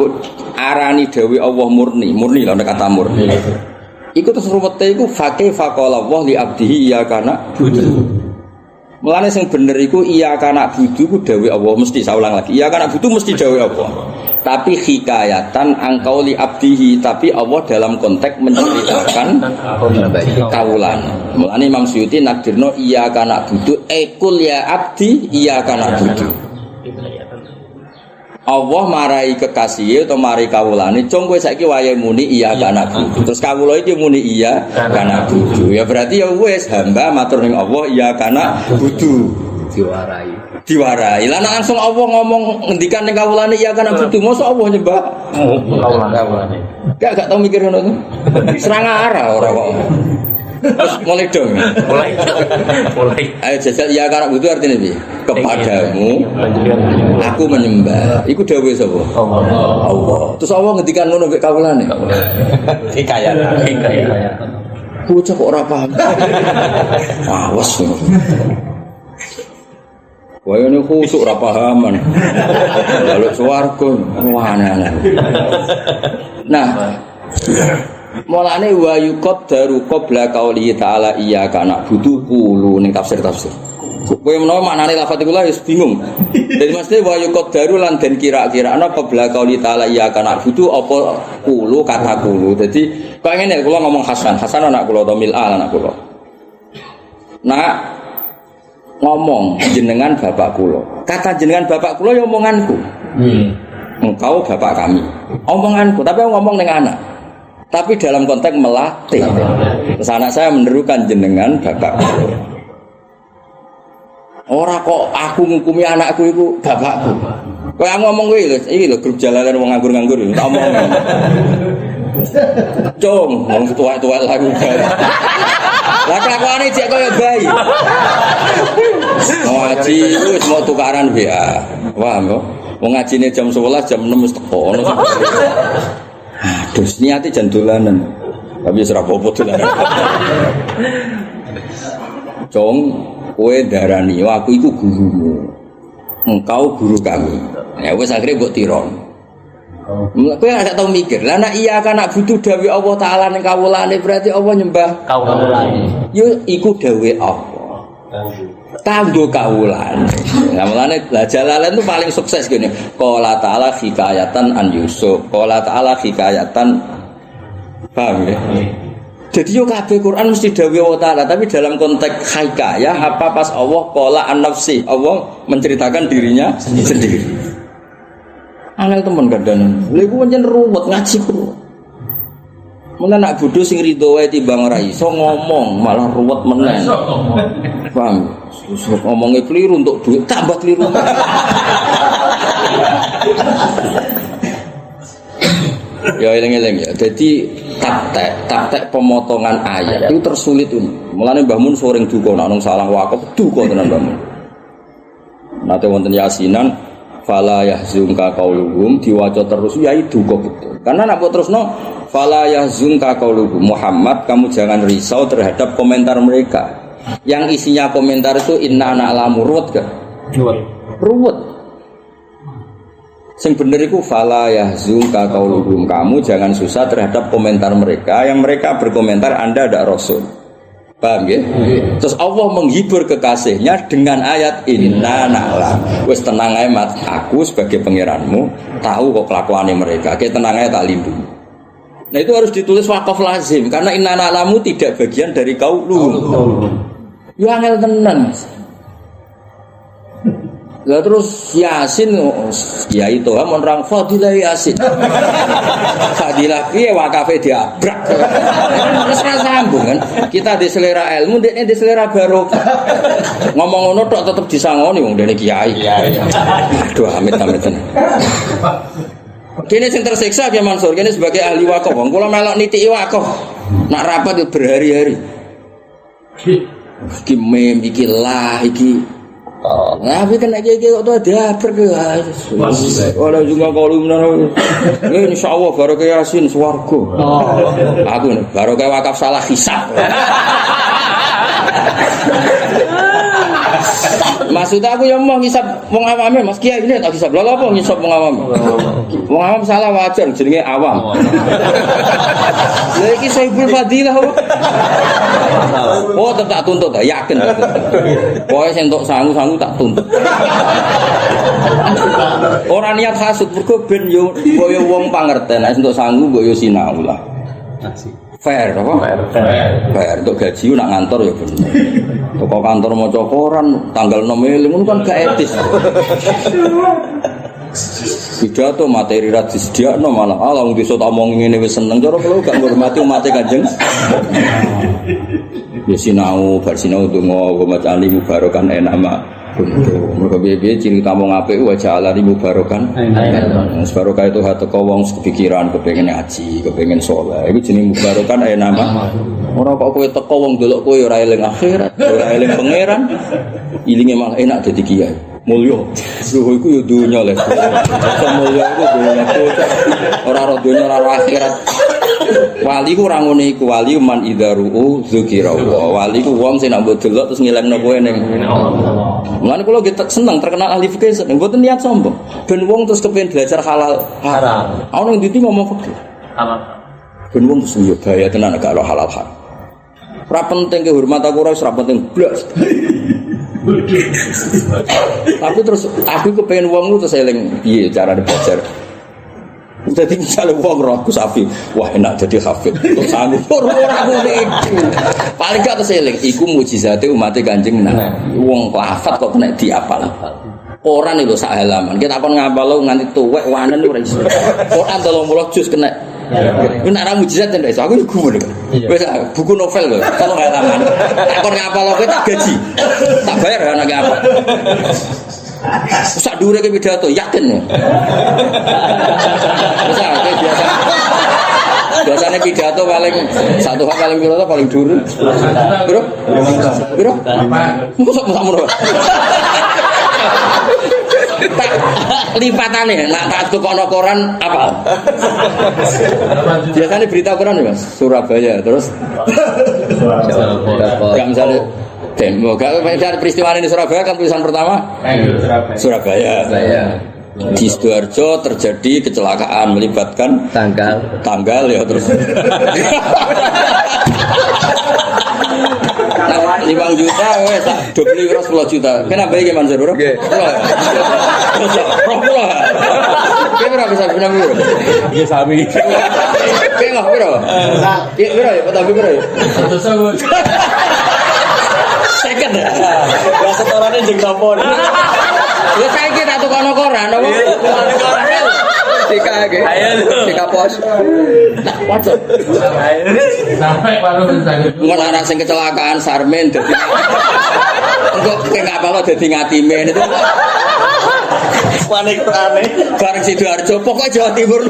Speaker 1: arani dewi Allah murni lah kata murni. iku terus ruwete iku faqih faqala Allah li abdihi iya kana budu. Mulane sing bener iku iya kana budu ku dawuh Allah mesti saya ulang lagi. Iya kana budu mesti dawuh Allah. Tapi hikayatan angkau li abdihi, tapi Allah dalam konteks menceritakan kaulan. Mulane Imam Suyuti nakdirno iya kana budu ekul ya abdi iya kana budu. Allah marai kekasih atau marai kawulane, cung kowe saiki wayahe muni iya kana budu. Terus kawula iki muni iya kana budu. Ya berarti ya wis hamba matur ning Allah iya kana budu. Diwarai. Lah langsung Allah ngomong ngendikan ning kawulane iya kana budu, mosok Allah nyembah kawulane. Gak tau mikir ngono to. Serang arah ora kok. Terus mulai dong. Mulai. Ayo jajal ya karena butuh artinya piye? Kepadamu aku menyembah. Iku dawuh sapa? Allah. Terus Allah ngendikan ngono mek kawulane. Hikayat. Bocah kok ora paham. Awas. Wae ini khusuk ora pahaman. Lalu swarga ana. Nah, mulane wa yuqaddaru qabla qauli ta'ala iyyaka na'budu qulu ning tafsir-tafsir. Kowe menawa maknane lafaz iku wis bingung. Dadi mesti wa yuqaddaru lan den kira-kirana qabla qauli ta'ala iyyaka na'budu apa qulu kata qulu. Dadi kok ngene kula ngomong Hasan anak kula atau Mil'al anak kula. Nah, ngomong jenengan bapak kula. Kata jenengan bapak kula ya omonganku. Engkau bapak kami. Omonganku, tapi ngomong dengan anak. Tapi dalam konteks melatih. Terus anak saya menderukan jenengan bapak. Ora kok aku ngukumi anakku itu bapakku. Kowe ngomong kuwi lho, iki lho grup jalanan wong nganggur-nganggur tak omong. Cung, wong tuwa-tuwa lagu bae. Lah kelakuane cek kaya bayi. Ngaji itu wis mau tukaran ya. Wah, wong ngajine jam 11 jam 6 wis teko. Aduh, niate jan dolanan. Tapi ora apa-apa dolanan. Cung, kowe darani aku iku gurumu. Engkau guru kami. Ya wis akhire mbok tiro. Kowe gak tau mikir. Lah nek iya kan nak butuh dawuh Allah taala ning kawulane berarti Allah nyembah kawulane. Yo iku dawuh Allah. Tanggo kawulane. Lah mulane lah Jalalain itu paling sukses gini. Qala ta'ala hikayatan an Yusuf. Qala ta'ala hikayatan paham ya? Jadi yo kabeh Quran mesti dawuh Allah taala, tapi dalam konteks hikayah apa pas Allah qala an nafsi, Allah menceritakan dirinya sendiri. Angel temen kadang. Lha iku pancen ruwet ngaji ku. Mun anak bodho sing rido wae timbang ora iso ngomong, malah ruwet meneh. Paham? Ngomongnya keliru untuk duit tambah keliru. Ya eling-eling ya. Jadi taktek pemotongan ayat itu tersulit ini. Mulane Mbah Mun sering duka nek nang salah wakaf duka tenan Mbah Mun. Nate wonten yasinan fala yahzunka qauluhum diwaca terus ya itu kok betul. Karena nek terusno fala yahzunka qauluhum Muhammad kamu jangan risau terhadap komentar mereka. Yang isinya komentar itu inna na'lamu ruwet kan? Ruwet. Sing bener iku fala yahzunka qauluhum kamu jangan susah terhadap komentar mereka yang mereka berkomentar Anda ada rasul. Paham ya? Terus Allah menghibur kekasihnya dengan ayat inna na'lam. Wis tenang ae mat, aku sebagai pangeranmu tahu kok kelakuane mereka. Kayak tenang ae tak lindungi. Nah itu harus ditulis wakaf lazim karena inna na'lamu tidak bagian dari qauluhum. Ya angel tenan. Lah terus Yasin ya itu mon rang fadilah Yasin. Fadilah piye wakafe diabrak. Terus ra sambung kan. Kita di selera ilmu, dekne di selera barokah. Ngomong ngono tok tetep disangoni wong dene kiai. Aduh amit-amit tenan. Kene sing tersiksa ki Mansur, kene sebagai ahli wakaf. Wong kula melok nitiki wakaf. Nak rapat berhari-hari. Iki mem iki lah iki nah, tapi kan lagi kok tuh ada berkelas. Walau juga kalau benar, insya Allah baru kayak Yasin swargo. Aku baru kayak wakaf salah hisab. Maksud aku ya mau ngisap wong awame Mas Kiai ini tak ngisap. Lha apa ngisap wong awam? Wong awam salah wajar jenenge awam. Lha iki Saibul Fadilah. Oh tak tuntut yakin. Pokoke sing entuk sangu-sangu tak tuntut. Ora niat hasud mergo ben yo koyo wong pangerten nek entuk sangu mbok yo sinau lah. Fair apa? Fair untuk gaji nak ngantor ya bener. Toko kantor maca koran tanggal 6 Mei ngono kan gak etis. Pidato materi ra disediakno malah wong desa tak omong ngene wis seneng cara kula gak ngurmati umat Kanjeng. Ya sinau bar sinau donga maca ali mubarokan enak mak. Mergo piye-piye ciri tamu apik wajah alani mubarokan. Mubarokan itu hati wong kepikiran kepengin ngaji, kepengin saleh. Iku jenenge mubarokan enak mak. Ora kok kowe teko wong delok kowe ora eling akhirat, ora eling pangeran. Ilinge malah enak dadi kiai. Mulya. Lho iku yo donya le. Mulya iku donya. Ora ora donya ora akhirat. Wali ku ora ngene iku, wali man idzaru dzikra. Wali ku wong sing nak mbok delok terus ngelingno kowe ning Allah. Mulane kula nggih seneng terkenal ahli fikih, mboten niat sombong. Ben wong terus kepengin belajar halal haram. Ana ning ndi ngomong fikih. Halal. Ben wong terus yo gaya tenan gak lo halal haram. Ora penting kehormat aku ora penting blas. Tapi terus aku kepengen wong lu terus eling piye carane belajar. Jadi misalnya wong roh Gus Safi, wah enak jadi hafid. Terus sanggup ora ngene iki. Paling gak terus eling iku mukjizate umat Kanjeng Nabi. Wong hafat kok kena diapal. Quran itu sak halaman. Kita kon ngapal nganti tuwek wanen ora iso. Quran 30 juz kena. Ku nek ora mukjizat ndek iso. Aku iku ngono. Wis buku novel lho, 3 halaman. Kon ngapal kowe tak gaji. Tak bayar ana ki apa. Sak dhuwure ke pidato yakin ya. Biasa. Biasanya pidato paling satu hal paling piro paling dhuwur. Piro? Mosok ngono. Tak lipatane nak tak tukono koran apa? Biasanya berita koran ya Mas, Surabaya terus. Surabaya. Misalnya demo, kalau peristiwa ini Surabaya kan tulisan pertama Surabaya. Di Sidoarjo terjadi kecelakaan melibatkan tanggal ya terus. 5 juta wes tak dobel 10 juta. Kenapa iki Mansur, Bro? Nggih. Kira bisa benar biro? Iya sami. Kira biro? Iya biro ya, tapi biro ya. Second. Ya setorannya jeng sampun. Ya saiki tak tukono koran apa? Tika pos. Tak WhatsApp. Sampai baru sakit. Mun anak sing kecelakaan Sarmen dadi. Engko enggak apa-apa dadi ngatimen itu. Panik aneh. Bareng Sidoarjo pokok Jawa Timur.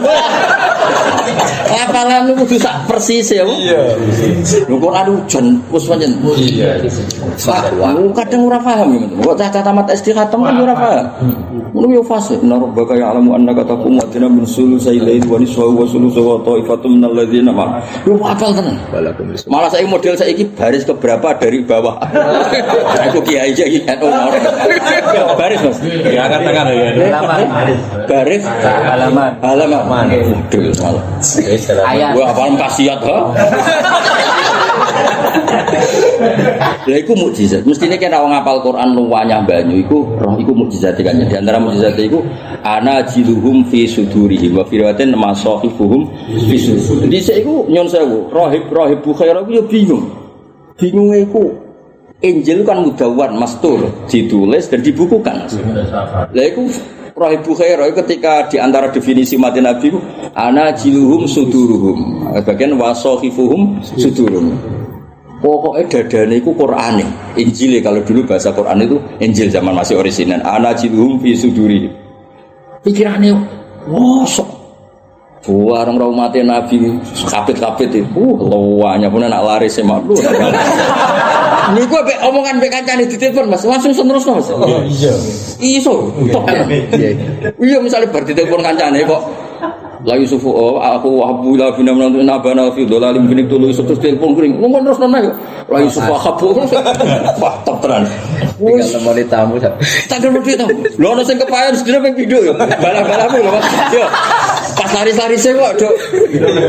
Speaker 1: Lapangan lu kudu sak persis ya. Iya. Lho kok anu jan wis pancen. Iya. Kadang ora paham ya. Kok cah tamat SD khatam kan ora paham. Ngono yo fase narabaka ya alamu annaka taqum wa dina min sulusai lail wa niswa wa sulusu wa ta'ifatum minal ladzina ma. Lu apal tenan. Malah saiki model saiki baris keberapa dari bawah. Aku kiai iki kan umur. Baris Mas. Ya kan tekan ya. Baris halaman. Waduh salah. Gua apal khasiat ha. Lha iku mukjizat. Mestine kena wong ngapal Quran luwanya banyu iku roh iku mukjizat kan. Di antara mukjizat iku ana jiluhum fi sudurihim wa fi riwayatin masahifuhum fi sudur. Dhisik iku nyon sewu, rahib Bukhairah iku yo bingung. Bingunge iku Injil kan mudawwan mastur, ditulis dan dibukukan. Lah iku rahib Bukhairah ketika di antara definisi mati Nabi iku ana jiluhum suduruhum. Bagian wasahifuhum sudurum. Pokoknya dadane iku Qur'ane, Injil kalau dulu bahasa Qur'an itu Injil zaman masih orisinal. Ana jiluhum fi suduri. Pikirane wosok. Buarang rahmate Nabi kapit-kapit itu. Luwanya pun anak laris semak lu. Niku ambek omongan mbek kancane ditelepon Mas, langsung terusno Mas. Iya. Iso. Iya, misalnya bar ditelepon kancane kok La Yusuf aku habu la bina nabana fi dolalim gini dulu Yusuf terus telepon kering ngomong terus nana yo La Yusuf habu wah teran
Speaker 2: tinggal temoni tamu
Speaker 1: tak kenal dia tamu lho ono sing kepayon sedina ping video yo bala-balamu lho Mas yo pas lari-lari saya kok dok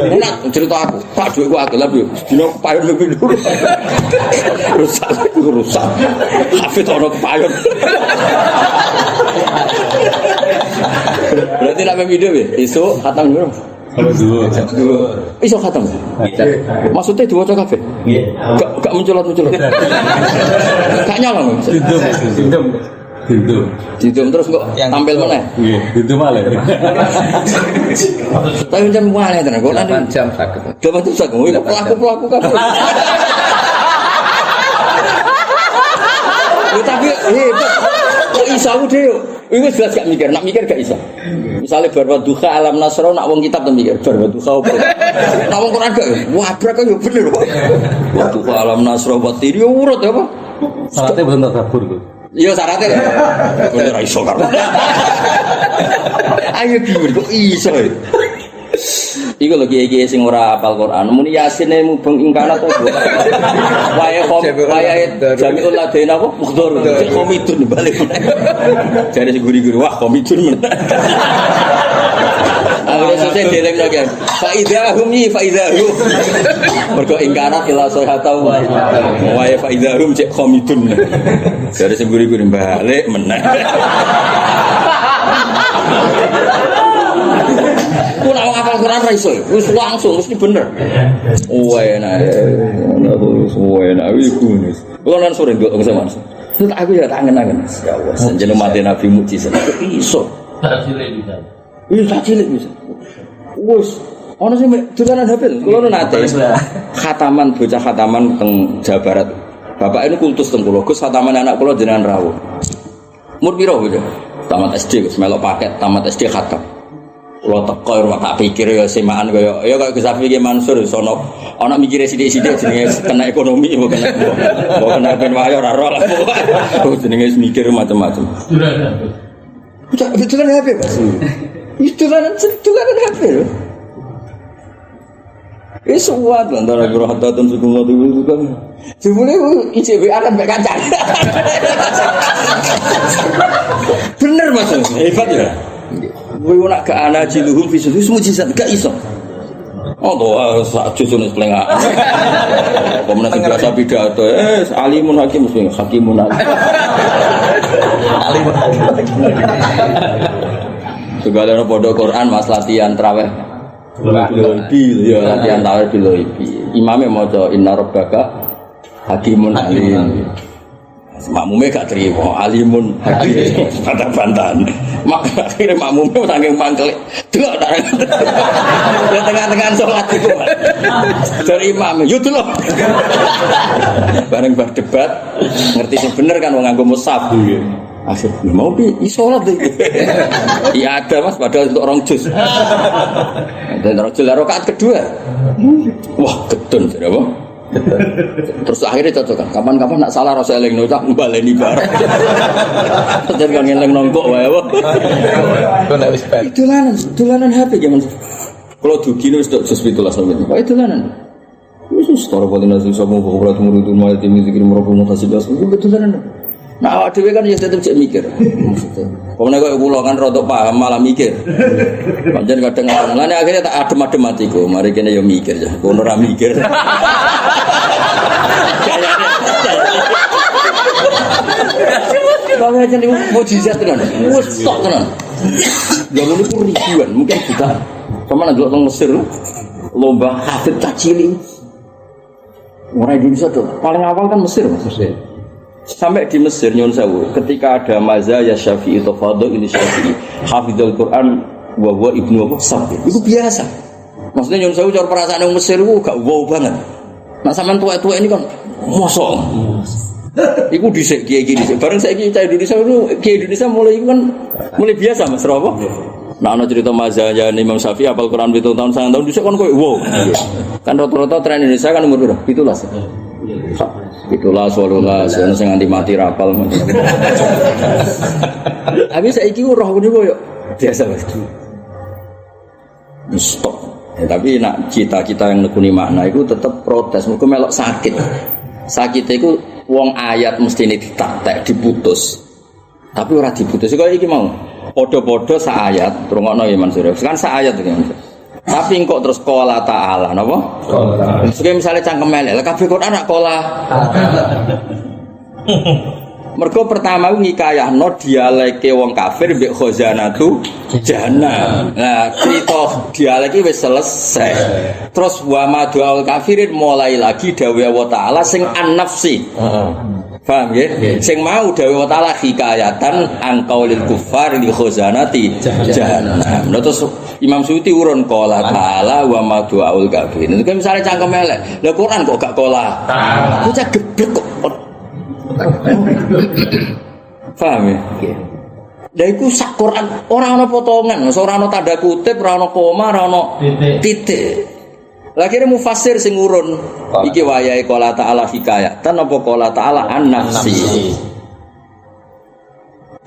Speaker 1: enak cerita aku Pak duitku aku lho sedina kepayon ping video rusak hafid ono kepayon berarti nak video ya isu khatam belum
Speaker 3: Kalau dulu,
Speaker 1: isu khatam maksudnya diwaca kabeh gak muncul gak nyala Didum terus kok tampil meneh
Speaker 3: itu malah
Speaker 1: tapi jam mana tenan kok
Speaker 2: 8 jam sakit
Speaker 1: 8 jam sakit pelaku kabeh tapi kok iso aku dhewe iku jelas gak mikir, nak mikir gak iso. Misale bar duha alam nasra nak wong kitab mikir bar duha opo. Nak wong Quran gak wabrak kok yo bener kok. Wa duha alam nasra wa tiri urut apa?
Speaker 3: Syaratnya belum terdaftar tuh.
Speaker 1: Iya syaratnya. Bener ra iso karo. Ayo kiwir kok iso. Iku lho kiye-kiye sing ora hafal Quran, muni yasine mubeng ingkana to. Wae jami'ul ladaina apa? Mukhdur. Komidun balik. Jare sing guri-guri wah komidun men. Awale sese deleng lagi. Faidahum faidahum. Mergo ingkana ila sahata wae faidahum cek komidun. Jare sing guri-guri balik meneh. Ku nak ngapal Quran ra iso, wis langsung mesti bener. Enak. Iku nis. Kulo nang sore ndok sama. Terus aku ya tangen-tangen. Ya Allah, senjene mati Nabi mukjizat. Iso.
Speaker 4: Tak cilik bisa.
Speaker 1: Iya tak cilik bisa. Wes, ono sing dolanan HP. Kulo nate. Khataman bocah khataman teng Jawa Barat. Bapak ini kultus teng kulo, Gus khataman anak kulo jenengan rawuh. Umur piro bocah? Tamat SD, wis melok paket tamat SD khatam. Kulo teko ora tak pikir ya semaan kaya ya kaya Gus Safi ki Mansur sono ana mikire sithik-sithik jenenge kena ekonomi kok kena ben wae ora ora lah. Jenenge mikir macam-macam. Betul HP, Mas. Itu kan HP. Suat antara gerahatan suku ngadu itu kan. Jebule ICB akan mek kancane. Bener Mas. Hebat ya. Kowe nak gak ana jiluhum fisu mujizat gak iso. Oh doa sak jusune plengak. Pemenang biasa pidato alimun hakim mesti hakimun alim. Segala padha Quran mas latihan traweh. Ya latihan traweh biloibi. Imame maca inna rabbaka hakimun alim. Makmume gak terima, alimun hakim, bantah-bantahan. Akhirnya makmume saking mangkel, delok tak. Ya tengah-tengah salat iku. Dari imam, yo delok. Bareng bar debat, ngerti sing bener kan wong nganggo mushaf. Asyik mau di salat iki. Iya ada Mas padahal untuk orang juz. Dan orang juz rakaat kedua. Wah, gedun apa? Terus akhirnya cocok kan kapan-kapan nak salah rasa eling nocak baleni bareng terus kan ngeleng nongkok wae dolanan HP zaman kalau dugi wis tok jus 17 sampeyan kok dolanan wis setara patina sing sama kok murid mulai tim zikir merokok mutasidas itu dolanan nah awak dhewe kan ya tetep cek mikir maksudnya pokoknya kok kula kan rodok paham malah mikir pancen kadang-kadang lane akhirnya tak adem-adem atiku mari kene yo mikir ya kono ora mikir Kalau jadi mujizat tenan, wes tok tenan. Zaman itu ribuan, mungkin jutaan. Kemana dulu orang Mesir, lomba hafid cacili. Orang Indonesia tuh paling awal kan Mesir, Mesir. Sampai di Mesir Nyon Sewu, ketika ada mazhab Syafi'i atau Fadl ini Syafi'i, hafidul Quran, wa ibnu apa Sabi, itu biasa. Maksudnya Nyon Sewu cara perasaan orang Mesir itu gak wow banget. Nah sampean tua-tua ini kan mosok. Iku dhisik kiai-kiai dhisik. Bareng saiki cah Indonesia itu kiai Indonesia mulai kan mulai biasa Mas Robo. Nah ana cerita mazhab Imam Syafi'i hafal Quran 7 tahun 9 tahun dhisik kan koyo wow. Kan rata-rata tren Indonesia kan umur berapa? 17. Itulah sololah sing nganti mati rapal. Habis saiki roh niku koyo biasa Mas. stop. Tapi nak cita-cita yang nekuni makna itu tetap protes. Mereka melok sakit. Sakit itu wong ayat mesti ini ditaktek, diputus. Tapi ora diputus. Kaya iki mau. Podo-podo sa ayat, rungokno ya Mansur. Kan sa ayat iki. Tapi kok terus qala ta'ala napa? Qala. Misalnya cangkem elek, kabeh Quran nak qala. Mergo pertama ngikayahno dialeke wong kafir mbek khazanatu jahannam. Nah, cerita dialek iki wis selesai. Terus wa madul kafirin mulai lagi dawuh Allah Taala sing an-nafsi. Paham nggih? Sing mau dawuh Allah Taala hikayatan an qaulil kuffar li khazanati jahannam. Nah, terus Imam Suyuti urun qala Taala wa madul kafirin. Itu misalnya cangkem elek. Lah Quran kok gak qala. Bocah geblek kok. Paham ya? Lah iku sak Quran ora ana potongan, ora ana tanda kutip, ora ana koma, ora ana titik. Lah kira mufassir sing urun iki wayahe qala ta'ala hikayatan apa qala ta'ala an-nafsi.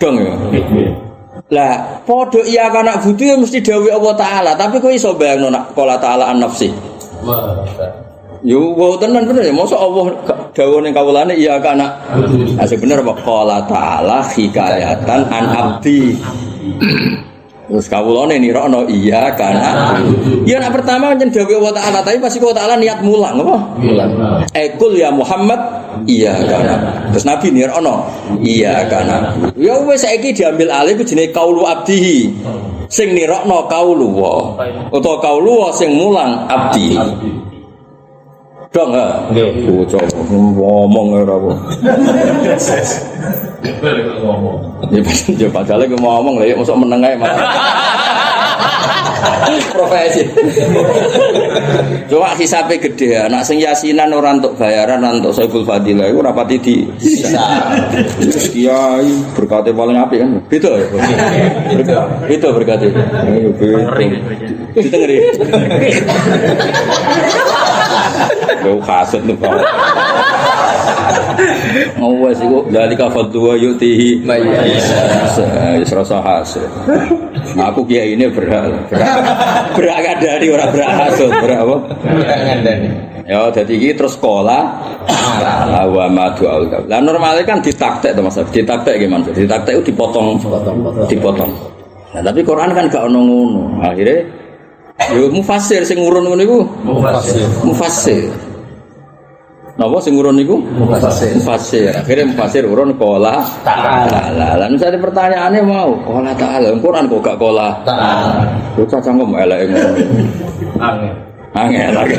Speaker 1: Dong ya. Lah padha iya kana butuh ya mesti dawuh Allah Taala, tapi kowe iso bayangno nak qala ta'ala an-nafsi. Yo wow tenan bener ya, mosok Allah dawuh ning kawulane iya kana. Asih bener apa qala ta'ala hikayatan an abdi. Terus kawulane nirokno iya kana. Ya nak pertama nyen dawuh Allah Taala, tapi pasti Allah Taala niat mulang apa? Mulang. Ekul ya Muhammad iya kana. Terus Nabi nirokno iya kana. Ya wis saiki diambil alih ku jenenge qaulu abdihi. Sing nirokno qaulu wa. Utawa qaulu wa sing mulang abdi. Dong ha. Nggih. Bocah ngomong ora apa. Ya padahal iki ngomong lha ya mosok meneng ae malah. Profesi. Coba hisabe gede, anak sing yasinan ora entuk bayaran, entuk Saiful Fadilah iku ora pati di sisa. Kiai berkate paling apik kan. Beda ya. Beda berkate. Ayo beda. Ditengeri. Lu kasut tuh kau. Mau wes iku dari kafadwa yutihi serasa hasil. Aku kiai ini berhak dari orang berhak hasil berapa? Ya jadi ini terus sekolah wa madu al. Lah normalnya kan ditaktek to Mas. Ditaktek gimana? Ditaktek itu dipotong. Nah tapi Quran kan gak ono ngono. Akhirnya yo mufassir sing urun ngono iku mufassir. Napa sing urun niku? Mufassir. Akhire mufassir urun qala ta'ala. Lan misalnya pertanyaannya mau qala ta'ala, Quran kok gak qala ta'ala. Bocah cangkem elek ngono. Angel lagi.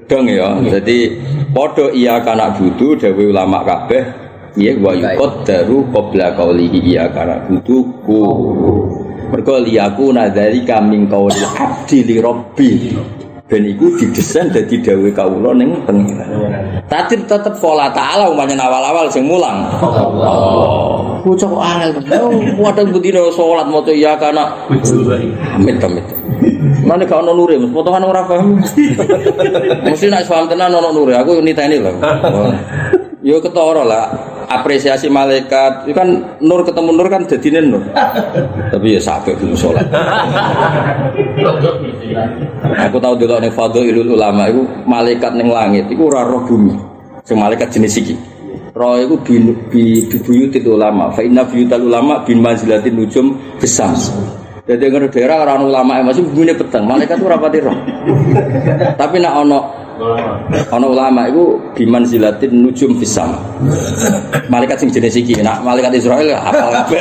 Speaker 1: Dong ya. Jadi padha iya kana budu dawuh ulama kabeh iya wa yuqaddaru qabla qaulihi iya kana budu ku. Mergo liyakuna dzalika min qaulil abdi li rabbi. Ben iku didesain dadi dawuh kawula ning pengiran. Tapi tetep qala ta'ala umpamane awal-awal sing mulang. Allah. Bocah kok angel. Wadah budino salat maca ya kana. Amit. Mane gak ono nure, potongan ora paham. Mesti nek paham tenan ono nure, aku niteni lho. Yo ketara lah. Apresiasi malaikat itu kan nur ketemu nur kan dadine nur. Tapi ya sampai dulu salat. Aku tahu delok ning Fadhailul Ulama iku malaikat ning langit iku ora roh bumi. Sing malaikat jenis iki. Roh iku bibuyutil ulama. Fa inna buyutal ulama bin manzilatin nujum besam. Jadi ngono daerah ora ono ulama masih bumine peteng. Malaikat ora pati roh. Tapi nek ana ulama iku biman zilatin nujum fisam. Malaikat sing jenis iki, nak malaikat Israel hafal kabeh.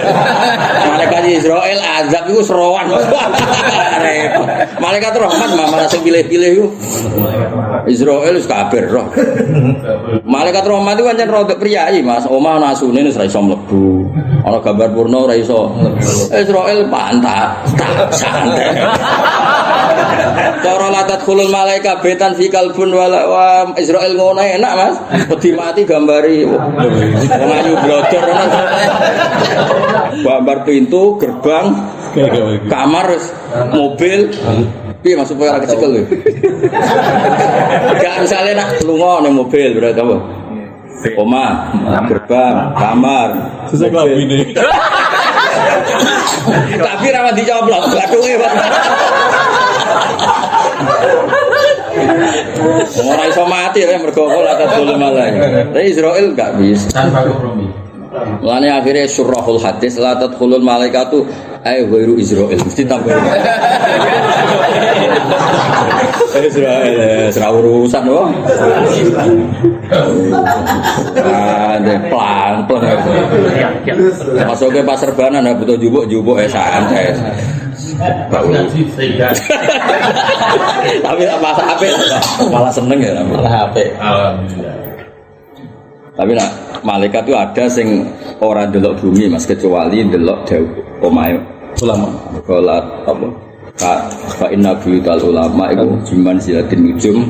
Speaker 1: Malaikat Israel azab iku serowan. Malaikat rahmat malah sing pilih-pilih iku. Israel wis kabeh roh. Malaikat rahmat iku pancen rodok priyayi, Mas. Omah ana asune wis ra iso mlebu. Ana gambar purna ora iso. Israel pantak, santai. Cara latat khulul malaikat betan fi kalbun wa Israel ngono enak Mas. Wedi mati gambari wong ayu blodor gambar pintu, gerbang, kamar, mobil. Piye maksud ora kecekel lho. Gak misale nak lunga ning mobil berarti apa? Omah, gerbang, kamar, sesuai ini. Tapi rawan dicoplok, gaduhe Pak. Ora iso mati ya mergo ora tadul malah. Tapi Israil enggak bisa.
Speaker 3: Tanpa kompromi.
Speaker 1: Mulane akhirnya surahul hadis la tadkhulul malaikatu ay ghairu Israil mesti tambah. Israil ora urusan wong. Pelan-pelan. Masuk ke pasar banan butuh jubuk santai. Tapi masa apik malah seneng ya malah apik.
Speaker 3: Alhamdulillah.
Speaker 1: Tapi nak malaikat itu ada sing ora delok bumi Mas kecuali delok dawuh omahe ulama. Kalau apa? Fa inna buyutal ulama iku jiman silatin nujum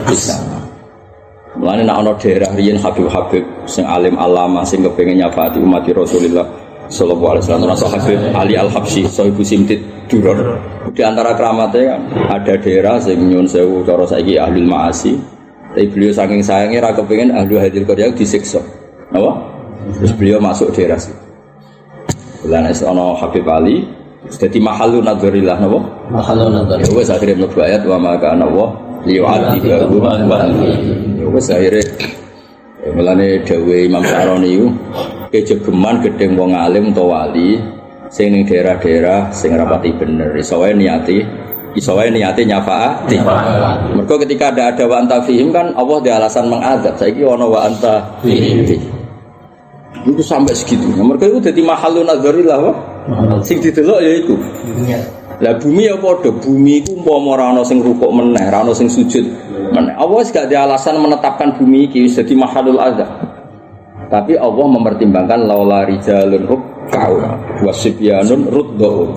Speaker 1: bisa. Mulane nek ana daerah riyen Habib-habib sing alim alama sing kepengin nyafaati umat Rasulullah sallallahu alaihi wasallam rasa Habib Ali Al-Habsyi Sahibu Simtid Duror. Di antara keramatnya kan ada daerah sing nyun sewu cara saiki ahli maasi. Tapi beliau saking sayangnya ra kepengin ahli hadil qaryah disiksa. Napa? Terus beliau masuk daerah situ. Lan ana Habib Ali dadi mahallun nadzarillah napa?
Speaker 2: Mahallun nadzarillah.
Speaker 1: Wes akhire mlebu ayat wa ma kana Allah liyu'adzibahu wa wes akhire mulane dawuh Imam Syaroni iku kejegeman gedeng wong alim utawa wali sing ning daerah-daerah sing rapati bener iso wae niate nyafaati. Mergo ketika ada wa anta fihim kan Allah di alasan mengadab. Saiki ana wa anta fihim. Itu sampai segitu. Mergo itu dadi mahallun nadzarillah wae. Sing didelok ya iku. Lah bumi ya padha, bumi iku umpama ora ana sing rukuk meneh, ora ana sing sujud meneh. Allah wis gak ada alasan menetapkan bumi iki wis dadi mahallul adzab. Tapi Allah mempertimbangkan laula rijalun ruk'au wasibyanun rudduhum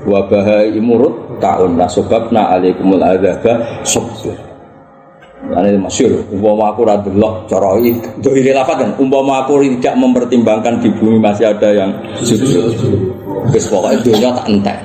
Speaker 1: wa bahaimurut ta'un la sababna alaikumul adzaba sabr. Ane masyhur umpama aku ora delok cara iki ndok lafaz kan umpama aku tidak mempertimbangkan di bumi masih ada yang sujud. Wis pokoke dunya tak entek.